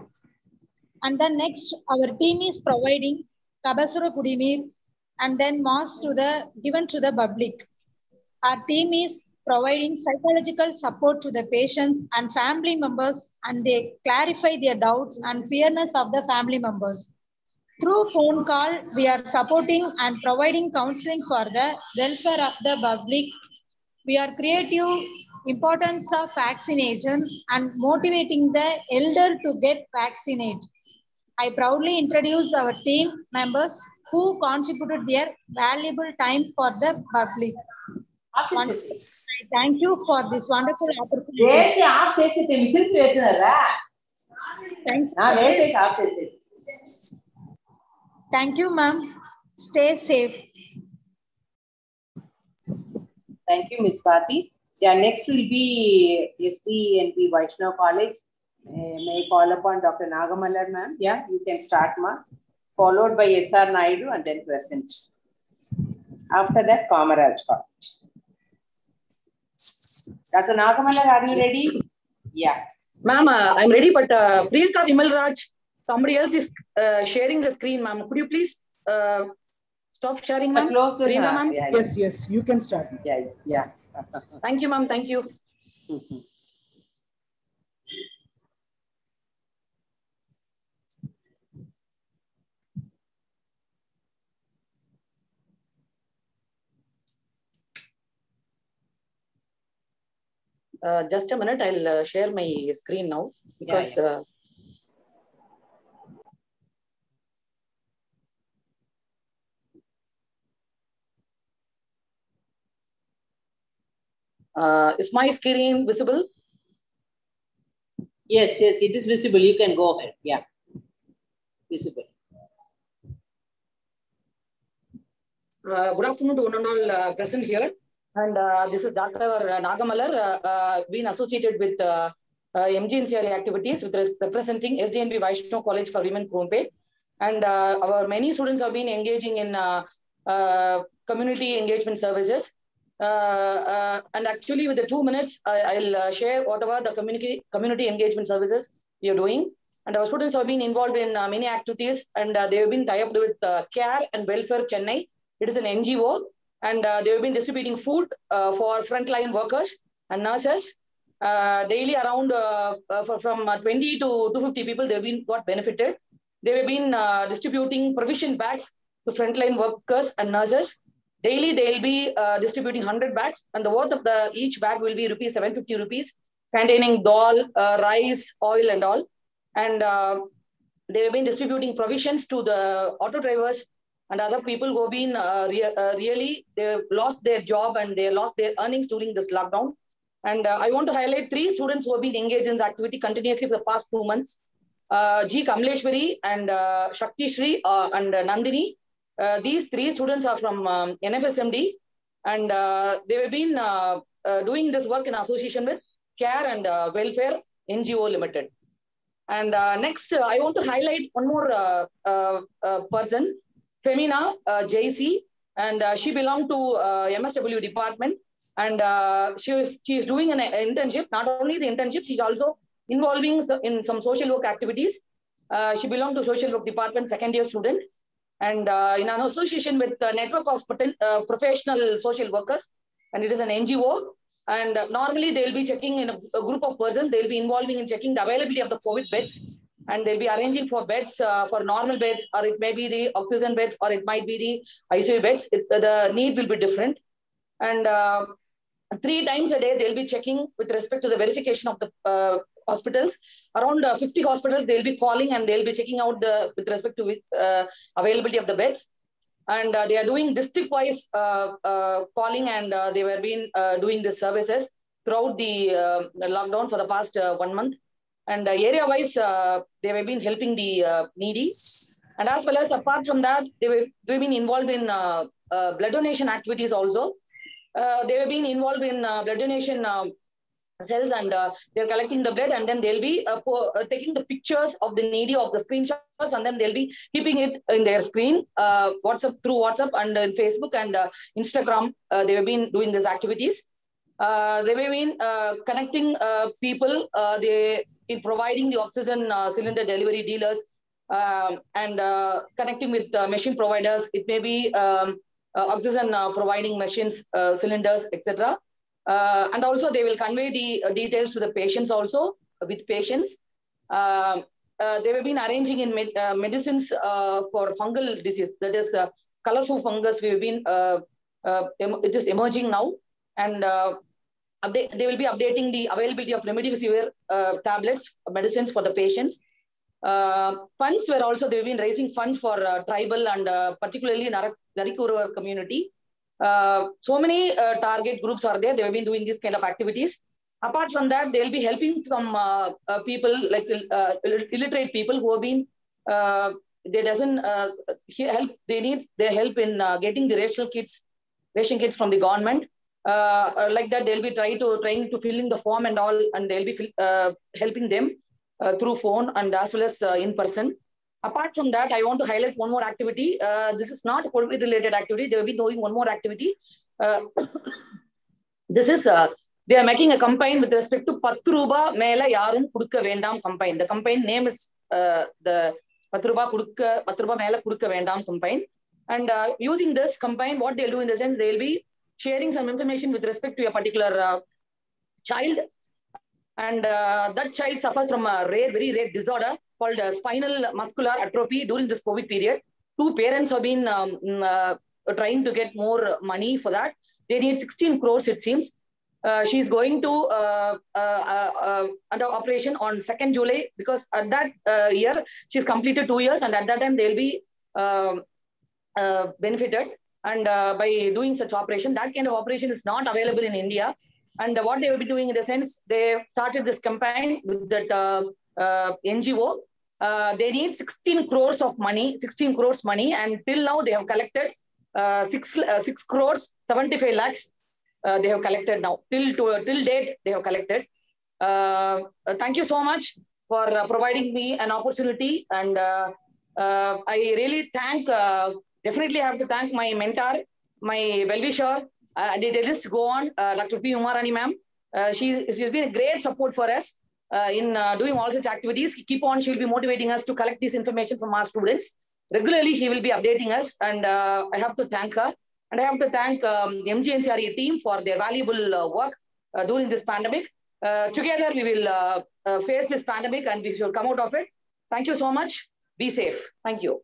And then next, our team is providing Kabasura Kudinir and then masks to the given to the public. Our team is providing psychological support to the patients and family members, and they clarify their doubts and fearness of the family members. Through phone call, we are supporting and providing counseling for the welfare of the public. We are creative importance of vaccination and motivating the elder to get vaccinated. I proudly introduce our team members who contributed their valuable time for the public. I thank you for this wonderful opportunity. Thank you, ma'am. Stay safe. Thank you, Ms. Swati. Yeah, next will be SDNP Vaishnav College. May I call upon Dr. Nagamallar, ma'am? Yeah, you can start, ma'am. Followed by SR Naidu and then present. After that, Kamaraj College. Dr. Nagamallar, are you ready? Yeah. Ma'am, I'm ready, but Priyanka Vimalraj, somebody else is sharing the screen, ma'am. Could you please stop sharing, ma'am? Priyanka, ma'am? Yes, you can start. Yeah. Thank you, ma'am. Thank you. Just a minute, I'll share my screen now because is my screen visible? Yes, it is visible. You can go ahead. Yeah, visible. Good afternoon to one and all present here. And this is Dr. Nagamallar, been associated with MGNCRE activities with representing SDNP Vaishnav College for Women, Krompe. And our many students have been engaging in community engagement services. And actually with the 2 minutes, I'll share whatever the community engagement services we are doing. And our students have been involved in many activities, and they have been tied up with Care and Welfare Chennai. It is an NGO. And they have been distributing food for frontline workers and nurses. Daily around from 20 to 250 people, they've been got benefited. They have been distributing provision bags to frontline workers and nurses. Daily, they'll be distributing 100 bags, and the worth of each bag will be 750 rupees, containing dal, rice, oil, and all. And they have been distributing provisions to the auto drivers and other people who have been really, they lost their job and they lost their earnings during this lockdown. And I want to highlight 3 students who have been engaged in this activity continuously for the past 2 months. G. Kamleshwari and Shakti Shri and Nandini. These 3 students are from NFSMD, and they have been doing this work in association with Care and Welfare NGO Limited. And next, I want to highlight one more person, Femina JC, and she belonged to MSW department, and she is doing an internship. Not only the internship, she's also involving in some social work activities. She belonged to social work department, second year student, and in an association with the network of professional social workers, and it is an NGO. And normally they'll be checking in a group of persons, they'll be involving in checking the availability of the COVID beds, and they'll be arranging for beds, for normal beds, or it may be the oxygen beds, or it might be the ICU beds. The need will be different. And 3 times a day, they'll be checking with respect to the verification of the hospitals. Around 50 hospitals, they'll be calling and they'll be checking out with respect to availability of the beds. And they are doing district-wise calling, and they were been doing the services throughout the lockdown for the past 1 month. And area-wise, they have been helping the needy. And as well as apart from that, they've been involved in blood donation activities also. They have been involved in blood donation cells, and they're collecting the blood, and then they'll be taking the pictures of the needy, of the screenshots, and then they'll be keeping it in their screen, through WhatsApp and Facebook and Instagram. They have been doing these activities. They have been connecting people, in providing the oxygen cylinder delivery dealers, and connecting with machine providers. It may be oxygen providing machines, cylinders, etc. And also they will convey the details to the patients also, with patients. They have been arranging in medicines for fungal disease. That is the colorful fungus. We have been, it is emerging now. And they will be updating the availability of remdesivir tablets, medicines for the patients. Funds were also, they've been raising funds for tribal and particularly Narikura community. So many target groups are there. They have been doing this kind of activities. Apart from that, they'll be helping some people, like illiterate people who have been, they doesn't help. They need their help in getting the ration kits from the government. Like that, they'll be trying to fill in the form and all, and they'll be helping them through phone and as well as in person. Apart from that, I want to highlight one more activity. This is not a COVID-related activity. They will be doing one more activity. This is, they are making a campaign with respect to 10 Ruba Mela Yarum Kudukka Vendam campaign. The campaign name is the 10 Ruba Mela Kudukka Vendam campaign. And using this campaign, what they'll do in the sense, they'll be sharing some information with respect to a particular child. And that child suffers from a very rare disorder called spinal muscular atrophy during this COVID period. 2 parents have been trying to get more money for that. They need 16 crores, it seems. She's going to under operation on 2nd July, because at that year, she's completed 2 years, and at that time, they'll be benefited. And by doing such operation, that kind of operation is not available in India. And what they will be doing in the sense, they started this campaign with that NGO. They need 16 crores money, and till now they have collected 6 crores 75 lakhs. They have collected now. Till date, they have collected. Thank you so much for providing me an opportunity. And I really definitely have to thank my mentor, my well-wisher. The list go on, Dr. P. Umarani ma'am. She's been a great support for us in doing all such activities. Keep on, she will be motivating us to collect this information from our students. Regularly, she will be updating us, and I have to thank her. And I have to thank MGNCRE team for their valuable work during this pandemic. Together, we will face this pandemic and we should come out of it. Thank you so much. Be safe. Thank you.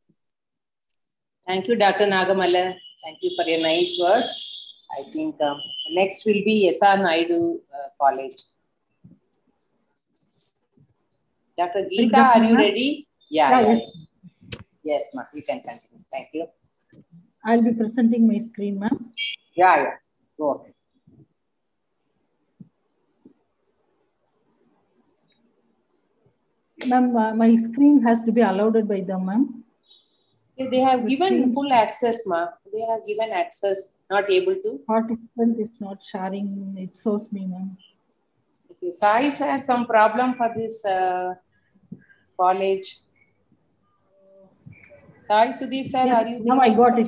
Thank you, Dr. Nagamala. Thank you for your nice words. I think next will be S.R. Naidu College. Dr. Geeta, are you ready? Yeah. Yes, ma'am. You can continue. Thank you. I'll be presenting my screen, ma'am. Yeah. Go ahead. Ma'am, my screen has to be allowed by them, ma'am. They have given full access, ma'am. They have given access, not able to. Participant is not sharing. It shows me, ma'am. Okay. Sai has some problem for this College. Sorry, Sudhir sir, Yes, are you now there? I got it.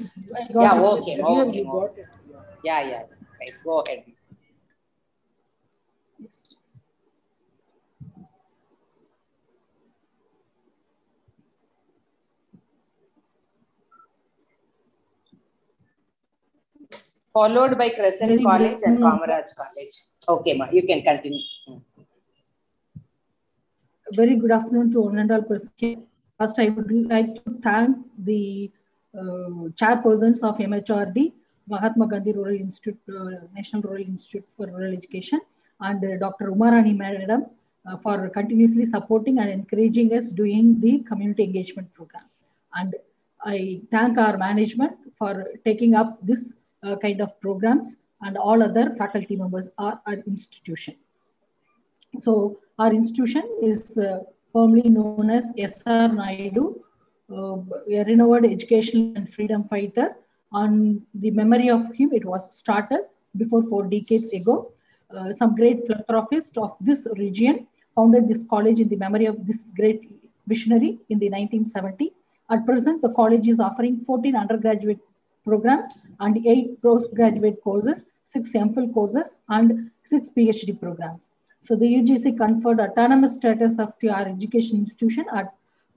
Yeah, it. okay, okay. Yeah. Right, go ahead. Yes. Followed by Crescent College and Kamaraj College. Okay, ma, you can continue. Very good afternoon to one and all persons. First, I would like to thank the chairpersons of MHRD, Mahatma Gandhi Rural Institute, National Rural Institute for Rural Education, and Dr. Umarani Madam for continuously supporting and encouraging us doing the community engagement program. And I thank our management for taking up this kind of programs and all other faculty members are our institution. So our institution is formerly known as S.R. Naidu, a renowned educational and freedom fighter. On the memory of him, it was started before 4 decades ago. Some great philanthropists of this region founded this college in the memory of this great visionary in the 1970s. At present, the college is offering 14 undergraduate programs and 8 postgraduate courses, 6 MPhil courses, and 6 PhD programs. So the UGC conferred autonomous status of to our education institution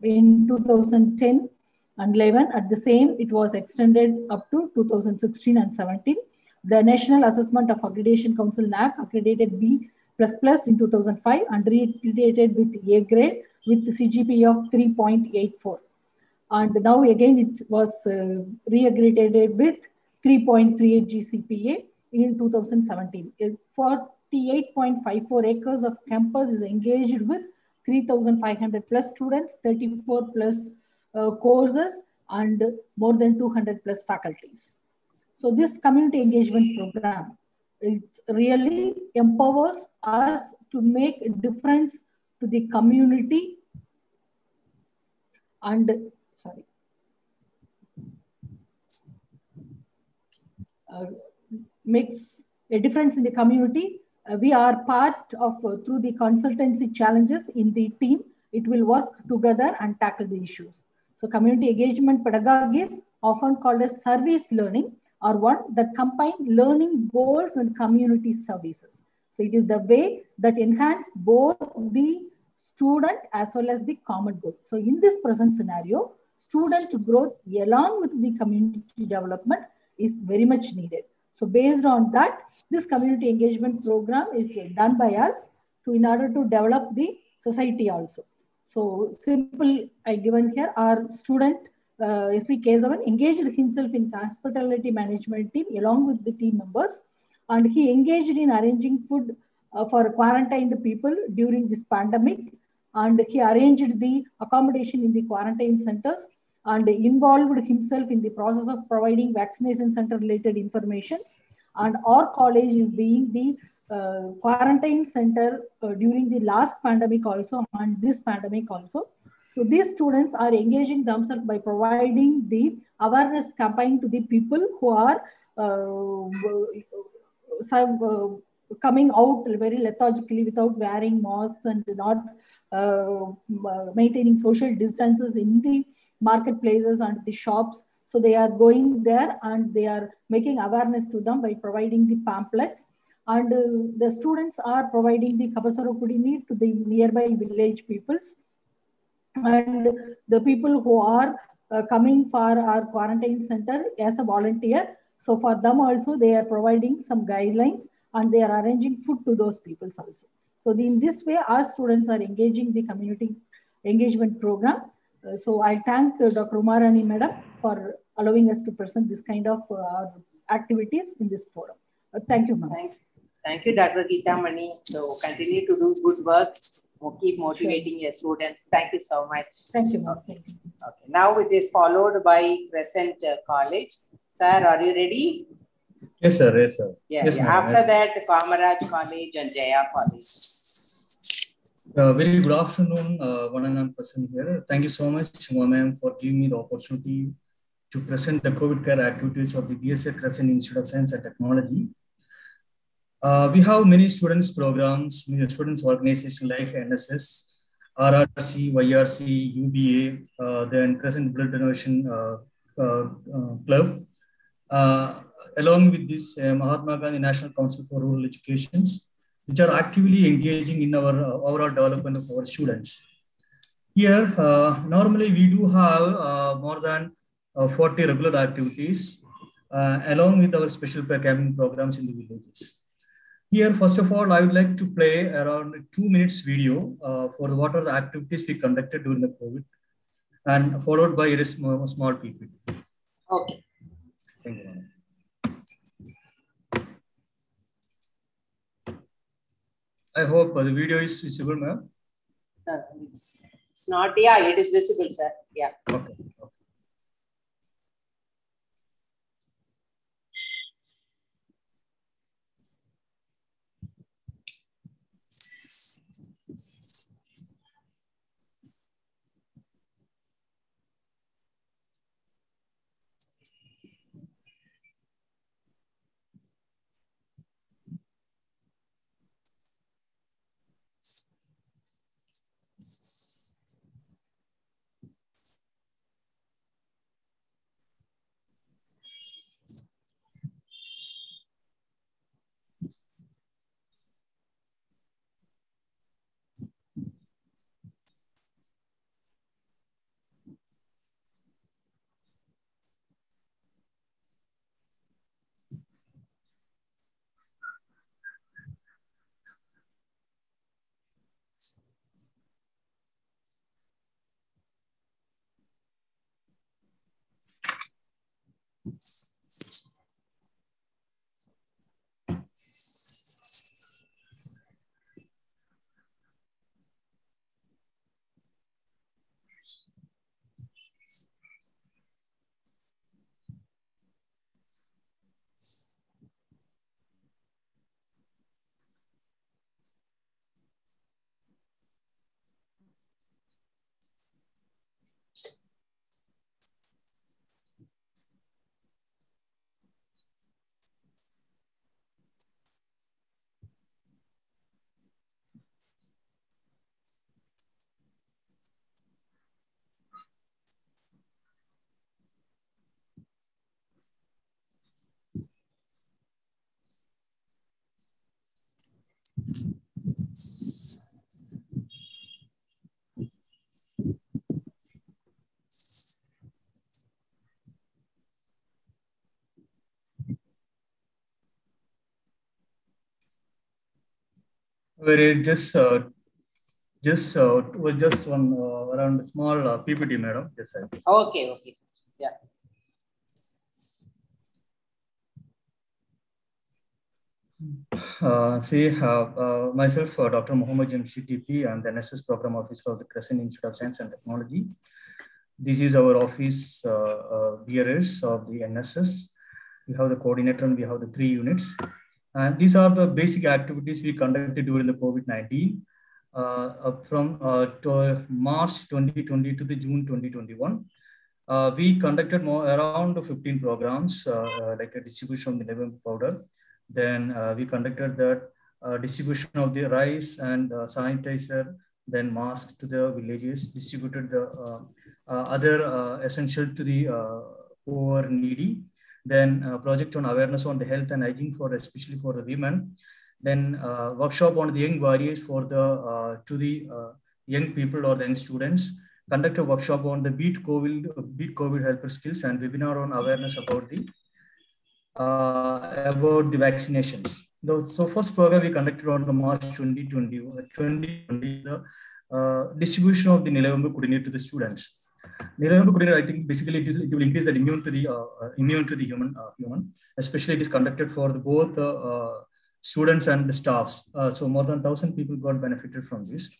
in 2010 and 11. At the same, it was extended up to 2016 and 17. The National Assessment of Accreditation Council NAC accredited B++ in 2005 and reaccredited with A grade with the CGPA of 3.84. And now again it was reaccredited with 3.38 GCPA in 2017. 48.54 acres of campus is engaged with 3,500 plus students, 34 plus courses, and more than 200 plus faculties. So this community engagement program, it really empowers us to make a difference to the community and makes a difference in the community. We are part of, through the consultancy challenges in the team, it will work together and tackle the issues. So community engagement pedagogy is often called as service learning, or one that combine learning goals and community services. So it is the way that enhance both the student as well as the common goal. So in this present scenario, student growth along with the community development is very much needed. So based on that, this community engagement program is done by us in order to develop the society also. So simple, I given here, our student SV Kesavan engaged himself in hospitality management team along with the team members, and he engaged in arranging food for quarantined people during this pandemic, and he arranged the accommodation in the quarantine centers and involved himself in the process of providing vaccination center related information. And our college is being the quarantine center during the last pandemic also and this pandemic also. So these students are engaging themselves by providing the awareness campaign to the people who are coming out very lethargically without wearing masks and not maintaining social distances in the marketplaces and the shops. So they are going there and they are making awareness to them by providing the pamphlets. And the students are providing the Kabasara Kudini to the nearby village peoples. And the people who are coming for our quarantine center as a volunteer. So for them also, they are providing some guidelines and they are arranging food to those peoples also. So in this way, our students are engaging the community engagement program. So I thank Dr. Umarani Madam for allowing us to present this kind of activities in this forum. Thank you, ma'am. Thank you, Dr. Geeta Mani. So continue to do good work. Keep motivating your students. Thank you so much. Thank you, ma'am. Okay. Now it is followed by Crescent College. Sir, are you ready? Yes, sir. Yes, sir. Yeah. Yes, After that, Kamaraj College and Jaya College. Very good afternoon, one and all person here. Thank you so much, ma'am, for giving me the opportunity to present the COVID care activities of the BSA Crescent Institute of Science and Technology. We have many students programs, many students organizations like NSS, RRC, YRC, UBA, then Crescent Blood Donation Club. Along with this, Mahatma Gandhi National Council for Rural Education, which are actively engaging in our overall development of our students. Here, normally we do have more than 40 regular activities, along with our special camping programs in the villages. Here, first of all, I would like to play around 2 minutes video for what are the activities we conducted during the COVID, and followed by a small PPT. Okay. Thank you. I hope the video is visible, ma'am. It's not, yeah, it is visible, sir. Yeah. Okay. Very just one around small PPT, madam. Yes, sir. Okay, okay, yeah. Myself, Dr. Muhammad Jamshid TP, I'm the NSS Program Officer of the Crescent Institute of Science and Technology. This is our office bearers of the NSS. We have the coordinator and we have the 3 units. And these are the basic activities we conducted during the COVID-19 from March 2020 to the June 2021. We conducted around 15 programs, like a distribution of the nilavenbu powder. Then we conducted that distribution of the rice and sanitizer, then mask to the villages, distributed the other essential to the poor needy. Then project on awareness on the health and hygiene for especially for the women. Then workshop on the young warriors for the to the young people or the young students. Conduct a workshop on the beat COVID helper skills and webinar on awareness about the vaccinations. So first program we conducted on the March 2020 the distribution of the nilavenbu coordinate to the students. Nilavenbu coordinate, I think basically it will increase the immune to the human, especially it is conducted for both students and the staffs. So more than 1,000 people got benefited from this.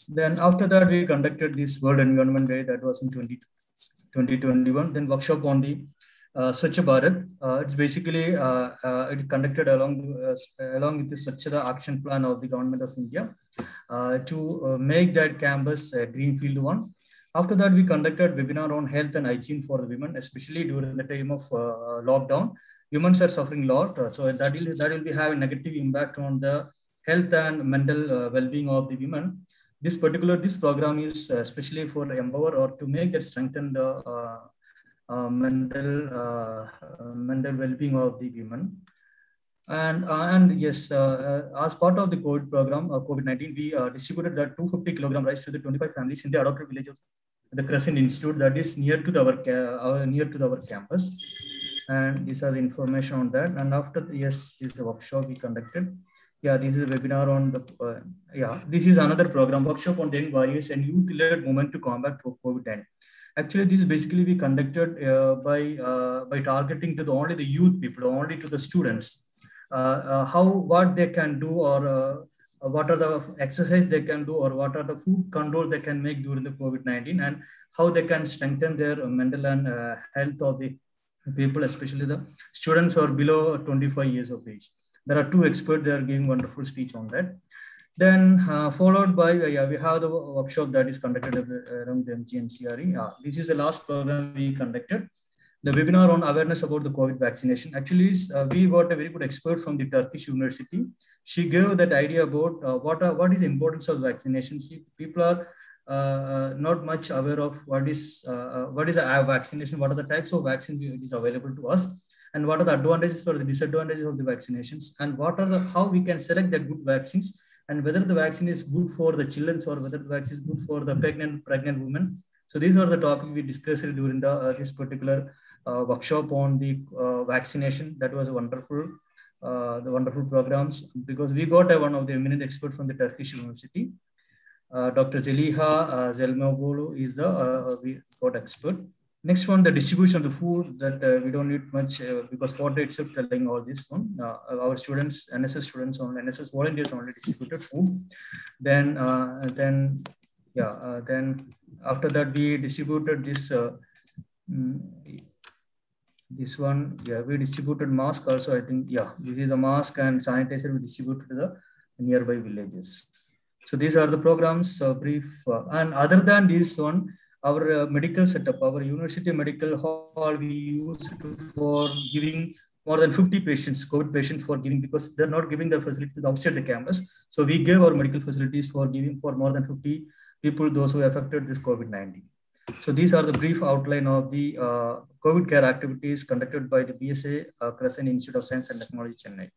Then after that, we conducted this World Environment Day that was in 2021. Then workshop on the Swachh Bharat. It's basically it conducted along with the Swachhata action plan of the government of India to make that campus a greenfield one. After that, we conducted webinar on health and hygiene for the women, especially during the time of lockdown. Women are suffering a lot, so that will be having negative impact on the health and mental well-being of the women. This program is especially for empower or to make that strengthen the mental well-being of the women. And yes, as part of the COVID program, COVID-19, we distributed the 250 kilogram rice to the 25 families in the adopted village of the Crescent Institute that is near to our campus. And these are the information on that. And after this is the workshop we conducted. Yeah, this is a webinar on the this is another program, workshop on young warriors and youth-led movement to combat COVID-19. Actually, this basically we conducted by targeting to only the youth people, only to the students. What they can do, or what are the exercise they can do, or what are the food control they can make during the COVID-19, and how they can strengthen their mental and health of the people, especially the students who are below 25 years of age. There are two experts, they are giving wonderful speech on that. Then followed by, we have the workshop that is conducted around the MGNCRE. This is the last program we conducted. The webinar on awareness about the COVID vaccination. Actually, we got a very good expert from the Turkish University. She gave that idea about what is the importance of vaccination. See, people are not much aware of what is a vaccination, what are the types of vaccine is available to us, and what are the advantages or the disadvantages of the vaccinations, and how we can select the good vaccines, and whether the vaccine is good for the children or whether the vaccine is good for the pregnant women. So these are the topics we discussed during this particular workshop on the vaccination. That was wonderful, the wonderful programs, because we got one of the eminent expert from the Turkish University. Dr. Zeliha Zelmoglu is the we got expert. Next one, the distribution of the food, that we don't need much because for itself telling all this one. Our students, NSS students, NSS volunteers only distributed food. Then after that we distributed this. This one, we distributed mask also. I think, this is the mask and sanitizer we distributed to the nearby villages. So these are the programs, brief. And other than this one, our medical setup, our university medical hall, we used for giving more than 50 patients, COVID patients for giving, because they're not giving the facilities outside the campus. So we gave our medical facilities for giving for more than 50 people, those who affected this COVID-19. So these are the brief outline of the COVID care activities conducted by the BSA Crescent Institute of Science and Technology, Chennai.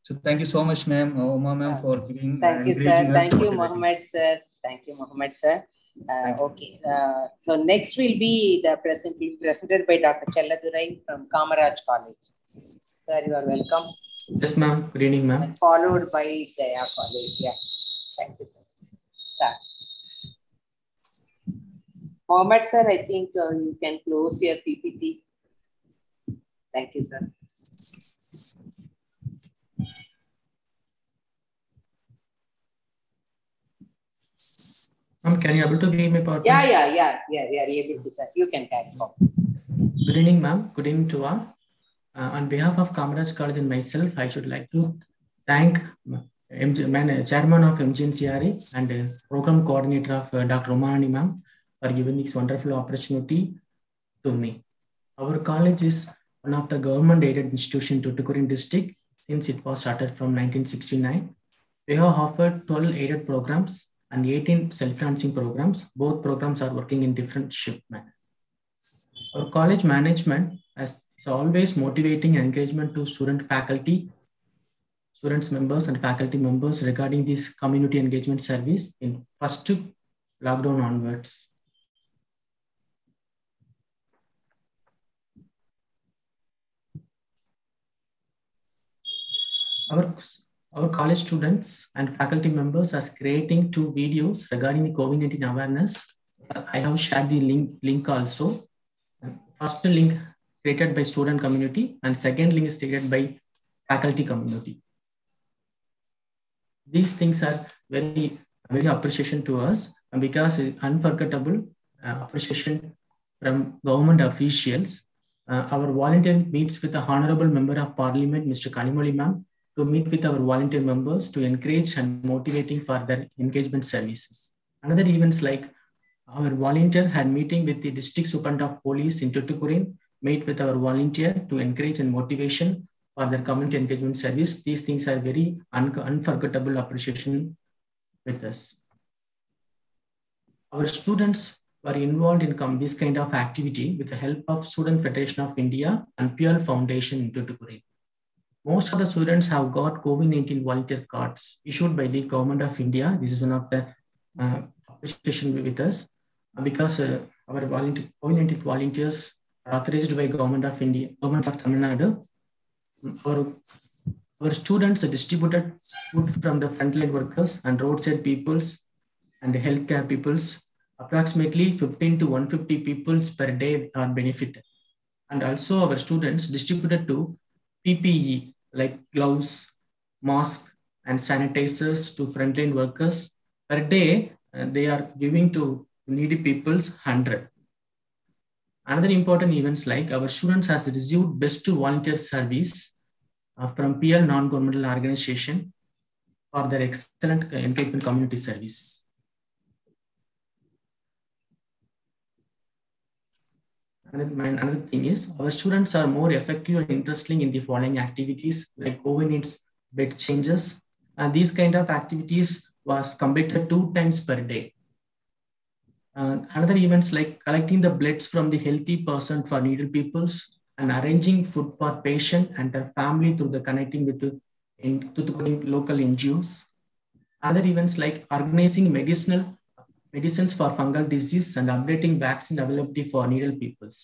So thank you so much, ma'am, Uma ma'am, for giving. Thank you, sir. Thank you, Mohammed, sir. Thank you, Mohammed, sir. Okay. So next will be presented by Dr. Chelladurai from Kamaraj College. Sir, you are welcome. Yes, ma'am. Good evening, ma'am. Followed by Jaya College. Yeah. Thank you, sir. Start. Mohammed, sir, I think you can close your PPT. Thank you, sir. Can you able to give me PowerPoint? Yeah, able to, sir. You can carry on. Good evening, ma'am. Good evening to all. On behalf of Kamaraj College and myself, I should like to thank Chairman of MGNCRE and Program Coordinator of Dr. Umani ma'am for giving this wonderful opportunity to me. Our college is one of the government-aided institutions in Tuticorin district since it was started from 1969. We have offered 12 aided programs and 18 self-financing programs. Both programs are working in different shift manner. Our college management has always motivating engagement to students members and faculty members regarding this community engagement service in first lockdown onwards. Our college students and faculty members are creating 2 videos regarding the COVID-19 awareness. I have shared the link also. First link created by student community and second link is created by faculty community. These things are very appreciation to us because unforgettable appreciation from government officials. Our volunteer meets with the Honorable Member of Parliament, Mr. Kanimoli ma'am, to meet with our volunteer members to encourage and motivating for their engagement services. Another events like our volunteer had meeting with the District Superintendent of Police in Tuticorin, meet with our volunteer to encourage and motivation for their community engagement service. These things are very unforgettable appreciation with us. Our students were involved in this kind of activity with the help of Student Federation of India and Pearl Foundation in Tuticorin. Most of the students have got COVID-19 volunteer cards issued by the Government of India. This is one of the appreciation with us because our COVID-19 volunteers are authorized by Government of India, Government of Tamil Nadu. Our students distributed food from the frontline workers and roadside peoples and healthcare peoples. Approximately 15 to 150 peoples per day are benefited. And also our students distributed to PPE like gloves, masks, and sanitizers to frontline workers. Per day, they are giving to needy peoples 100. Another important events like our students has received best volunteer service from PL non-governmental organization for their excellent engagement community service. Another thing is our students are more effective and interesting in the following activities like COVID needs bed changes. And these kind of activities was completed 2 times per day. Another events like collecting the bloods from the healthy person for needy peoples and arranging food for patient and their family through the connecting with the local NGOs. Other events like organizing medicines for fungal disease and updating vaccine availability for needy peoples.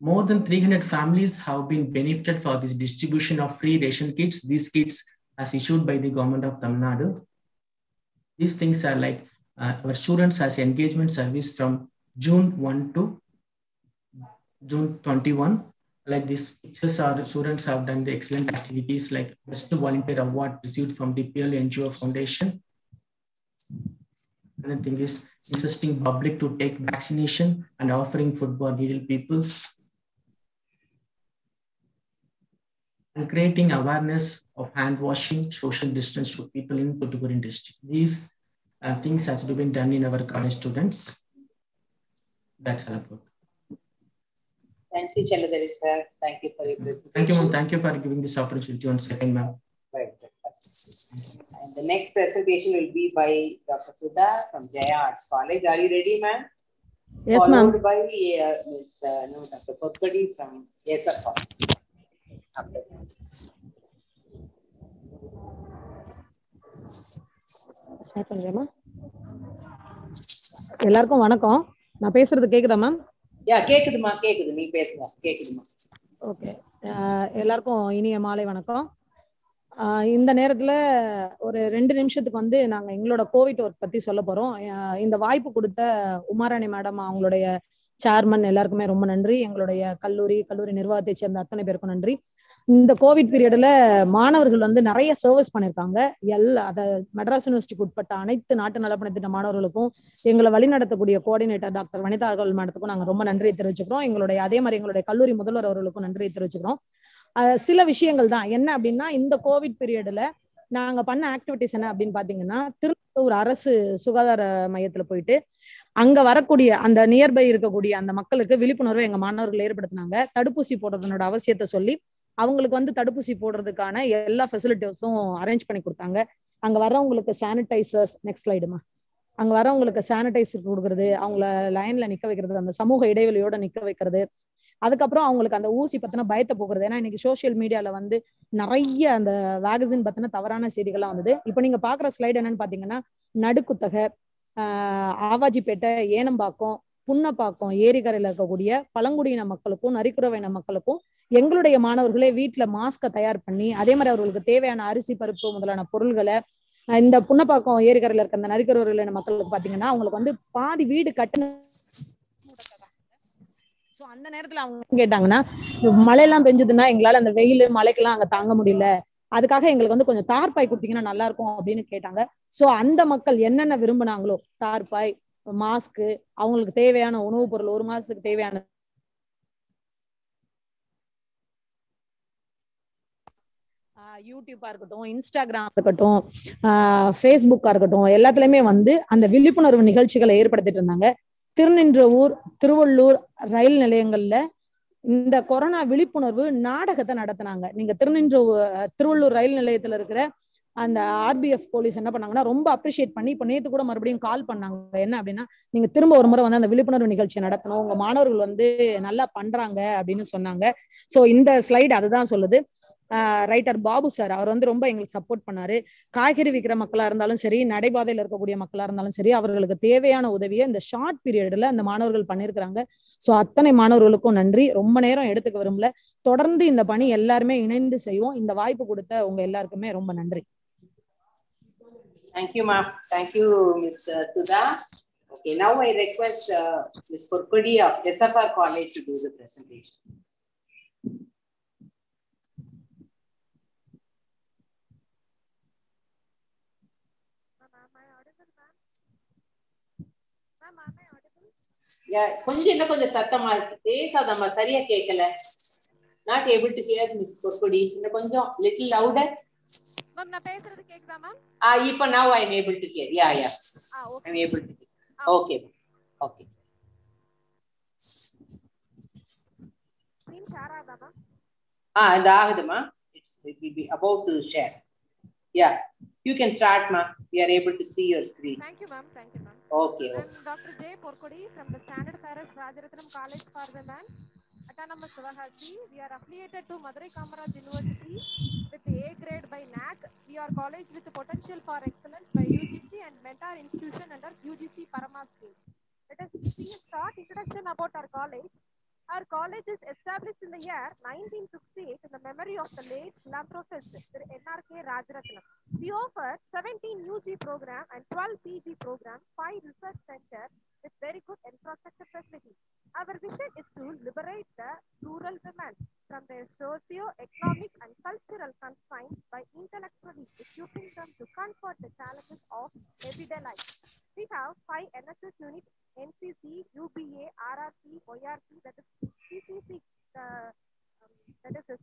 More than 300 families have been benefited for this distribution of free ration kits. These kits as issued by the Government of Tamil Nadu. These things are like our students has engagement service from June 1 to June 21. Like these pictures are students have done the excellent activities like Best Volunteer Award received from the PL NGO Foundation. Another thing is insisting public to take vaccination and offering food for needy peoples. And creating awareness of hand washing, social distance to people in Tuticorin district. These things has been done in our college students. That's all about. Thank you, Chaladari sir. Thank you for your presentation. Thank you, ma'am. Thank you for giving this opportunity on second, ma'am. Right. And the next presentation will be by Dr. Sudha from Jaya Arts College. Are you ready, ma'am? Yes, ma'am. Followed by Ms. Dr. Kotkadi from YESR. எல்லாருக்கும் வணக்கம். நான் பேசுறது கேக்குதா ma'am? கேக்குதுமா, கேக்குது. நீ பேசுங்க. கேக்குதுமா. ஓகே. எல்லாருக்கும் இனிய மாலை வணக்கம். இந்த நேரத்துல ஒரு 2 நிமிஷத்துக்கு வந்து நாங்க எங்களோட கோவிட் ஒர்க் பத்தி சொல்ல போறோம். இந்த வாய்ப்பு கொடுத்த உமாராணி மேடம் அவங்களுடைய சேர்மன் எல்லாருக்குமே ரொம்ப நன்றி. எங்களுடைய கல்லூரி நிர்வாகத்தை சேர்ந்த அத்தனை பேருக்கும் நன்றி. இந்த கோவிட் பீரியட்ல மாணவர்கள் வந்து நிறைய சர்வீஸ் பண்ணிருக்காங்க. மெட்ராஸ் யூனிவர்சிட்டிக்கு உட்பட்ட அனைத்து நாட்டு நலப்பணித்திட்ட மாணவர்களுக்கும் எங்களை வழிநடத்தக்கூடிய கோஆர்டினேட்டர் டாக்டர் வனிதா அகர்வால் மேடத்துக்கும் நாங்க ரொம்ப நன்றியை தெரிவிச்சுக்கிறோம். அதே மாதிரி எங்களுடைய கல்லூரி முதல்வர் அவர்களுக்கும் நன்றியை தெரிவிச்சுக்கிறோம். சில விஷயங்கள் தான் என்ன அப்படின்னா, இந்த கோவிட் பீரியட்ல நாங்க பண்ண ஆக்டிவிட்டிஸ் என்ன அப்படின்னு பாத்தீங்கன்னா, திருப்பூர் அரசு சுகாதார மையத்துல போயிட்டு அங்க வரக்கூடிய அந்த நியர்பை இருக்கக்கூடிய அந்த மக்களுக்கு விழிப்புணர்வை எங்க மாணவர்கள் ஏற்படுத்தினாங்க. தடுப்பூசி போடுறதனோட அவசியத்தை சொல்லி அவங்களுக்கு வந்து தடுப்பூசி போடுறதுக்கான எல்லா ஃபெசிலிட்டிஸும் அரேஞ்ச் பண்ணி கொடுத்தாங்க. அங்க வர்றவங்களுக்கு சானிடைசர்ஸ், நெக்ஸ்ட் ஸ்லைடுமா, அங்க வரவங்களுக்கு சானிடைசர் கொடுக்கறது, அவங்கள லைன்ல நிக்க வைக்கிறது, அந்த சமூக இடைவெளியோட நிக்க வைக்கிறது, அதுக்கப்புறம் அவங்களுக்கு அந்த ஊசி பத்தின பயத்தை போக்குறது. ஏன்னா இன்னைக்கு சோசியல் மீடியால வந்து நிறைய அந்த வேக்சின் பத்தின தவறான செய்திகள்லாம் வந்தது. இப்ப நீங்க பாக்குற ஸ்லைடு என்னன்னு பாத்தீங்கன்னா, நடுக்குத்தகை, ஆவாஜிப்பேட்டை, ஏனம்பாக்கம், புன்னப்பாக்கம் ஏரிக்கரையில இருக்கக்கூடிய பழங்குடியின மக்களுக்கும் நரிக்குறவையின மக்களுக்கும் எங்களுடைய மாணவர்களே வீட்டுல மாஸ்கை தயார் பண்ணி, அதே மாதிரி அவர்களுக்கு தேவையான அரிசி பருப்பு முதலான பொருள்களை இந்த புன்னப்பாக்கம் ஏரிக்கரையில இருக்க அந்த நரிக்குறவையின மக்களுக்கு பாத்தீங்கன்னா அவங்களுக்கு வந்து பாதி வீடு கட்டுன அந்த நேரத்துல அவங்க கேட்டாங்கன்னா, மழையெல்லாம் பெஞ்சதுன்னா எங்களால அந்த வெயில் மழைக்கெல்லாம் அங்க தாங்க முடியல, அதுக்காக எங்களுக்கு வந்து கொஞ்சம் தார்பாய் கொடுத்தீங்கன்னா நல்லா இருக்கும் அப்படின்னு கேட்டாங்க. சோ அந்த மக்கள் என்னென்ன விரும்பினாங்களோ, தார்பாய், மாஸ்க், அவங்களுக்கு தேவையான உணவுப் பொருள், 1 மாசத்துக்கு தேவையான யூடியூப்பா இருக்கட்டும், இன்ஸ்டாகிராம் இருக்கட்டும், ஃபேஸ்புக்கா இருக்கட்டும், எல்லாத்துலயுமே வந்து அந்த விழிப்புணர்வு நிகழ்ச்சிகளை ஏற்படுத்திட்டு இருந்தாங்க. திருநின்றவூர், திருவள்ளூர் ரயில் நிலையங்கள்ல இந்த கொரோனா விழிப்புணர்வு நாடகத்தை நடத்தினாங்க. நீங்க திருவள்ளூர் ரயில் நிலையத்துல இருக்கிற அந்த ஆர்பிஎஃப் போலீஸ் என்ன பண்ணாங்கன்னா ரொம்ப அப்ரிஷியேட் பண்ணி இப்போ நேற்று கூட மறுபடியும் கால் பண்ணாங்க. என்ன அப்படின்னா, நீங்க திரும்ப ஒரு முறை வந்து அந்த விழிப்புணர்வு நிகழ்ச்சியை நடத்தணும், உங்க மாணவர்கள் வந்து நல்லா பண்றாங்க அப்படின்னு சொன்னாங்க. ஸோ இந்த ஸ்லைடு அதுதான் சொல்லுது. ரைட்டர் பாபு சார் அவர் வந்து ரொம்ப எங்களுக்கு சப்போர்ட் பண்ணாரு. காய்கறி விற்கிற மக்களா இருந்தாலும் சரி, நடைபாதையில் இருக்கக்கூடிய மக்களா இருந்தாலும் சரி, அவர்களுக்கு தேவையான உதவியை இந்த ஷார்ட் பீரியட்ல அந்த மாணவர்கள் பண்ணியிருக்கிறாங்க. ஸோ அத்தனை மாணவர்களுக்கும் நன்றி. ரொம்ப நேரம் எடுத்துக்க விரும்பல, தொடர்ந்து இந்த பணி எல்லாருமே இணைந்து செய்வோம். இந்த வாய்ப்பு கொடுத்த உங்க எல்லாருக்குமே ரொம்ப நன்றி. Thank you, ma'am. Thank you, Ms. Sudha. Okay, now I request Ms. Porkodi of SFR College to do the presentation. Yeah, கொஞ்சம் சத்தமா பேசாதம்மா, சரியா கேட்கல. Not able to hear Ms. Porkodi. கொஞ்சம் little louder. Ma'am, நான் பேசுறது கேக்குதா ma'am? If now I am able to hear. Yeah. Okay. I am able to hear. Okay. Okay. Screen share ஆகுதா ma'am? இதாகுதுமா. It will be about to share. Yeah. You can start, ma'am. We are able to see your screen. Thank you, ma'am. Thank you, ma'am. Okay. I'm Dr. J. Porkodi from the Standard Paris Rajaratnam College for Women, Autonomous Sivahasti. We are affiliated to Madurai Kamaraj University with A grade by NAC. We are college with potential for excellence by UGC and mentor institution under UGC Parama scheme. Let us see a short introduction about our college. Our college is established in the year 1968 in the memory of the late philanthropist MGNCRE-Institutional. We offer 17 UG programs and 12 PG programs, 5 research centers with very good infrastructure facilities. Our vision is to liberate the rural women from their socio-economic and cultural constraints by intellectually equipping them to confront the challenges of everyday life. We have 5 NSS units: NCC, UBA, RRC, ORC, that is CCC, that is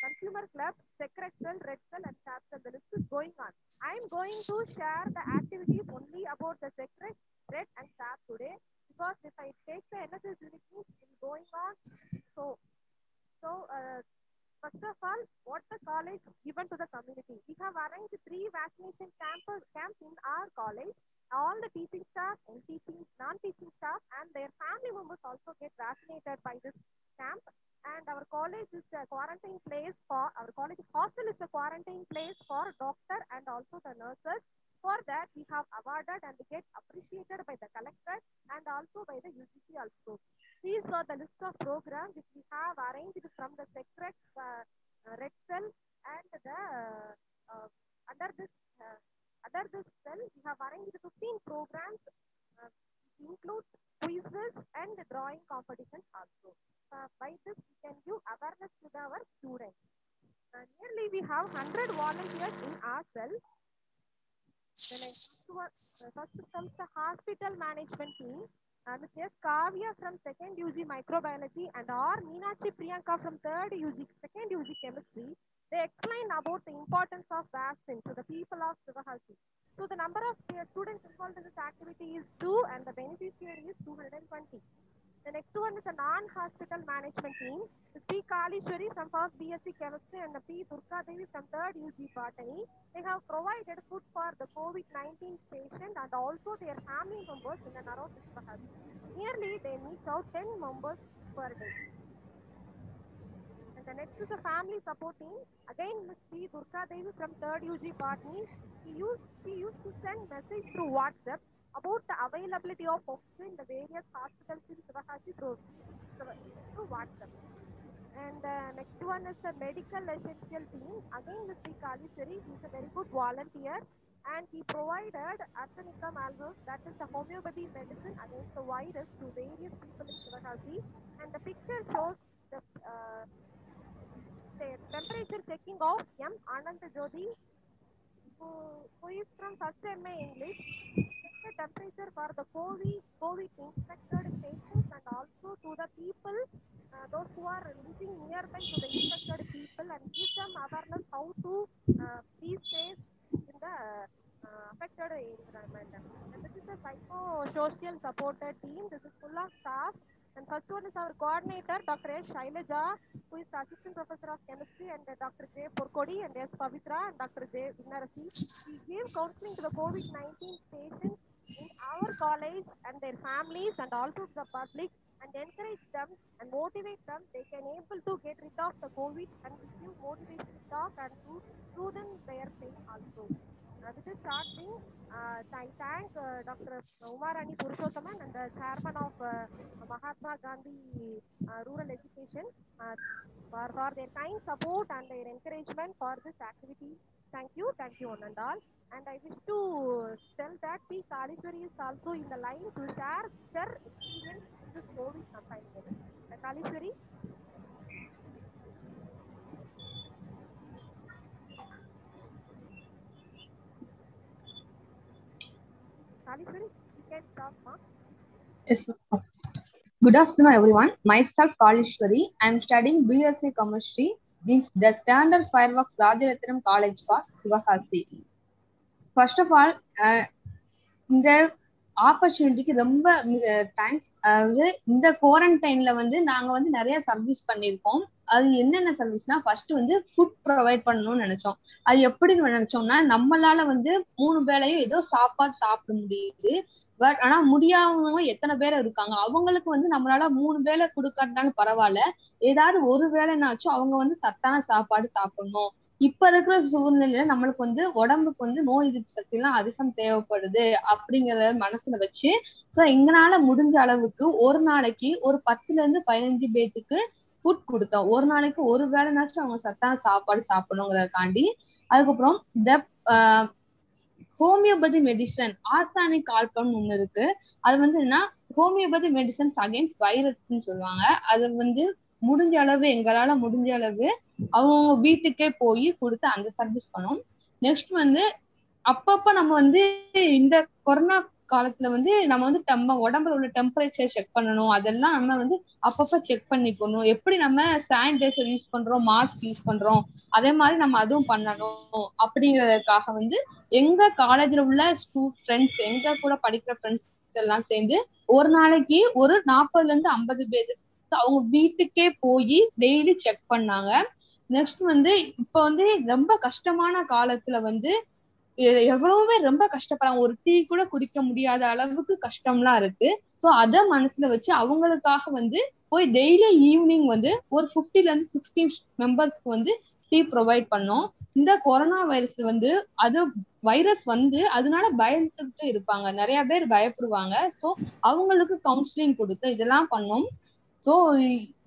Consumer Club, Secretarial, Red Cell, and Chapter. The list is going on. I am going to share the activities only about the Secretarial, Red, and Chap today, because if I take the NSS unit, it is going on. So first of all, what the college given to the community? We have arranged 3 vaccination camps in our college. All the teaching staff and non-teaching staff and their family members also get vaccinated by this camp. And our college is a quarantine place for, our college hostel is a quarantine place for doctor and also the nurses. For that, we have awarded and get appreciated by the collector and also by the UGC also. These are the list of programs which we have arranged from the Secret, Red Cell, and the under this cell, we have arranged 15 programs, which include quizzes and drawing competitions also. By this, we can give awareness to our students. Nearly, we have 100 volunteers in our cell. First comes the hospital management team. Ms. Kavya from 2nd UG Microbiology and R. Meenakshi Priyanka from 3rd UG, 2nd UG Chemistry. They explain about the importance of vaccine to the people of Sivahasti. So the number of students involved in this activity is 2 and the beneficiary is 220. The next one is a non-hospital management team. P. Kalishwari from 1st BSc Chemistry and P. Durga Devi from 3rd UG Botany. They have provided food for the COVID-19 patient and also their family members in and around Sivahasti. Nearly they meet out 10 members per day. And the next is a family support team. Again, Ms. P. Durga Devi from 3rd UG Botany. She used to send message through WhatsApp about the availability of oxygen in the various hospitals in Sivahasti through WhatsApp. And next one is the medical essential team. Again, Mr. Kalishwari, he is a very good volunteer and he provided arsenicum algus, that is the homeopathy medicine against the virus to various people in Sivahasti. And the picture shows the temperature checking of M. Anand Jyoti, who is from 1st MA English. Check the temperature for the COVID infected patients and also to the people, those who are living nearby to the infected people, and give them awareness how to be safe in the affected environment. And this is a psycho-social supported team. This is full of staff And first one is our coordinator, Dr. S. Shailaja, who is the Assistant Professor of Chemistry, and Dr. J. Porkodi, and S. Pavitra, and Dr. J. Vinnarasi. We give counseling to the COVID-19 patients in our college and their families and also to the public, and encourage them and motivate them. They can able to get rid of the COVID, and we give motivation talk and to smoothen their pain also. This is starting. I thank Dr. Umarani Purushothaman and the chairman of Mahatma Gandhi Rural Education for their kind support and their encouragement for this activity. Thank you one and all. And I wish to tell that P. Kalishwari is also in the line to share their experience in this COVID confinement. Kalishwari. Kalishwari, you can talk, ma. Yes. Good afternoon, everyone. Myself, Kalishwari. I am studying BSc Chemistry in the Standard Fireworks Rajaratnam College for Sivahasi. First of all, இந்த ஆப்பர்ச்சுனிட்டிக்கு ரொம்ப thanks. இந்த குவாரண்டைன்ல நாங்க நிறைய service பண்ணியிருக்கோம். அது என்னென்ன சர்வீஸ்னா, first food provide பண்ணணும்னு நினைச்சோம். அது எப்படி நினைச்சோம்னா, நம்மளால 3 வேளையும் ஏதோ சாப்பாடு சாப்பிட முடியுது. பட் ஆனா முடியாதவங்க எத்தனை பேர் இருக்காங்க, அவங்களுக்கு நம்மளால 3 வேளை கொடுக்காட்டாலும் பரவாயில்ல, ஏதாவது ஒரு வேளைனாச்சும் அவங்க சத்தான சாப்பாடு சாப்பிடணும். இப்ப இருக்கிற சூழ்நிலையில நம்மளுக்கு உடம்புக்கு நோய் எதிர்ப்பு சக்தி எல்லாம் அதிகம் தேவைப்படுது அப்படிங்கறத மனசுல வச்சு எங்களால முடிஞ்ச அளவுக்கு ஒரு நாளைக்கு ஒரு 10 to 15 பேத்துக்கு ஃபுட் கொடுத்தோம். ஒரு நாளைக்கு ஒரு வேளைனாச்சும் அவங்க சத்தான சாப்பாடு சாப்பிடணுங்கிறதுக்காண்டி. அதுக்கப்புறம் இந்த ஹோமியோபதி மெடிசன் ஆர்சானிக் ஆல்பம்னு ஒண்ணு இருக்கு. அது என்ன, ஹோமியோபதி மெடிசன்ஸ் அகைன்ஸ்ட் வைரஸ்ன்னு சொல்லுவாங்க. அது முடிஞ்ச அளவு எங்களால முடிஞ்ச அளவு அவங்க வீட்டுக்கே போய் கொடுத்து அந்த சர்வீஸ் பண்ணோம். நெக்ஸ்ட் அப்பப்ப நம்ம இந்த கொரோனா காலத்துல நம்ம உடம்புல உள்ள டெம்பரேச்சர் செக் பண்ணணும். அதெல்லாம் நம்ம அப்பப்ப செக் பண்ணிக்கணும். எப்படி நம்ம சானிடைசர் யூஸ் பண்றோம், மாஸ்க் யூஸ் பண்றோம், அதே மாதிரி நம்ம அதுவும் பண்ணணும். அப்படிங்கறதுக்காக எங்க காலேஜ்ல உள்ள ஃப்ரெண்ட்ஸ், எங்க கூட படிக்கிற ஃப்ரெண்ட்ஸ் எல்லாம் சேர்ந்து ஒரு நாளைக்கு ஒரு 40 to 50 பேர் அவங்க வீட்டுக்கே போய் டெய்லி செக் பண்ணாங்க. நெக்ஸ்ட் இப்ப ரொம்ப கஷ்டமான காலத்துல எவ்வளவுமே ரொம்ப கஷ்டப்படுறாங்க. ஒரு டீ கூட குடிக்க முடியாத அளவுக்கு கஷ்டம்லாம் இருக்கு. சோ அத மனசுல வச்சு அவங்களுக்காக போய் டெய்லி ஈவினிங் ஒரு 50 to 60 மெம்பர்ஸ்க்கு டீ ப்ரொவைட் பண்ணோம். இந்த கொரோனா வைரஸ் அது வைரஸ் அதனால பயந்துட்டு இருப்பாங்க, நிறைய பேர் பயப்படுவாங்க. சோ அவங்களுக்கு கவுன்சிலிங் கொடுத்து இதெல்லாம் பண்ணோம். சோ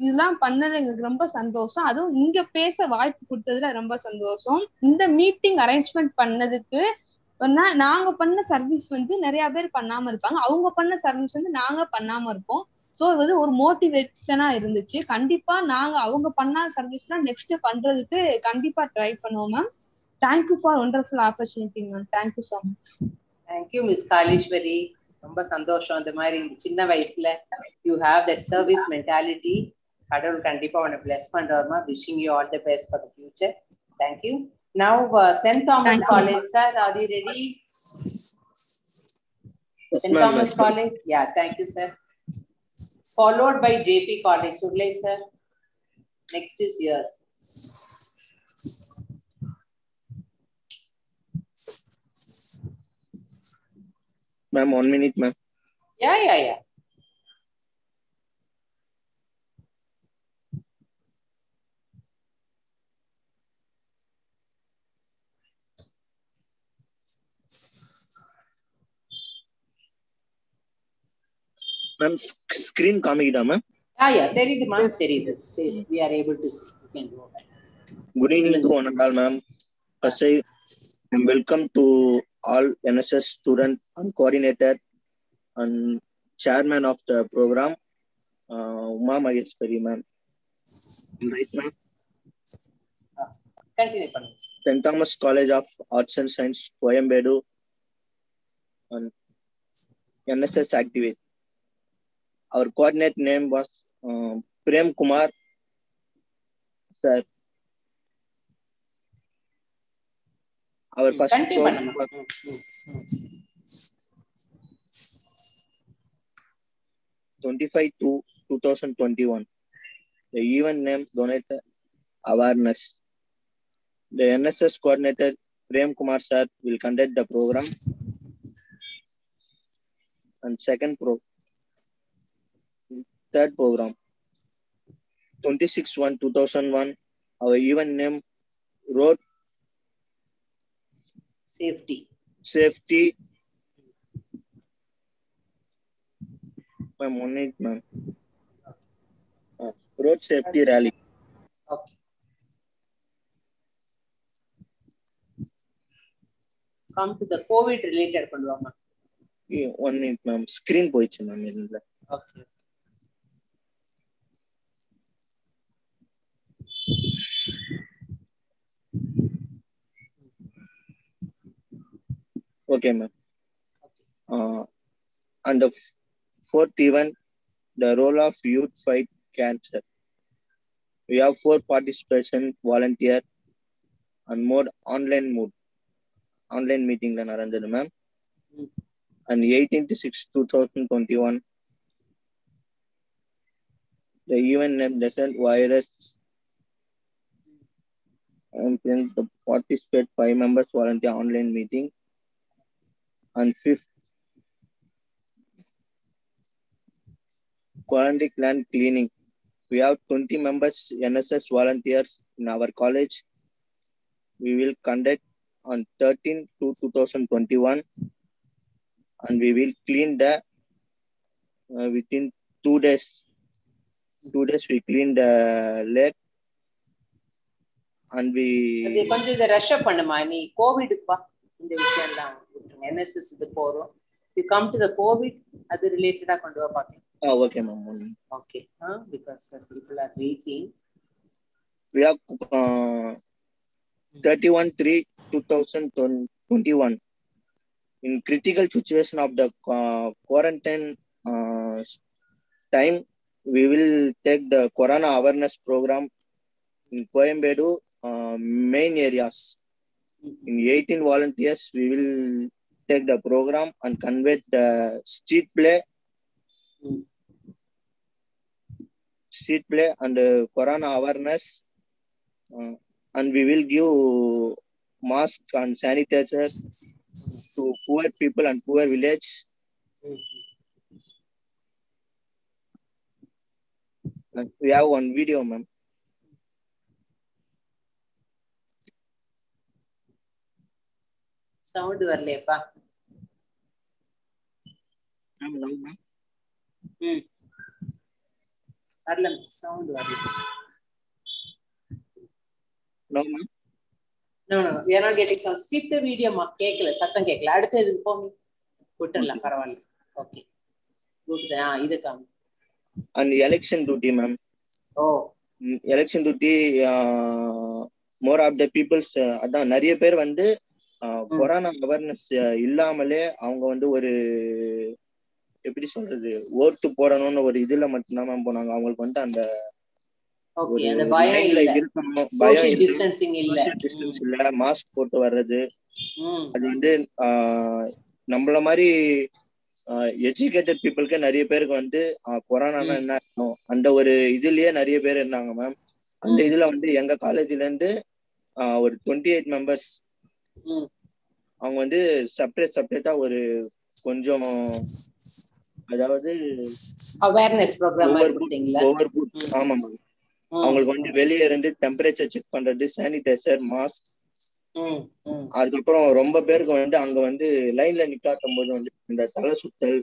இதெல்லாம் பண்ணது எங்களுக்கு ரொம்ப சந்தோஷம். அதுவும் இங்க பேச வாய்ப்பு கொடுத்ததுல ரொம்ப சந்தோஷம். இந்த மீட்டிங் அரேஞ்ச்மெண்ட் பண்ணதுக்கு நாங்க பண்ண சர்வீஸ் நிறைய பேர் பண்ணாம இருப்பாங்க, அவங்க பண்ண சர்வீஸ் நாங்க பண்ணாம இருப்போம். சோ ஒரு மோட்டிவேஷனா இருந்துச்சு. கண்டிப்பா நாங்க அவங்க பண்ண சர்வீஸ்லாம் நெக்ஸ்ட் பண்றதுக்கு கண்டிப்பா ட்ரை பண்ணுவோம் ma'am. Thank you for wonderful opportunity ma'am. Thank you so much. Thank you miss Kaliswari. ரொம்ப சந்தோஷம். அந்த மாதிரி சின்ன வயசுல you have that service mentality. கடவுள் கண்டிப்பா உன்னை பிளஸ் பண்றவர்மா. Wishing you all the best for the future. Thank you. Now saint Thomas college sir, are you ready? Saint Thomas college, yeah, thank you sir. Followed by JP College, Urlay sir. Next is yours. Ma'am, 1 minute, ma'am. Yeah. Ma'am, screen காமிக்குதா ma'am? Yeah, தெரியுது ma'am, தெரியுது. Yes, we are able to see. You can go ahead. Good evening to one and all, ma'am. First, I am welcome to all NSS student and coordinator and chairman of the program, Uma Maheshwari, ma'am. Right, ma'am? Continue, please. St. Thomas College of Arts and Science, Coimbatore, and NSS activist. Our coordinate name was Prem Kumar, sir. Our first program was 25 to 2021. The event name Donator Awareness. The NSS coordinator Prem Kumar sir will conduct the program. And third program, 26/1/2001. Our event name Road Safety. Ma'am, 1 minute, ma'am. Road safety rally. Okay. Come to the COVID related. 1 minute, ma'am. Screen poichu, ma'am. Okay. Okay, ma'am. And the fourth event, the role of youth fight cancer. We have 4 participation volunteer and more online meeting than arranged, ma'am. And 18/6/2021, the event named Descent Virus and the participate 5 members volunteer online meeting. And 5th, quarantine land cleaning. We have 20 members NSS volunteers in our college. We will conduct on 13/2/2021, and we will clean the within 2 days. 2 days we clean the lake, and we. கொஞ்சம் இத rush அப் பண்ணுமா நீ கோவிட்க்கு இந்த விஷயம் எல்லாம் NSS இது போறோம். You come to the COVID அது ரிலேட்டடா கொண்டு வா பாக்கலாம். Okay, ma'am. Okay, because people are waiting. We have 31/3/2021. In critical situation of the quarantine time, we will take the Corona awareness program in Coimbatore main areas. In 18 volunteers, we will take the program and convert the street play and Corona awareness, and we will give mask and sanitizer to poor people and poor village. And we have one video, ma'am. Sound வரலையப்பா. Ma'am. வரல sound வரல. No, ma'am. No, we are not getting sound. Skip the video, ma. கேக்கல சத்தம் கேக்கல. அடுத்து இதுக்கு போங்க. விட்டுறலாம் பரவாயில்லை. Okay. Good. இது காமி. And election duty, ma'am. Oh. Election duty, more of the people's அதான் நிறைய பேர் வந்து கொரோனா அவேர்னஸ் இல்லாமலே அவங்க வந்து ஒரு எப்படி சொல்றது ஓட்டு போடணும்னு ஒரு இதுல மட்டும்தான் மேம் போனாங்க. அவங்களுக்கு வந்து அந்த சோஷியல் டிஸ்டன்சிங் இல்ல, மாஸ்க் போட்டு வர்றது, அது வந்து நம்மள மாதிரி எஜுகேட்டட் பீப்புளுக்கு நிறைய பேருக்கு வந்து கொரோனானா என்ன இருக்கும் அந்த ஒரு இதுலயே நிறைய பேர் இருந்தாங்க மேம். அந்த இதுல வந்து எங்க காலேஜ்ல இருந்து ஒரு 28 மெம்பர்ஸ் அவங்க வந்து செப்பரேட்டா ஒரு கொஞ்சம் அதாவது அவேர்னஸ் ப்ரோக்ராம் ஓவர் பூத். ஆமா மேம். அவங்களுக்கு வந்து வெளியே இருந்து டெம்பரேச்சர் செக் பண்றது, சானிடைசர், மாஸ்க். அதுக்கப்புறம் ரொம்ப பேருக்கு வந்து அங்க வந்து லைன்ல நிக்காட்டும் போது வந்து இந்த தலை சுத்தல்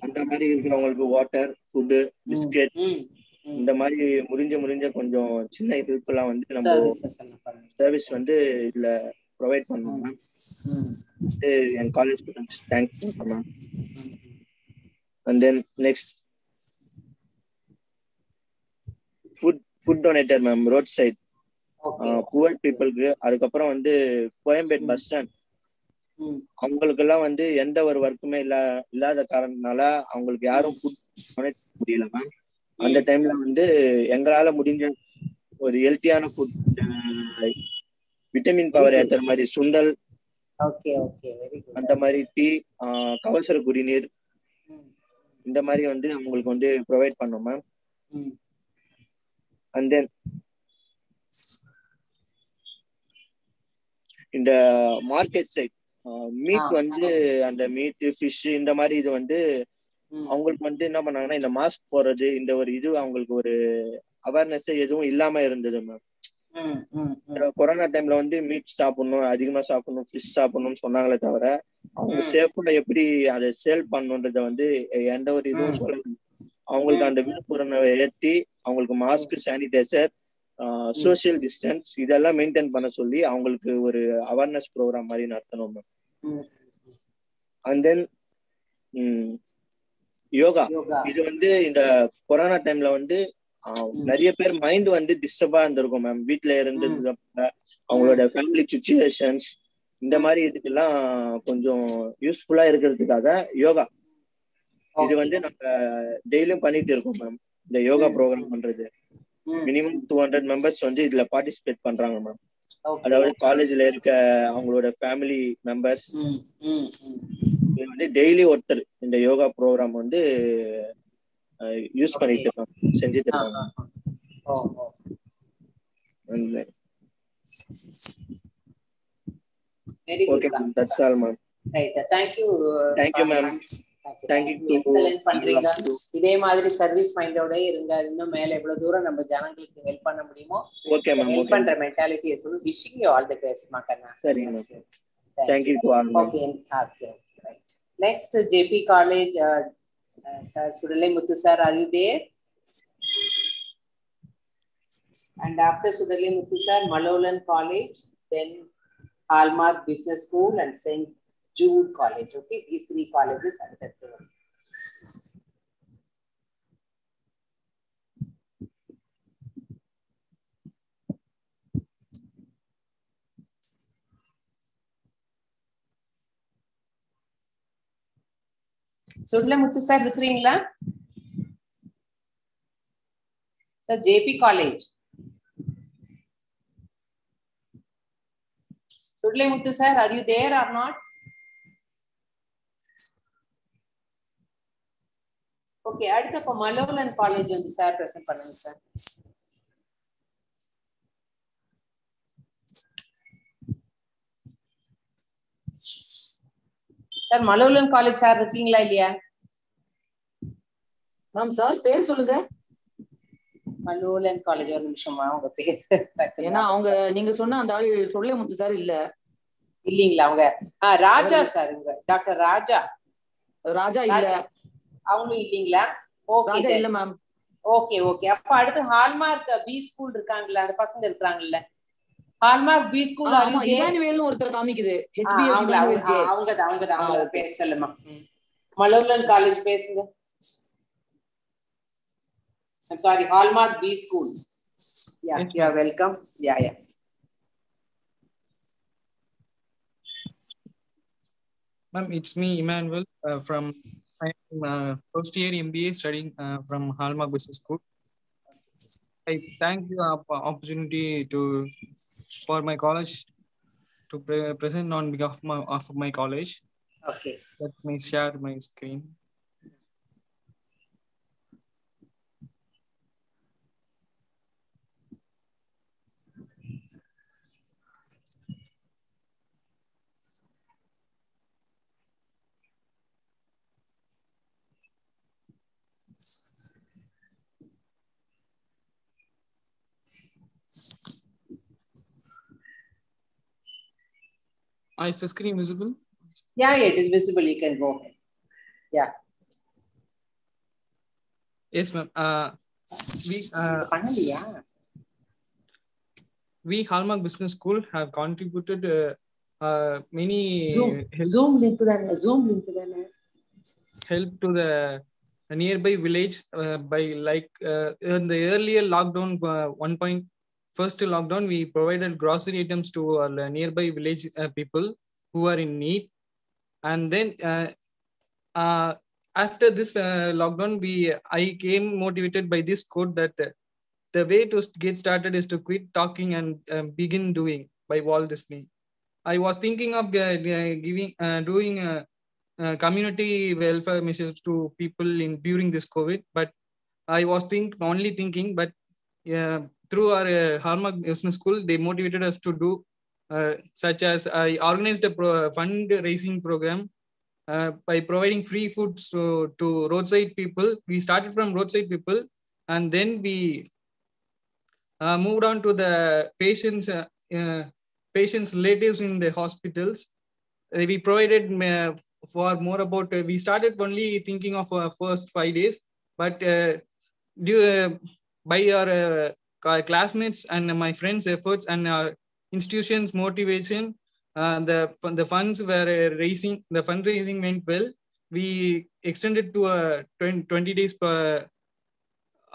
அந்த மாதிரி இருக்கிறவங்களுக்கு வாட்டர், ஃபுட்டு, பிஸ்கெட் இந்த மாதிரி முடிஞ்ச கொஞ்சம் சின்ன ஹெல்ப் எல்லாம் வந்து நம்ம சர்வீஸ் வந்து இதுல ப்ரொவைட் பண்ணுவோம் மேம். என் college students thanks ma'am. And then next food donator ma'am, road side poor பீப்புளுக்கு. அதுக்கப்புறம் வந்து கோயம்பேடு பஸ் ஸ்டாண்ட் அவங்களுக்கு எல்லாம் வந்து எந்த ஒரு ஒர்க்குமே இல்லாத காரணத்தினால அவங்களுக்கு யாரும் ஃபுட் டொனேட் முடியல மேம். அந்த டைம்ல வந்து எங்களால முடிஞ்ச ஒரு ஹெல்த்தியான ஃபுட், விட்டமின் பவர் ஏத்துற மாதிரி சுண்டல், அந்த மாதிரி டீ, கவசர குடிநீர், இந்த மாதிரி வந்து அவங்களுக்கு வந்து ப்ரொவைட் பண்ணோம் மேம். அண்ட் தென் இந்த மார்க்கெட் சைட் மீட் வந்து அந்த மீட் ஃபிஷ் இந்த மாதிரி இது வந்து அவங்களுக்கு வந்து என்ன பண்ணாங்கன்னா இந்த மாஸ்க் போடுறது இந்த ஒரு இது அவங்களுக்கு ஒரு அவேர்னஸ் எதுவும் இல்லாம இருந்தது மேம். கொரோனா டைம்ல வந்து மீட் சாப்பிடணும், அதிகமா சாப்பிடணும், ஃபிஷ் சாப்பிடணும்னு சொன்னாங்களே தவிர அவங்க சேஃபா எப்படி அதை சேல் பண்ணணுன்றத வந்து எந்த ஒரு இதுவும் சொல்லல. அவங்களுக்கு அந்த விழிப்புணர்வை ஏற்றி அவங்களுக்கு மாஸ்க், சானிடைசர், சோசியல் டிஸ்டன்ஸ் இதெல்லாம் மெயின்டைன் பண்ண சொல்லி அவங்களுக்கு ஒரு அவேர்னஸ் ப்ரோக்ராம் மாதிரி நடத்தணும் மேம். அண்ட் தென் யோகா. இது வந்து இந்த கொரோனா டைம்ல வந்து நிறைய பேர் மைண்ட் வந்து டிஸ்டர்பா இருந்திருக்கும் மேம். வீட்டுல இருந்தது அவங்களோட ஃபேமிலி சுச்சுவேஷன்ஸ் இந்த மாதிரி இதுக்கெல்லாம் கொஞ்சம் யூஸ்ஃபுல்லா இருக்கிறதுக்காக யோகா இது வந்து நம்ம டெய்லியும் பண்ணிட்டு இருக்கோம் மேம். இந்த யோகா ப்ரோக்ராம் பண்றது மினிமம் 200 மெம்பர்ஸ் வந்து இதுல பார்ட்டிசிபேட் பண்றாங்க மேம். அதாவது காலேஜ்ல இருக்க அவங்களோட ஃபேமிலி மெம்பர்ஸ் வந்து டெய்லி ஒருத்தர் இந்த யோகா ப்ரோக்ராம் வந்து யூஸ் பண்ணிட்டு இருக்காங்க, செஞ்சுட்டு இருக்காங்க. Okay ma'am, that's all ma'am. Right, thank you. Thank you ma'am. Excellent பண்றீங்க. இதே மாதிரி சர்வீஸ் மைண்டோட இருங்க. இன்னும் மேல எவ்வளவு தூரம் நம்ம ஜனங்களுக்கு ஹெல்ப் பண்ண முடியுமோ ஹெல்ப் பண்ற மென்டாலிட்டி இருக்கணும். Wishing you all the best மக்கனா. சரி ma'am. Thank you to all. Okay, okay, right. Next JP college sir Sudalai Muthu sir, are you there? And after Sudalai Muthu sir, Malolan College, then Hallmark Business School and St. Jude College. Okay, these three colleges are the third. Sudalai Muthu sir இருக்கிறீங்களா? Sir, JP College. Sudalai Muthu sir, are you there or not? Okay, அடுத்து அப்ப Malolan College வந்து sir present பண்ணுங்க sir. Sir, Malolan College sir இருக்கீங்களா இல்லையா? Ma'am sir பேர் சொல்லுங்க. Malolan College, ஒரு நிமிஷமா உங்க பேர். ஏன்னா அவங்க நீங்க சொன்ன அந்த ஆள் Sudalai Muthu சார் இல்ல. இல்லீங்களா அவங்க? ராஜா சார், டாக்டர் ராஜா. ராஜா இல்ல. அவங்களும் இல்லீங்களா? ஓகே, ராஜா இல்ல மேம். Okay okay. அப்ப அடுத்து ஹால்மார்க் பி ஸ்கூல் இருக்காங்கல்ல, அந்த பசங்க இருக்காங்கல்ல, ஹால்மார்க் பி ஸ்கூல். ஆமா, இவானுவேல்னு ஒருத்தர் காமிக்குது. HBS Emmanuel J. அவங்கதான் பேர் சொல்லுமா. மலோலன் காலேஜ் பேசுங்க. I'm sorry, Hallmark B School. Yeah, yes, you're welcome. Yeah. Ma'am, it's me, Emmanuel, from first year MBA studying from Hallmark Business School. I thank the opportunity for my college to present on behalf of my college. Okay. Let me share my screen. Is the screen visible? Yeah, it is visible. You can go ahead. Yeah. Yes, ma'am. We Hallmark Business School have contributed many Zoom link to that. Help to the nearby village by in the earlier lockdown, first lockdown, we provided grocery items to our nearby village people who are in need. And then after this lockdown, I came motivated by this quote that the way to get started is to quit talking and begin doing, by Walt Disney. I was thinking of doing community welfare measures to people in during this COVID. But I was only thinking, but through our Hallmark Business School, they motivated us to do such as I organized a fundraising program by providing free food to roadside people. We started from roadside people, and then we moved on to the patients' relatives in the hospitals. We provided for more about. We started only thinking of first 5 days, but by our classmates and my friends' efforts and our institution's motivation, the funds were raising. The fundraising went well. We extended to 20 days per.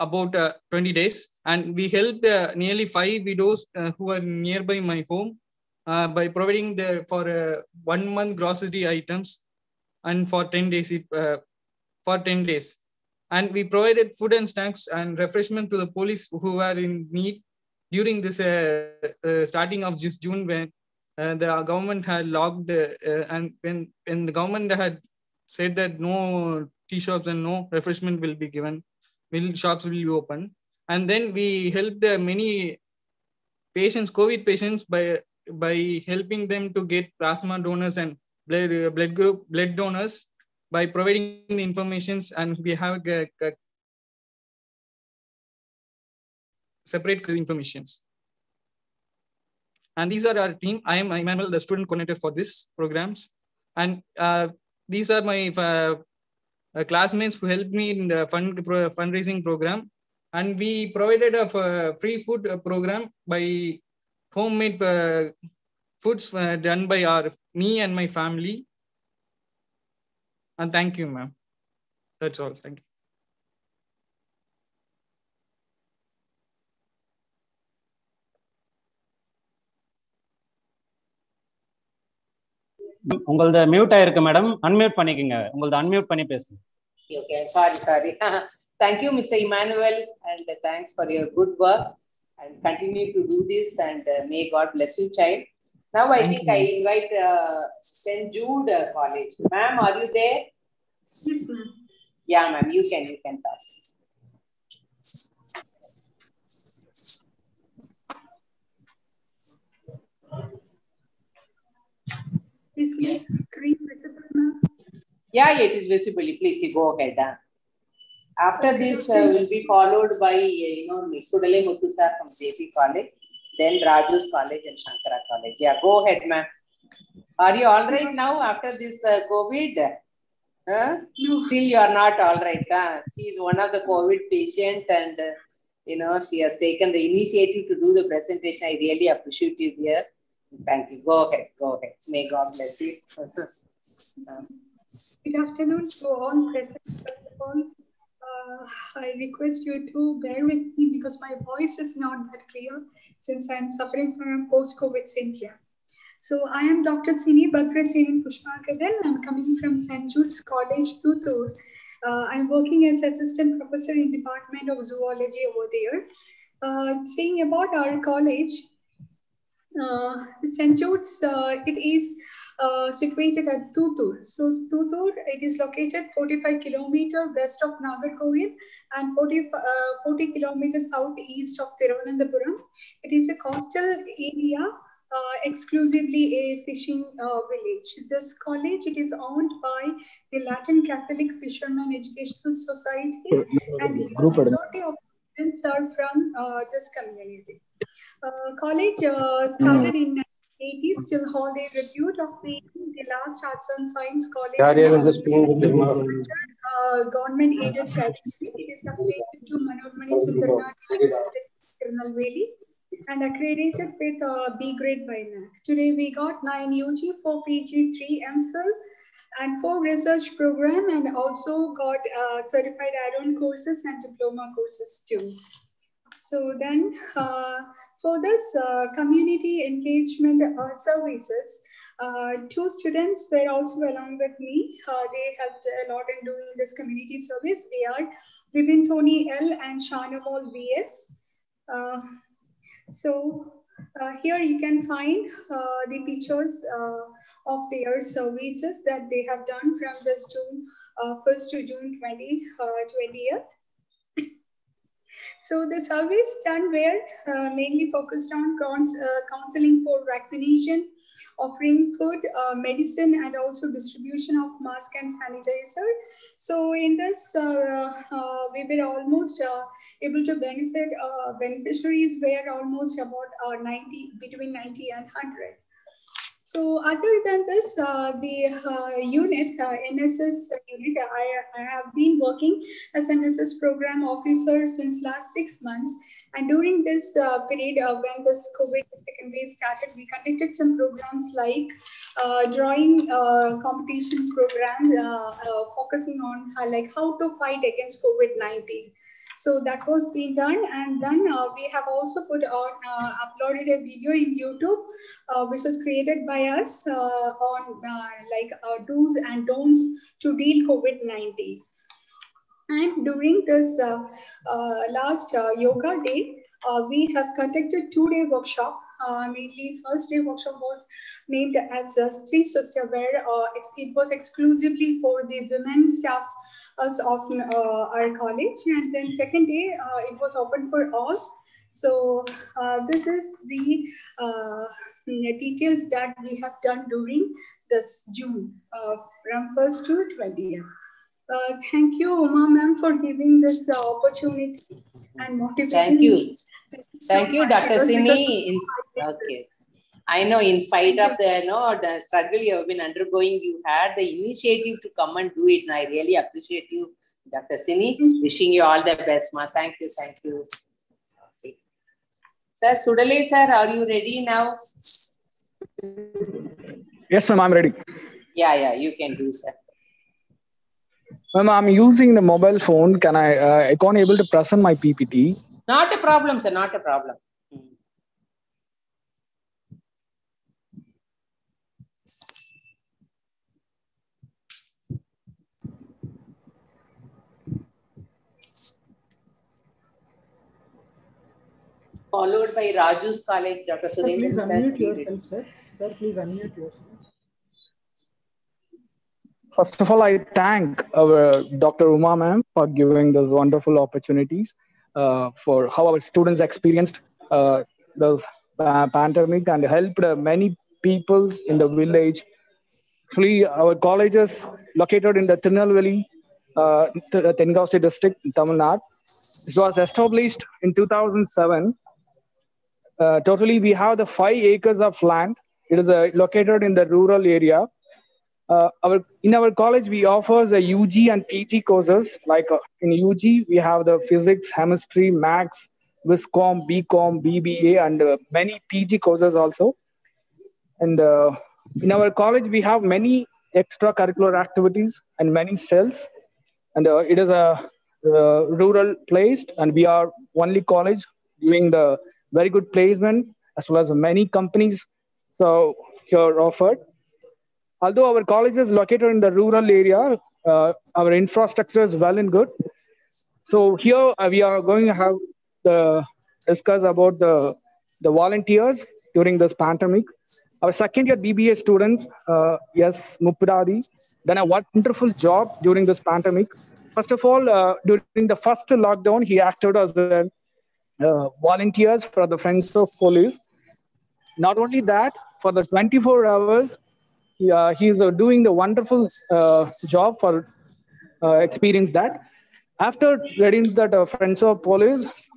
About 20 days, and we helped nearly 5 widows who are nearby my home by providing for 1 month grocery items, and for 10 days for 10 days, and we provided food and snacks and refreshment to the police who were in need during this starting of this June, when the government had locked and when the government had said that no tea shops and no refreshment will be given. Shops will be open, and then we helped many patients, COVID patients, by helping them to get plasma donors and blood donors by providing the informations, and we have separate informations. And these are our team. I am Emmanuel, the student coordinator for this programs, and these are my classmates who helped me in the fundraising program, and we provided a free food program by homemade foods done by me and my family. And thank you, ma'am. That's all. Thank you. உங்களது mute ஆயிருக்கு madam, unmute பண்ணிக்கங்க. உங்களது unmute பண்ணி பேசுங்க. Okay, sorry. Thank you, Mr. Emmanuel, and thanks for your good work, and continue to do this, and may God bless you, child. Now I think I invite St. Jude College. Ma'am, are you there? Yes, ma'am. Yeah, ma'am, you can talk. Is my screen visible, ma'am? Yeah, it is visible. Please, you go ahead. After this will be followed by, Sudale Muthu sir from JP College, then Raju's College and Shankara College. Yeah, go ahead, ma'am. Are you all right now after this COVID? No. Still you are not all right. She is one of the COVID patients, and she has taken the initiative to do the presentation. I really appreciate you here. Thank you. Go ahead. May God bless you. Good afternoon to all present. First of all, I request you to bear with me because my voice is not that clear since I am suffering from post-COVID syndrome. So I am Dr. Sini Badrasini Pushpakadan. I'm coming from St. Jude's College, Thuthur. I'm working as assistant professor in Department of Zoology over there. Saying about our college, St. Jude's, it is situated at Thuthur. So Thuthur, it is located 45 kilometers west of Nagarkoil and 40 kilometers southeast of Thiruvananthapuram. It is a coastal area, exclusively a fishing village. This college, it is owned by the Latin Catholic Fishermen Educational Society, and the majority of students are from this community. College started in 1980s, till hold a repute of being the last arts and science college government aided category. It is affiliated to Manormani Sundarnath Tirunelveli and accredited with B grade by NAC. Today we got 9 UG, 4 PG, 3 MPhil, and 4 research program, and also got certified add-on courses and diploma courses too. So then for this community engagement services, 2 students were also along with me. They helped a lot in doing this community service. They are Vivin Tony L and Shanamol VS. So Here you can find the pictures of their services that they have done from this June 1st to June 20th. So the surveys done were mainly focused on counseling for vaccination, offering food, medicine, and also distribution of mask and sanitizer. So in this, we were almost able to benefit, beneficiaries were almost about 90, between 90 and 100. So other than this, the unit, NSS unit, I have been working as an NSS program officer since last 6 months. And during this period when this COVID second wave started, we conducted some programs like drawing competition program focusing on like how to fight against COVID-19. So that was being done, and then we have also put on uploaded a video in YouTube, which was created by us on like do's and don'ts to deal COVID-19. And during this last yoga day, we have conducted 2-day workshop. Mainly, first day workshop was named as Stri Sustya, where it was exclusively for the women staffs of our college. And then second day, it was open for all. So this is the details that we have done during this June from 1st to 20th. Thank you, Uma ma'am, for giving this opportunity and motivation. Thank you. Thank you, Dr. Sini. Okay. I know in spite of the struggle you have been undergoing, you had the initiative to come and do it. And I really appreciate you, Dr. Sini. Wishing you all the best, ma. Thank you. Thank you. Okay. Sir, Sudale, sir, are you ready now? Yes, ma'am, I'm ready. Yeah, you can do, sir. Ma'am, I'm using the mobile phone. Can I can't able to present my PPT. Not a problem, sir. Not a problem. Followed by Raju's college, Dr. Surendran. Please unmute yourself, sir. Sir, please unmute yourself. First of all, I thank our Dr. Uma ma'am for giving those wonderful opportunities for how our students experienced those pandemic and helped many peoples in the village. Actually, our colleges located in the Tirunelveli, Tenkasi district, Tamil Nadu. It was established in 2007. Totally, we have the 5 acres of land. It is located in the rural area. In our college, we offer the UG and PG courses. Like in UG, we have the physics, chemistry, maths, Viscom, BCom, BBA, and many PG courses also. And in our college, we have many extracurricular activities and many cells. And it is a rural place, and we are only college doing the very good placement as well as many companies. So here offered. Although our college is located in the rural area, our infrastructure is well and good. So here we are going to have discuss about the volunteers during this pandemic. Our second year BBA students, yes, Mupuradi, done a wonderful job during this pandemic. First of all, during the first lockdown, he acted as the volunteers for the Friends of Police. Not only that, for the 24 hours, he is doing the wonderful job for experience that. After getting that Friends of Police,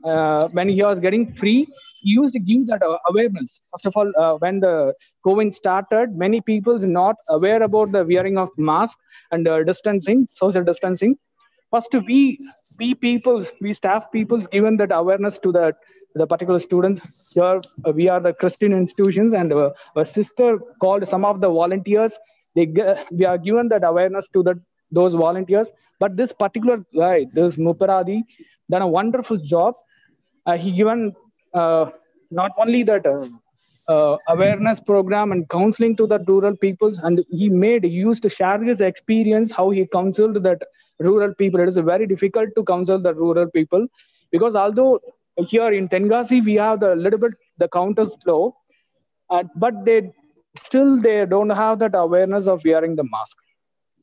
when he was getting free, he used to give that awareness. First of all, when the COVID started, many people not aware about the wearing of mask and distancing, social distancing. First, we staff peoples given that awareness to the particular students. Here we are the Christian institutions, and a sister called some of the volunteers. We are given that awareness to those volunteers. But this particular guy, this Muparadi, done a wonderful job. He given not only that awareness program and counseling to the rural peoples, and he used to share his experience how he counseled that rural people. It is very difficult to counsel the rural people because although here in Tengasi, we have the little bit, the count is low, but they don't have that awareness of wearing the mask.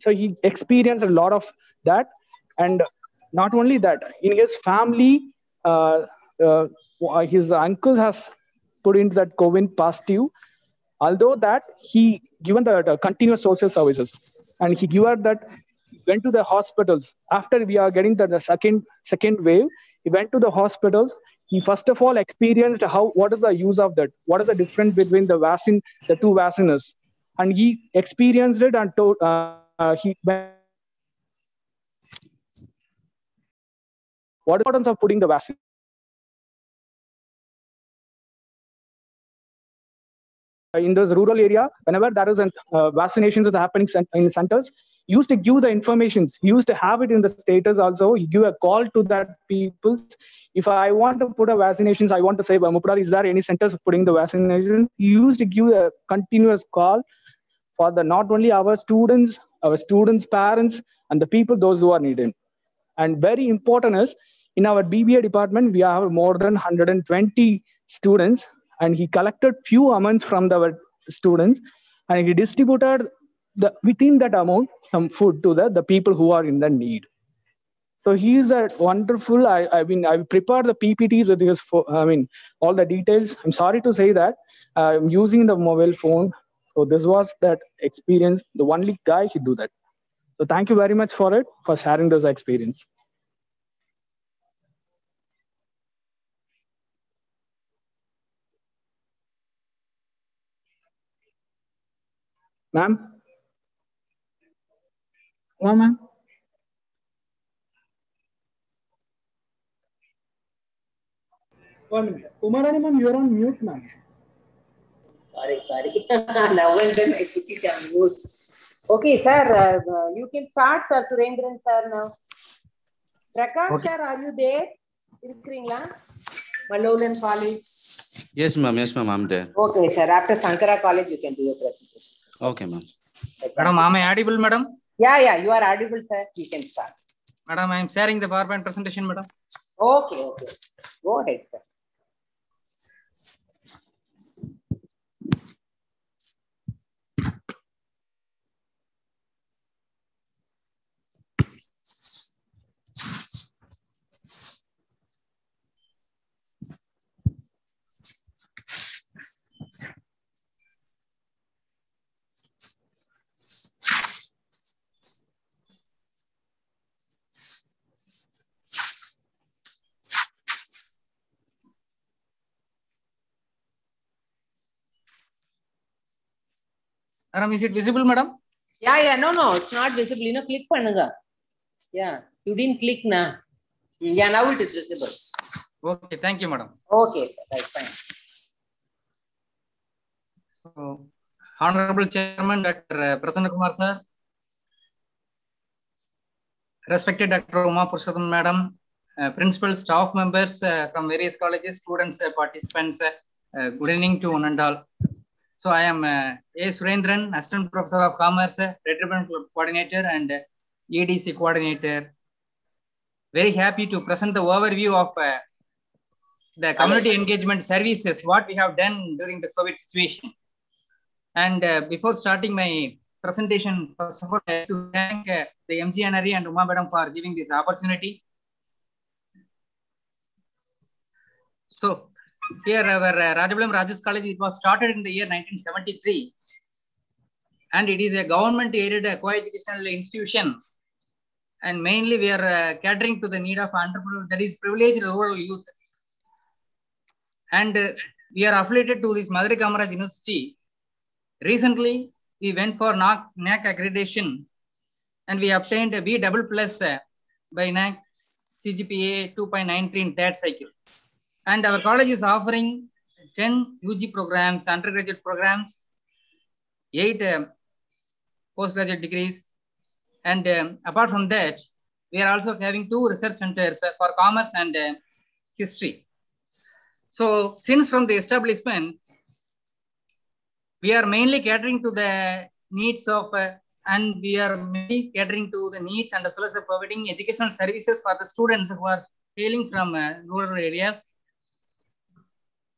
So he experienced a lot of that. And not only that, in his family, his uncle has put into that COVID positive. Although that he given the continuous social services, and he given that, went to the hospitals after we are getting the second wave. He went to the hospitals. He first of all experienced what is the use of that, what is the difference between the vaccine, the two vaccines, and he experienced it and told he what is the importance of putting the vaccine. In this rural area, whenever there is vaccinations is happening in centers, used to give the informations, used to have it in the status also. You give a call to that people. If I want to put a vaccinations, I want to say, Mupra, is there any centers putting the vaccination? You used to give a continuous call for the not only our students, parents, and the people, those who are needed. And very important is, in our BBA department, we have more than 120 students, and he collected few amounts from the students, and he distributed within that amount some food to the people who are in the need. So he is a wonderful. I prepared the PPTs with his. All the details. I'm sorry to say that I'm using the mobile phone. So this was that experience. The only guy who do that. So thank you very much for sharing this experience. Ma'am? Hello, ma'am? One minute. Umarani ma'am, you're on mute, ma'am. Sorry. Now and then I put it on mute. Okay, sir, you can start, sir. Surendran, sir, now. Prakash, okay. Sir, are you there? Malolan College. Yes, ma'am. I'm there. Okay, sir. After Sankara College, you can do your presentation. Okay, ma'am. Madam, am I audible, madam? Yeah, you are audible, sir. You can start. Madam, I am sharing the PowerPoint presentation, madam. Okay. Go ahead, sir. Madam, is it visible, madam? Yeah. No, it's not visible. You know, click pannunga. Yeah, you didn't click na. Yeah, now it is visible. Okay, thank you, madam. Okay, right, fine. So, Honorable Chairman Dr. Prasanna Kumar sir, respected Dr. Uma Purushottam madam, principal, staff members from various colleges, students, participants, good evening to one and all. So I am A. Surendran, Assistant Professor of Commerce, Recruitment Coordinator and EDC Coordinator. Very happy to present the overview of the community engagement services, what we have done during the COVID situation. And before starting my presentation, first of all, I have to thank the MGNRE and Uma Madam for giving this opportunity. So here our Rajabalam Rajas College, it was started in the year 1973. And it is a government-aided co-educational institution. And mainly we are catering to the need of entrepreneurs, that is privileged rural youth. And we are affiliated to this Madurai Kamaraj University. Recently, we went for NAC accreditation and we obtained a B++ by NAC CGPA 2.93 in third cycle. And our college is offering 10 UG programs, undergraduate programs, 8 postgraduate degrees. And apart from that, we are also having 2 research centers for commerce and history. So since from the establishment, we are mainly catering to the needs of, and we are mainly catering to the needs and as well as providing educational services for the students who are hailing from rural areas.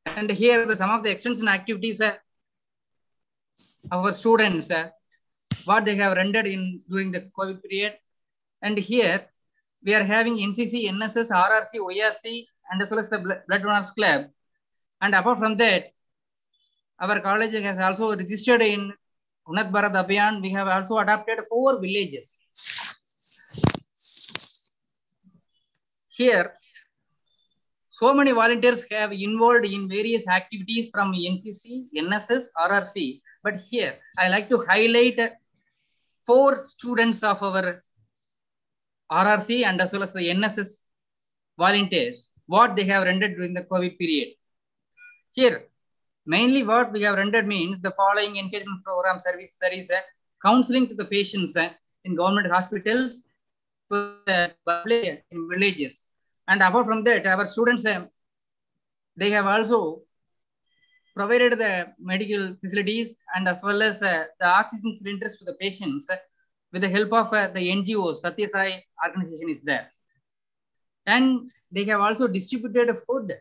And here some of the extension activities our students, what they have rendered during the COVID period. And here we are having NCC, NSS, RRC, ORC, and as well as the Blood Donors Club. And apart from that, our college has also registered in Unnat Bharat Abhiyan. We have also adopted 4 villages. Here, so many volunteers have involved in various activities from NCC, NSS, RRC. But here, I like to highlight 4 students of our RRC and as well as the NSS volunteers, what they have rendered during the COVID period. Here, mainly what we have rendered means the following engagement program service. There is a counseling to the patients in government hospitals, public in villages. And apart from that, our students, they have also provided the medical facilities and as well as the oxygen cylinders to the patients with the help of the NGO, Satya Sai organization is there. And they have also distributed food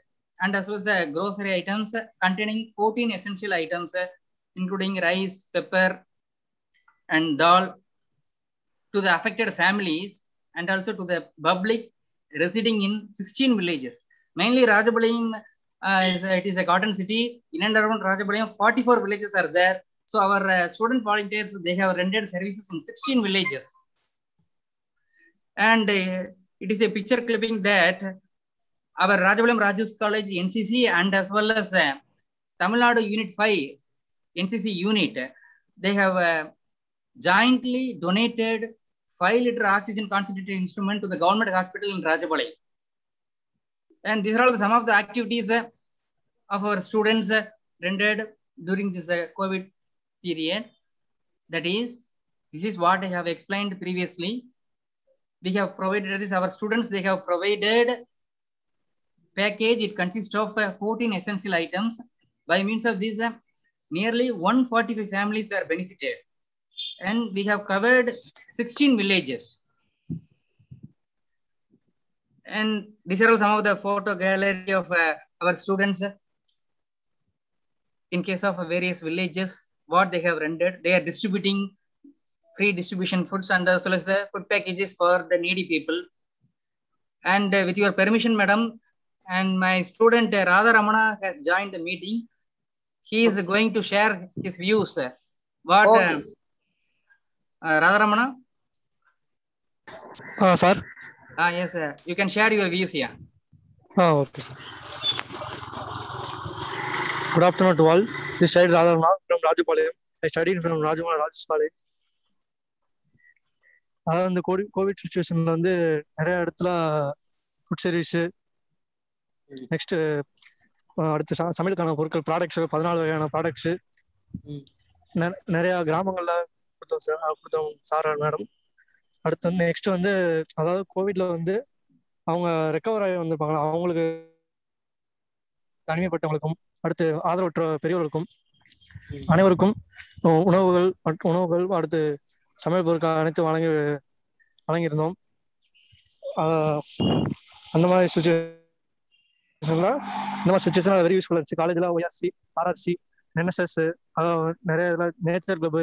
and as well as the grocery items containing 14 essential items, including rice, pepper, and dal to the affected families and also to the public residing in 16 villages. Mainly Rajapalayam, it is a cotton city. In and around Rajapalayam, 44 villages are there. So our student volunteers, they have rendered services in 16 villages. And it is a picture clipping that our Rajapalayam Rajus College NCC and as well as Tamil Nadu Unit 5 NCC unit, they have jointly donated 5-liter oxygen concentrated instrument to the government hospital in Rajapalayam. And these are all some of the activities of our students rendered during this COVID period. That is, this is what I have explained previously. We have provided this, our students, they have provided package. It consists of 14 essential items. By means of this, nearly 145 families were benefited. And we have covered 16 villages. And these are all some of the photo gallery of our students in case of various villages, what they have rendered. They are distributing free distribution foods and as well as the food packages for the needy people. And with your permission, madam, and my student Radha Ramana has joined the meeting. He is going to share his views. What Radha Ramana? Sir? Yes, sir. You can share your views here. Okay. Good afternoon to all. This is Radha Ramana from Rajapalayam. I studied from Rajamala Rajus College. அதாவது இந்த Covid சுச்சுவேஷன்ல வந்து நிறைய இடத்துல food service, next அடுத்து சமையலுக்கான பொருட்கள் products 14 வகையான products நிறைய கிராமங்கள்ல கொடுத்தோம் சார் மேடம். அடுத்து வந்து நெக்ஸ்ட் வந்து அதாவது கோவிட்ல வந்து அவங்க ரெக்கவர் ஆகி வந்திருப்பாங்க, அவங்களுக்கு தனிமைப்பட்டவங்களுக்கும் அடுத்து ஆதரவற்ற பெரியவர்களுக்கும் அனைவருக்கும் உணவுகள் அடுத்து சமையல் பொருட்கள் அனைத்து வழங்கியிருந்தோம். அந்த மாதிரி சுச்சுவேஷன் வெரி யூஸ்ஃபுல்லாக இருந்துச்சு. காலேஜில் ORC, RRC, NSS, அதாவது நிறைய இதில் நேச்சர் கிளப்பு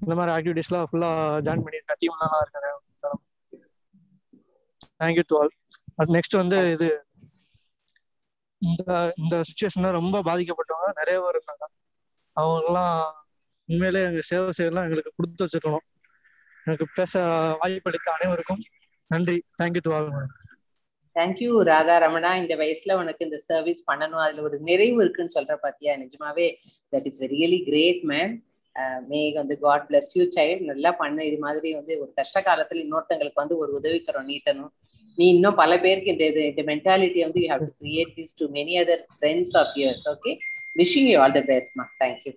இந்த மாதிரி ஆக்டிவிட்டீஸ்லாம் ஃபுல்லாக ஜாயின் பண்ணியிருக்கேன். டீம்லாம் இருக்கேன். Thank you to all. அது நெக்ஸ்ட் வந்து இது இந்த சுச்சுவேஷன்ல ரொம்ப பாதிக்கப்பட்டவங்க நிறைய பேர் இருக்காங்க. அவங்கெல்லாம் உண்மையிலே எங்கள் சேவை செய்யலாம் எங்களுக்கு கொடுத்து வச்சுருக்கணும். எனக்கு பேச வாய்ப்பளித்த அனைவருக்கும் நன்றி. Thank you to all. Thank you Radha Ramana. இந்த வயசுல உனக்கு இந்த சர்வீஸ் பண்ணணும், அதுல ஒரு நிறைவு இருக்குன்னு சொல்ற பாத்தியா, நிஜமாவே that is really great man. May வந்து காட் பிளஸ் யூ சைல்ட். நல்லா பண்ண. இது மாதிரி வந்து ஒரு கஷ்ட காலத்துல இன்னொருத்தங்களுக்கு வந்து ஒரு உதவிக்கரம் நீட்டணும். நீ இன்னும் பல பேருக்கு இந்த மென்டாலிட்டி வந்து you have to create this to many other friends of yours. Okay, wishing you all the best மா. Thank you.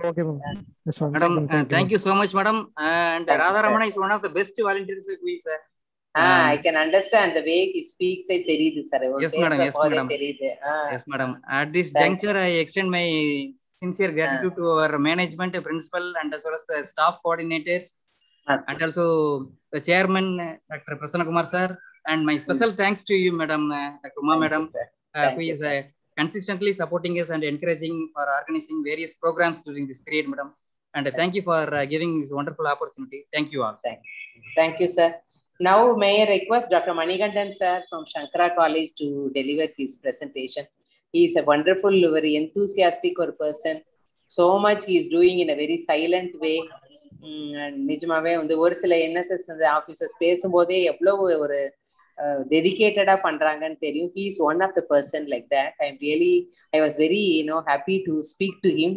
Okay, ma'am. Yes, madam, thank you so much, madam. And Radha Ramana is one of the best volunteers who is. I can understand the way he speaks. I தெரியுது sir. Yes, madam. Yes, madam. Yes, madam. At this juncture, I extend my sincere gratitude to our management, principal, and as well as the staff coordinators, and also the chairman, Dr. Prasanna Kumar sir. And my special thanks to you, madam, Dr. Uma madam, who is consistently supporting us and encouraging for organizing various programs during this period, madam. And thank you for giving this wonderful opportunity. Thank you all. Thank you, sir. Now, may I request Dr. Manikandan, sir, from Shankara College to deliver his presentation. He is a wonderful, very enthusiastic person. So much he is doing in a very silent way. நிஜமாவே வந்து ஒரு சில NSS officers பேசும்போதே எவ்வளவு ஒரு டெடிகேட்டடா பண்றாங்கன்னு தெரியும். He is one of the person like that. I was very happy to speak to him.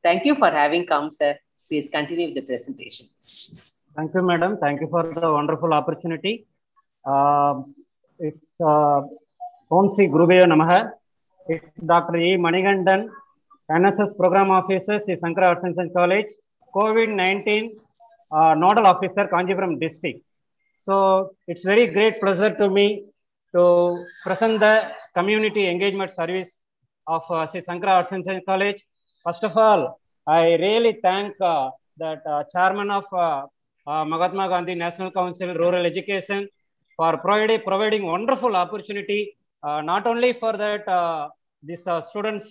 Thank you for having come, sir. Please continue the presentation. Thank you, madam. Thank you for the wonderful opportunity. It's Om Sri Gurudev Namaha. It's Dr. E. Manikandan, NSS Program Officer, Sri MGNCRE-Institutional College, COVID-19 Nodal Officer, Kanjipuram District. So it's very great pleasure to me to present the community engagement service of Sri MGNCRE-Institutional College. First of all, I really thank that chairman of Mahatma Gandhi National Council Rural Education for providing wonderful opportunity, not only for that this students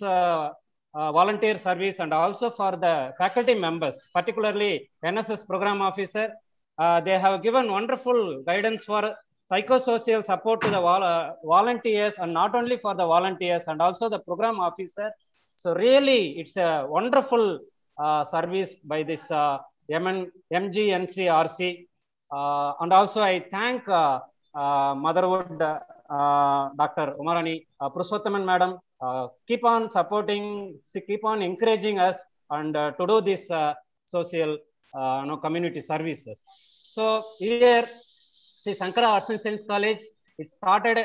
volunteer service and also for the faculty members, particularly NSS program officer. They have given wonderful guidance for psychosocial support to the volunteers, and not only for the volunteers and also the program officer. So really it's a wonderful service by this MGNCRE. And also I thank Motherhood Dr. Umarani Purushothaman madam, keep on supporting, keep on encouraging us and to do this social community services. So here Sri MGNCRE-Institutional College, it started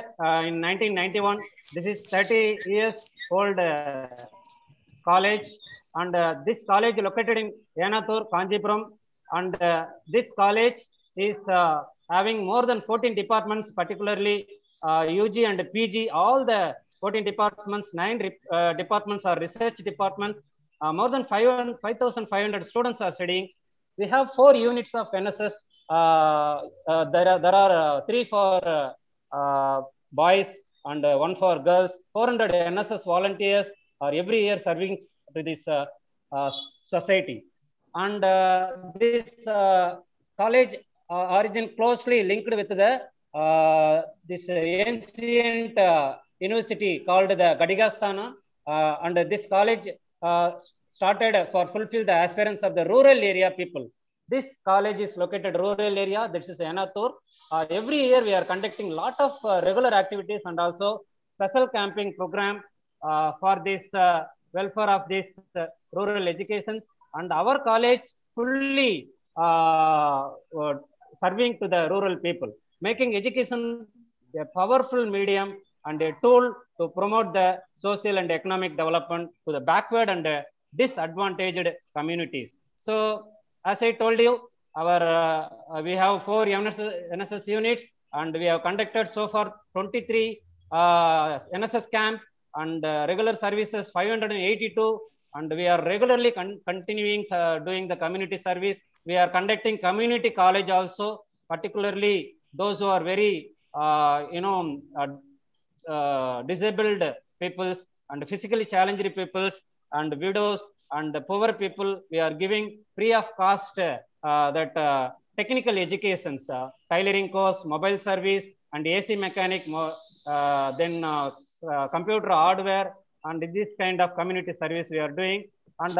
in 1991. This is 30 years old college, and this college located in Yanathur, Kanjipuram, and this college is having more than 14 departments, particularly UG and PG. All the 14 departments, 9 departments are research departments. More than 5,500 students are studying. We have 4 units of NSS. There are 3 for boys and 1 for girls. 400 NSS volunteers are every year serving to this society. And this college origin closely linked with the this ancient university called the Gadigastana, and this college started for fulfill the aspirants of the rural area people. This college is located rural area, this is Yanathur. Every year we are conducting lot of regular activities and also special camping program for this welfare of this rural education. And our college fully serving to the rural people, making education a powerful medium and a tool to promote the social and economic development to the backward and disadvantaged communities. So as I told you, our we have 4 NSS units, and we have conducted so far 23 NSS camp and regular services 582, and we are regularly continuing doing the community service. We are conducting community college also, particularly those who are very disabled peoples and physically challenged peoples and widows and poor people. We are giving free of cost that technical educations, tailoring course, mobile service, and AC mechanic, then computer hardware, and this kind of community service we are doing. And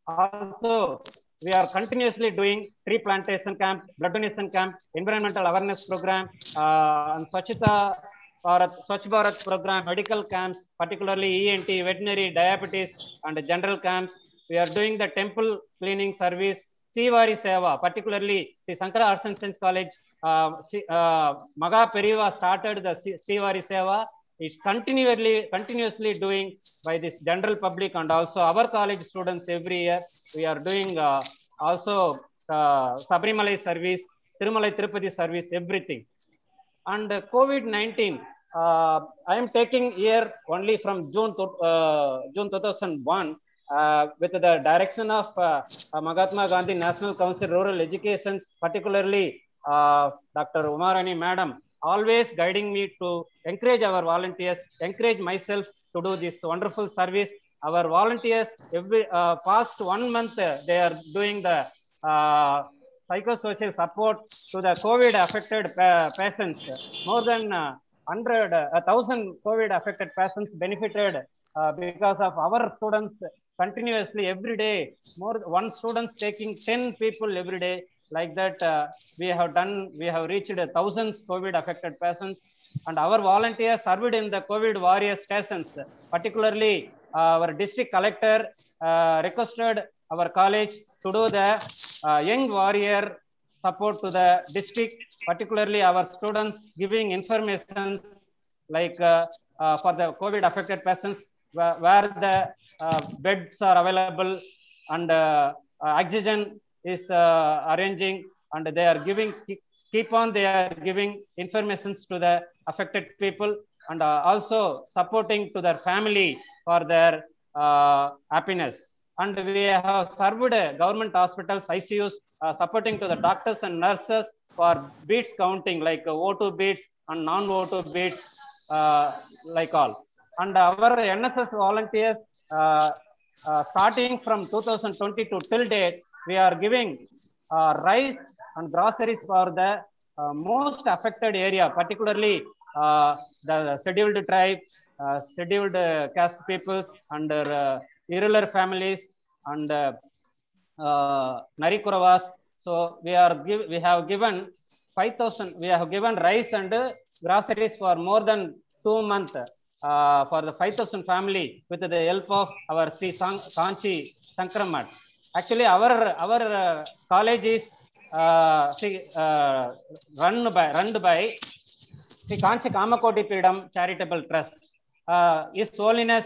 also we are continuously doing tree plantation camp, blood donation camp, environmental awareness program, and Swachh Bharat program, medical camps, particularly ENT, veterinary, diabetes, and general camps. We are doing the temple cleaning service, Sivari Seva, particularly the MGNCRE-Institutional College. Maga Periva started the Sivari Seva. It's continuously doing by this general public and also our college students every year. We are doing also Sabrimalai service, Tirumalai Tirupati service, everything. And COVID-19, I am taking here only from June 2001 with the direction of Mahatma Gandhi National Council Rural Education, particularly Dr. Umarani Madam, always guiding me to encourage our volunteers, encourage myself to do this wonderful service. Our volunteers, every past 1 month, they are doing the psychosocial support to the COVID affected patients. More than 1,000 COVID affected patients benefited because of our students continuously every day. One students taking 10 people every day. Like that, we have reached thousands COVID affected patients, and our volunteers served in the COVID warrior stations. Particularly, our district collector requested our college to do the young warrior support to the district, particularly our students giving information like for the COVID affected patients where the beds are available and oxygen is arranging, and they are giving they are giving informations to the affected people, and also supporting to their family for their happiness. And we have served government hospitals, ICUs, supporting to the doctors and nurses for beats counting, like O2 beats and non-O2 beats, like all. And our NSS volunteers, starting from 2022 till date, we are giving rice and groceries for the most affected area, particularly the scheduled tribe, scheduled caste peoples, and irregular families, and Narikuravas. So we have given 5,000. We have given rice and groceries for more than 2 months for the 5,000 family with the help of our Sri Kanchi Sankramat. Actually, our college is run by Sri Kanchi Kamakoti Pidam Charitable Trust. His Holiness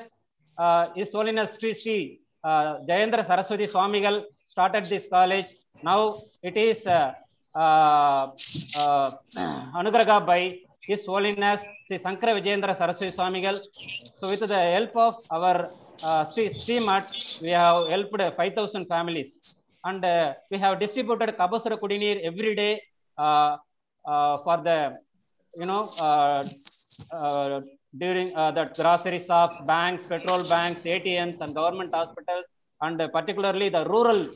Sri Jayendra Saraswati Swamigal started this college. Now it is Anugraha by His Holiness Sri Sankara Vijayendra Saraswati Swamigal. So with the help of our Sri Mat, we have helped 5,000 families, and we have distributed Kabasura Kudinir every day for the during that grocery shops, banks, petrol banks, ATMs, and government hospitals, and particularly the rural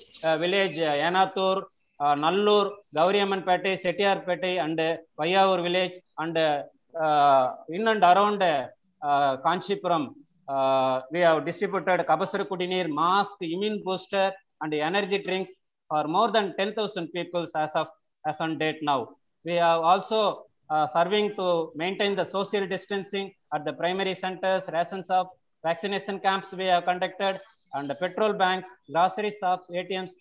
village Yanathur, Nallur, Gauriammanpete, Settiarpete, and Vayavur village, and in and around Kanchipuram, we have distributed Kabasura Kudinir, mask, immune booster, and energy drinks for more than 10,000 people as on date now. We have also serving to maintain the social distancing at the primary centers, rations of vaccination camps we have conducted, and the petrol banks, grocery shops, ATMs.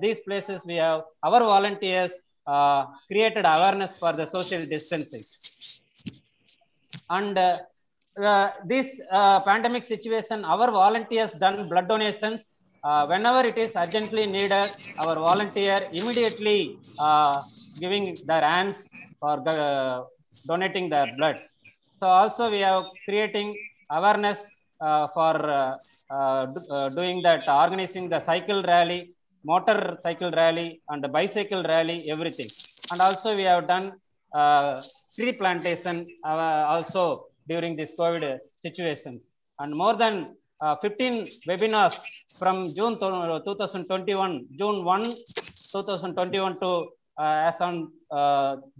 These places we have our volunteers created awareness for the social distancing. And this pandemic situation, our volunteers done blood donations. Whenever it is urgently needed, our volunteer immediately giving their hands for donating their blood. So also we are creating awareness for doing that, organizing the cycle rally, motorcycle rally, and the bicycle rally, everything. And also we have done tree plantation also during this COVID situations, and more than 15 webinars from June 2021, June 1, 2021 to as on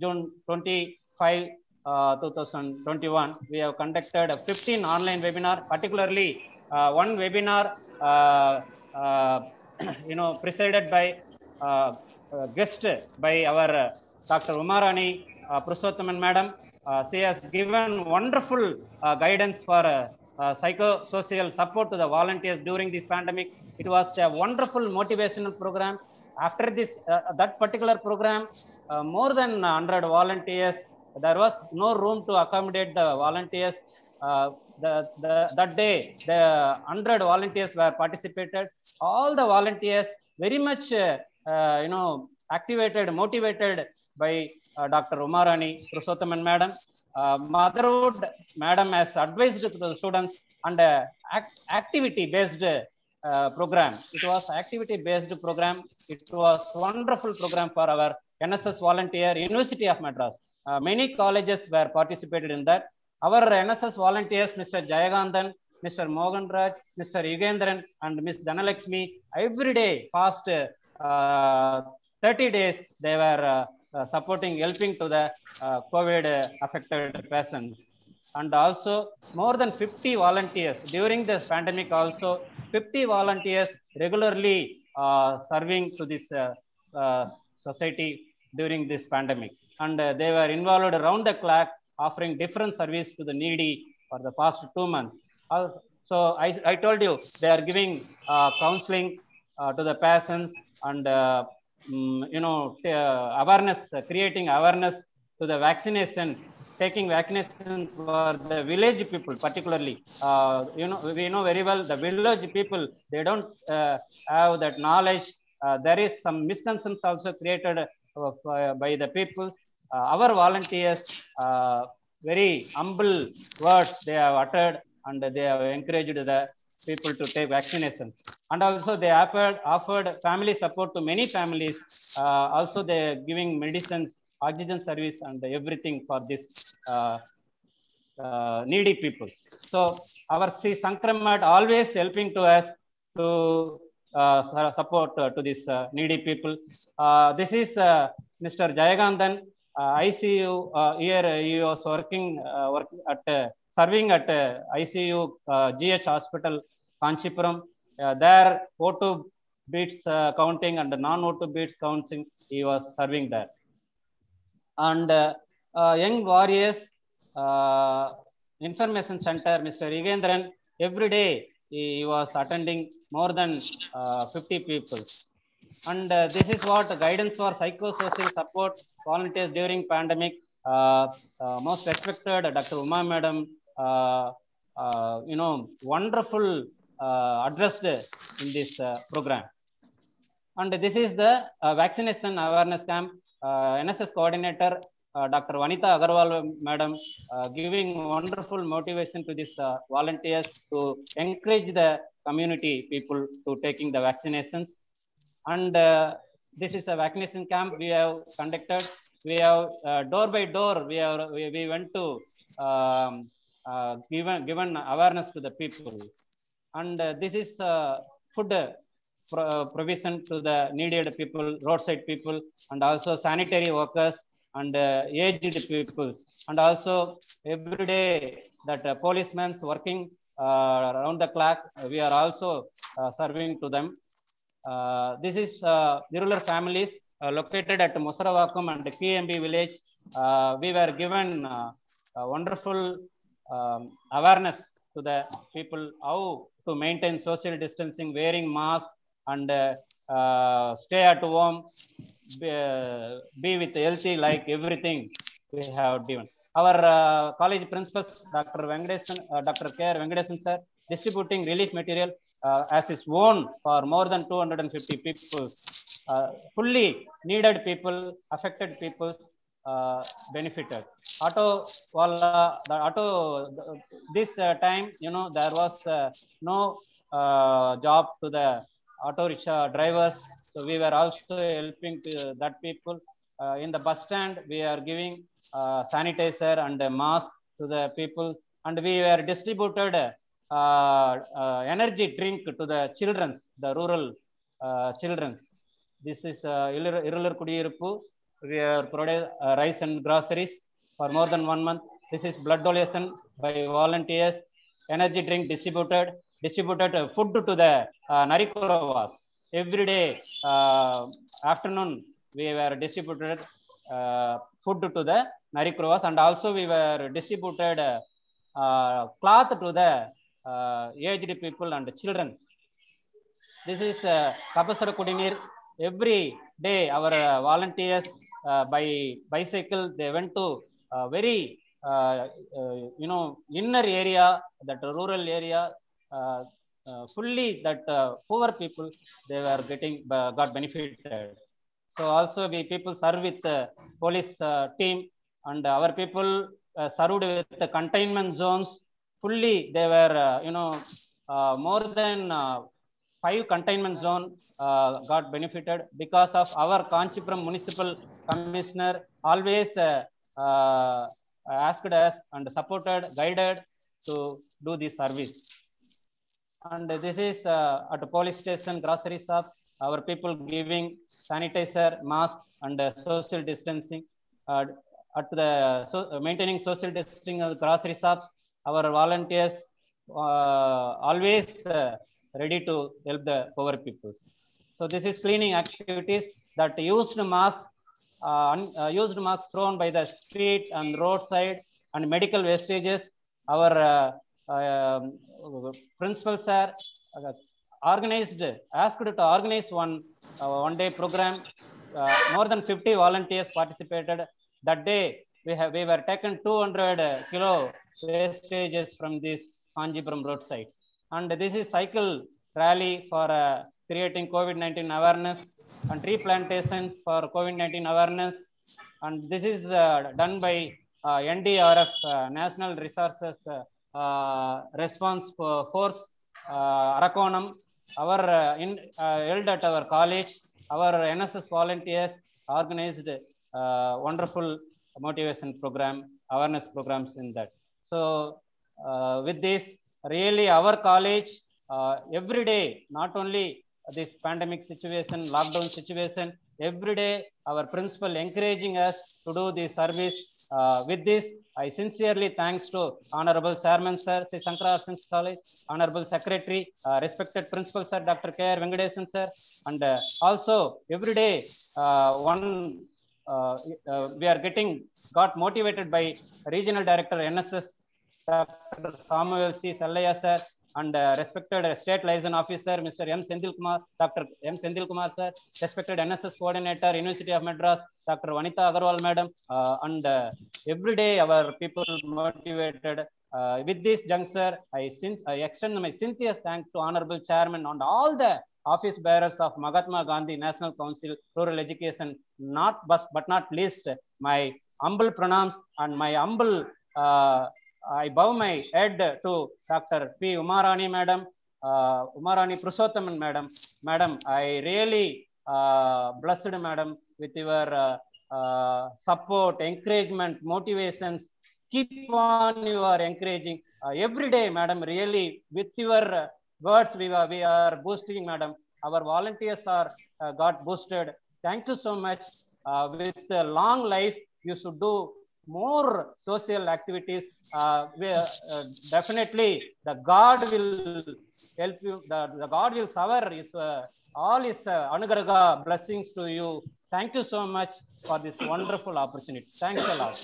June 25, 2021, we have conducted 15 online webinar, particularly one webinar presided by guest by our Dr. Umarani Purushothaman Madam. She has given wonderful guidance for psychosocial support to the volunteers during this pandemic. It was a wonderful motivational program. After this, that particular program, more than 100 volunteers. There was no room to accommodate the volunteers. That day, the 100 volunteers were participated. All the volunteers very much, activated, motivated by Dr. Umarani Purushothaman Madam. Motherhood Madam has advised to the students and activity-based program. It was activity-based program. It was wonderful program for our NSS volunteer, University of Madras. Many colleges were participated in that. Our NSS volunteers, Mr. Jayagandhan, Mr. Mohan Raj, Mr. Yugendran, and Ms. Dhanalakshmi, every day, past 30 days, they were supporting, helping to the COVID affected patients. And also more than 50 volunteers during this pandemic, also 50 volunteers regularly serving to this society during this pandemic. And they were involved around the clock, offering different service to the needy for the past 2 months. So I told you, they are giving counseling to the patients, and awareness, creating awareness to the vaccination, taking vaccination for the village people particularly. We know very well the village people, they don't have that knowledge. There is some misconceptions also created by the people. Our volunteers, very humble words they have uttered, and they have encouraged the people to take vaccinations. And also they offered family support to many families. Also they are giving medicines, oxygen service, and everything for this needy people. So our Sri Sankramat always helping to us to support to this needy people. This is Mr. Jayagandhan, ICU. Here he was working at serving at ICU GH Hospital, Kanchipuram. There O2 beats counting and non-O2 beats counting, he was serving there. And young warriors information center, Mr. Yugendran, every day he was attending more than 50 people. And this is what guidance for psychosocial support volunteers during pandemic. Most respected Dr. Uma Madam, wonderful addressed in this program. And this is the vaccination awareness camp. NSS coordinator Dr. Vanita Agarwal Madam giving wonderful motivation to these volunteers to encourage the community people to taking the vaccinations. And this is a vaccination camp we have conducted. We have door by door, we went to given awareness to the people. And this is food provision to the needed people, roadside people, and also sanitary workers and aged people. And also every day that policemen's working around the clock, we are also serving to them. This is rural families located at Musaravakum and KMB village. We were given wonderful awareness to the people how to maintain social distancing, wearing masks, and stay at home, be with healthy, like everything we have given. Our college principals, Dr. Venkatesan, Dr. K.R. Venkatesan sir, distributing relief material as his own for more than 250 people, fully needed people, affected people benefited. This time, there was no job to the auto rickshaw drivers, so we were also helping to that people. In the bus stand, we are giving sanitizer and a mask to the people, and we were distributed energy drink to the children's, the rural children's. This is Irulur Kudiyiruppu. We are provided rice and groceries for more than 1 month. This is blood donation by volunteers. Energy drink distributed food to the Narikuravas. Every day afternoon, we were distributed food to the Narikuravas, and also we were distributed cloth to the aged people and children. This is Kapasara Kudinir. Every day, our volunteers by bicycle, they went to very inner area, that rural area, fully that poor people, they were got benefited. So also we people serve with police team, and our people served with the containment zones. Fully they were more than 5 containment zone got benefited because of our Kanchipuram municipal commissioner always asked us and supported, guided to do this service. And this is at a police station, grocery shop, our people giving sanitizer, mask, and social distancing. At the maintaining social distancing of grocery shops, our volunteers always ready to help the poor people. So this is cleaning activities that used masks thrown by the street and roadside and medical wastages. Our principals are asked to organize one day program. More than 50 volunteers participated. That day we were taken 200 kilo wastages from these Kanjipuram roadsides. And this is cycle rally for creating COVID-19 awareness and tree plantations for COVID-19 awareness. And this is done by NDRF, National Resources Response Force, Arakonam. Our held at our college, our NSS volunteers organized wonderful motivation program, awareness programs in that. So with this, really our college every day, not only this pandemic situation, lockdown situation, every day our principal encouraging us to do this service. With this, I sincerely thanks to Honorable Chairman Sir, Sri Sankara Arts College, Honorable Secretary, respected Principal Sir, Dr. K.R. Venkatesan Sir, and also every day we are got motivated by Regional Director NSS, Dr. Samuel C. Sallaya Sir, and respected State Liaison Officer, Mr. M. Sendil Kumar, Dr. M. Sendil Kumar Sir, respected NSS Coordinator, University of Madras, Dr. Vanita Agarwal Madam, and every day our people motivated. With this juncture, I extend my sincere thanks to Honorable Chairman and all the office bearers of Mahatma Gandhi National Council Rural Education, but not least, my humble pranams and my humble I bow my head to Dr. P. Umarani Madam, Umarani Prusothaman Madam. Madam, I really blessed Madam with your support, encouragement, motivations. Keep on you are encouraging every day, Madam. Really, with your words, we are boosting, Madam. Our volunteers are got boosted. Thank you so much. With a long life, you should do more social activities. Definitely the God will help you. The God will shower all his anugraha blessings to you. Thank you so much for this wonderful opportunity. Thanks a lot.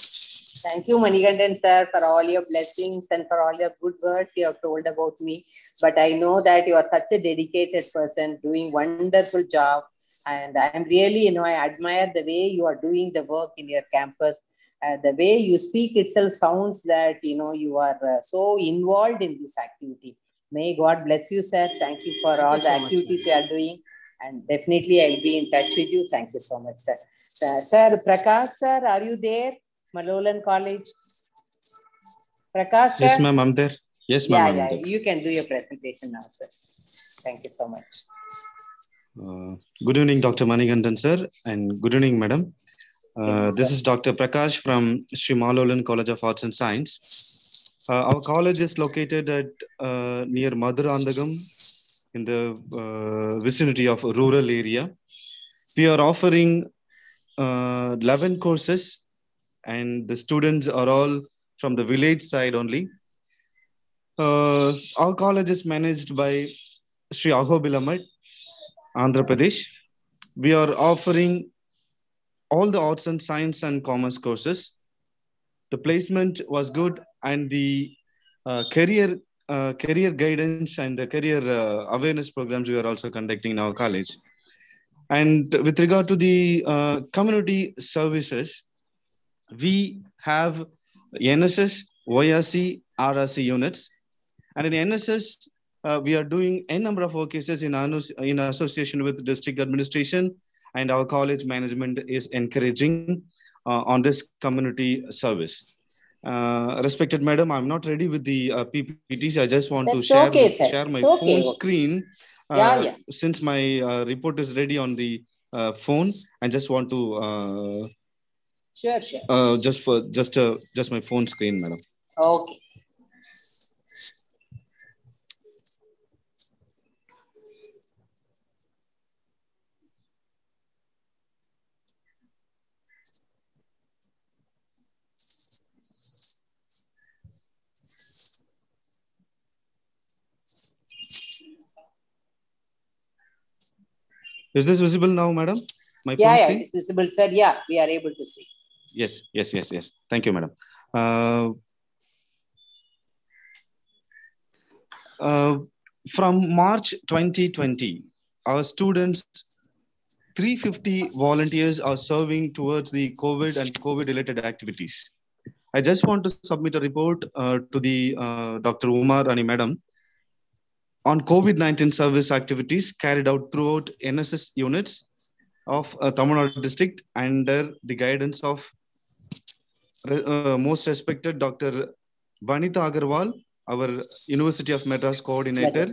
Thank you, Manikandan sir, for all your blessings and for all your good words you have told about me. But I know that you are such a dedicated person doing wonderful job. And I'm really, I admire the way you are doing the work in your campus. The way you speak itself sounds that, you are so involved in this activity. May God bless you, sir. Thank you for all the activities you are doing. And definitely I'll be in touch with you. Thank you so much, sir. Sir, Prakash, sir, are you there? Malolan College. Prakash, Yes, sir? ma'am, I'm there. Yes, ma'am, I'm there. You can do your presentation now, sir. Thank you so much. Good evening, Dr. Manikandan, sir, and good evening, madam. This is Dr. Prakash from Sri Malolan College of Arts and Science. Our college is located at near Maduranthagam in the vicinity of a rural area. We are offering 11 courses, and the students are all from the village side only. Our college is managed by Sri Ahobilamad, Andhra Pradesh. We are offering all the arts and science and commerce courses. The placement was good, and the career guidance and the career awareness programs we are also conducting in our college. And with regard to the community services, we have NSS, YRC, RRC units. And in NSS, we are doing a number of work cases in association with district administration, and our college management is encouraging on this community service. Respected madam, I'm not ready with the PPTs. I just want to share my phone screen. Since my report is ready on the phone, I just want to sure. Just my phone screen, madam. Okay. Is this visible now, madam? My Yeah, phone yeah, screen? it's visible, sir. Yeah, we are able to see. Yes. Thank you, madam. From March 2020, our students, 350 volunteers are serving towards the COVID and COVID-related activities. I just want to submit a report to the Dr. Umar Ani madam on COVID-19 service activities carried out throughout NSS units of Tamil Nadu district under the guidance of most respected Dr. Vanitha Agarwal, our University of Madras coordinator,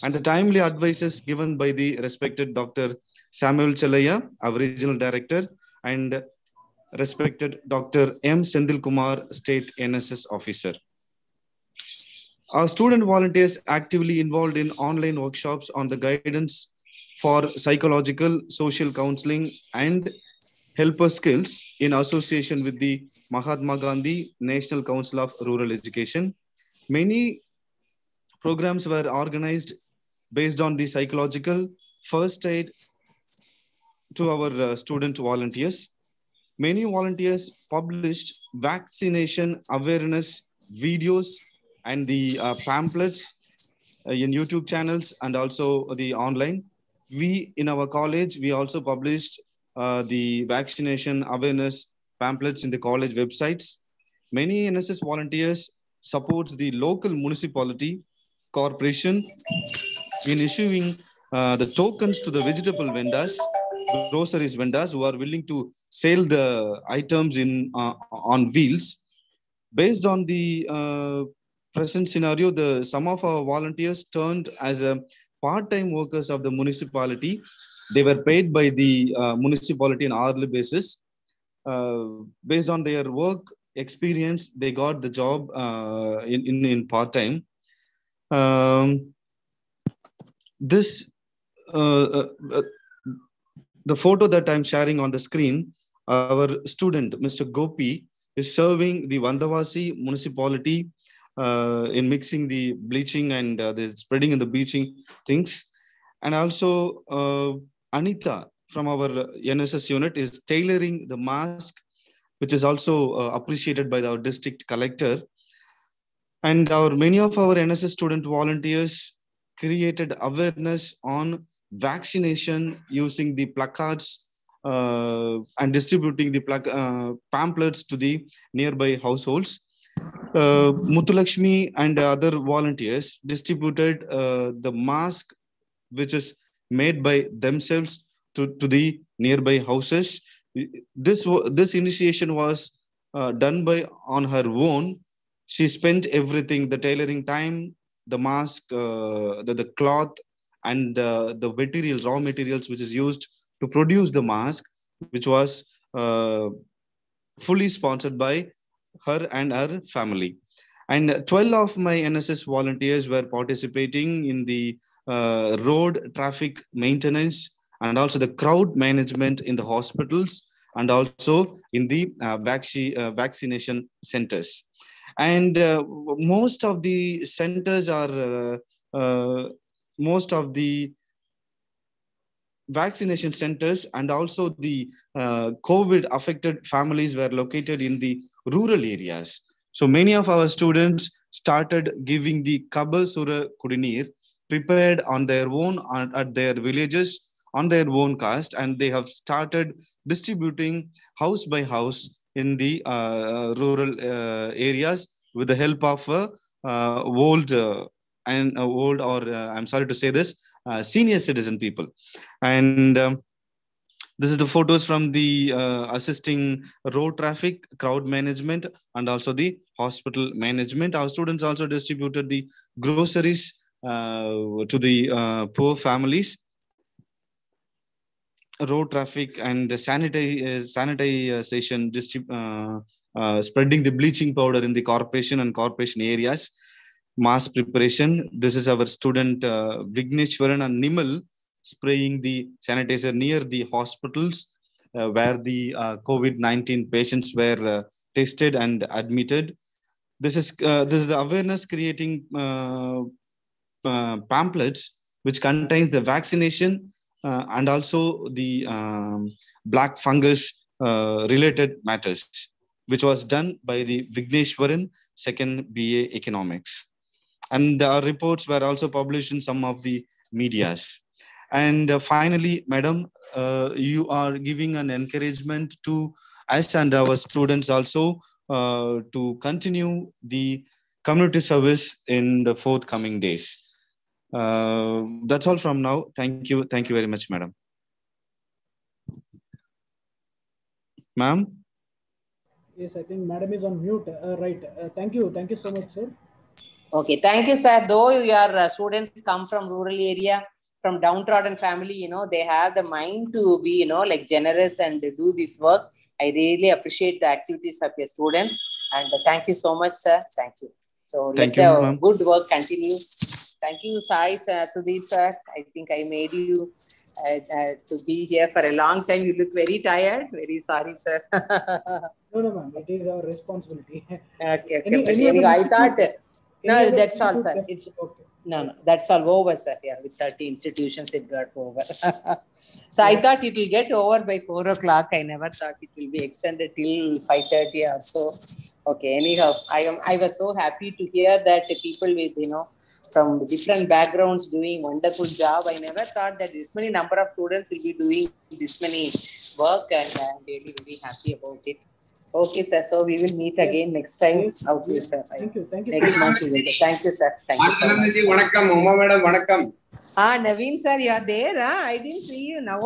and the timely advices given by the respected Dr. Samuel Chalaya, our regional director, and respected Dr. M. Sendil Kumar, state NSS officer. Our student volunteers actively involved in online workshops on the guidance for psychological, social counseling, and helper skills in association with the Mahatma Gandhi National Council of Rural Education. Many programs were organized based on the psychological first aid to our student volunteers. Many volunteers published vaccination awareness videos and the pamphlets in YouTube channels and also the online. We in our college, we also published the vaccination awareness pamphlets in the college websites. Many NSS volunteers support the local municipality corporation in issuing the tokens to the vegetable vendors, groceries vendors who are willing to sell the items in on wheels. Based on the present scenario, some of our volunteers turned as a part-time workers of the municipality. They were paid by the municipality on hourly basis. Based on their work experience, they got the job in part-time. This the photo that I'm sharing on the screen, our student, Mr. Gopi, is serving the Vandavasi municipality in mixing the bleaching and the spreading in the bleaching things. And also Anita from our NSS unit is tailoring the mask, which is also appreciated by our district collector. And many of our NSS student volunteers created awareness on vaccination using the placards and distributing the pamphlets to the nearby households. Muthulakshmi and other volunteers distributed the mask which is made by themselves to the nearby houses. This initiation was done by on her own. She spent everything, the tailoring time, the mask, the cloth, and the materials, raw materials, which is used to produce the mask, which was fully sponsored by her and her family. And 12 of my NSS volunteers were participating in the road traffic maintenance and also the crowd management in the hospitals and also in the vaccination centers. And most of the centers are most of the vaccination centers and also the COVID affected families were located in the rural areas. So many of our students started giving the Kabal Sura Kudineer prepared on their own at their villages on their own cost, and they have started distributing house by house in the rural areas with the help of old or I'm sorry to say this, senior citizen people. And this is the photos from the assisting road traffic, crowd management, and also the hospital management. Our students also distributed the groceries to the poor families. Road traffic and the sanitization, spreading the bleaching powder in the corporation and corporation areas. Mass preparation. This is our student Vigneshwaran and Nimal spraying the sanitizer near the hospitals where the COVID-19 patients were tested and admitted. This is the awareness creating pamphlets which contains the vaccination and also the black fungus related matters, which was done by the Vigneshwaran, second BA Economics. And our reports were also published in some of the medias. And finally, madam, you are giving an encouragement to us and our students also to continue the community service in the forthcoming days. That's all from now. Thank you. Thank you very much, madam. Ma'am? Yes, I think madam is on mute. Right. Thank you. Thank you so much, sir. Okay, thank you, sir. Though your students come from rural area, from downtrodden family, you know, they have the mind to be, you know, like generous and do this work. I really appreciate the activities of your student. And thank you so much, sir. Thank you. So let the good work continue. Thank you, Sai, sir, Sudhir, sir. I think I made you to be here for a long time. You look very tired. Very sorry, sir. No, ma'am. It is our responsibility. Okay. Anyway, I thought, no, that's all, sir. It's okay. No, that's all over, sir. Yeah, with 30 institutions, it got over. So I thought it will get over by 4 o'clock. I never thought it will be extended till 5:30 or so. Okay. Anyhow, I was so happy to hear that people with, you know, from different backgrounds doing wonderful job. I never thought that this many number of students will be doing this many work, and I'm really very happy about it. Okay, sir. So we will meet again next time. Okay, sir. Thank you. Thank you. Next month we will. Thank you, sir. Thank you so much. Vanakkam, Uma madam, vanakkam. Naveen sir, you are there. I didn't see you now.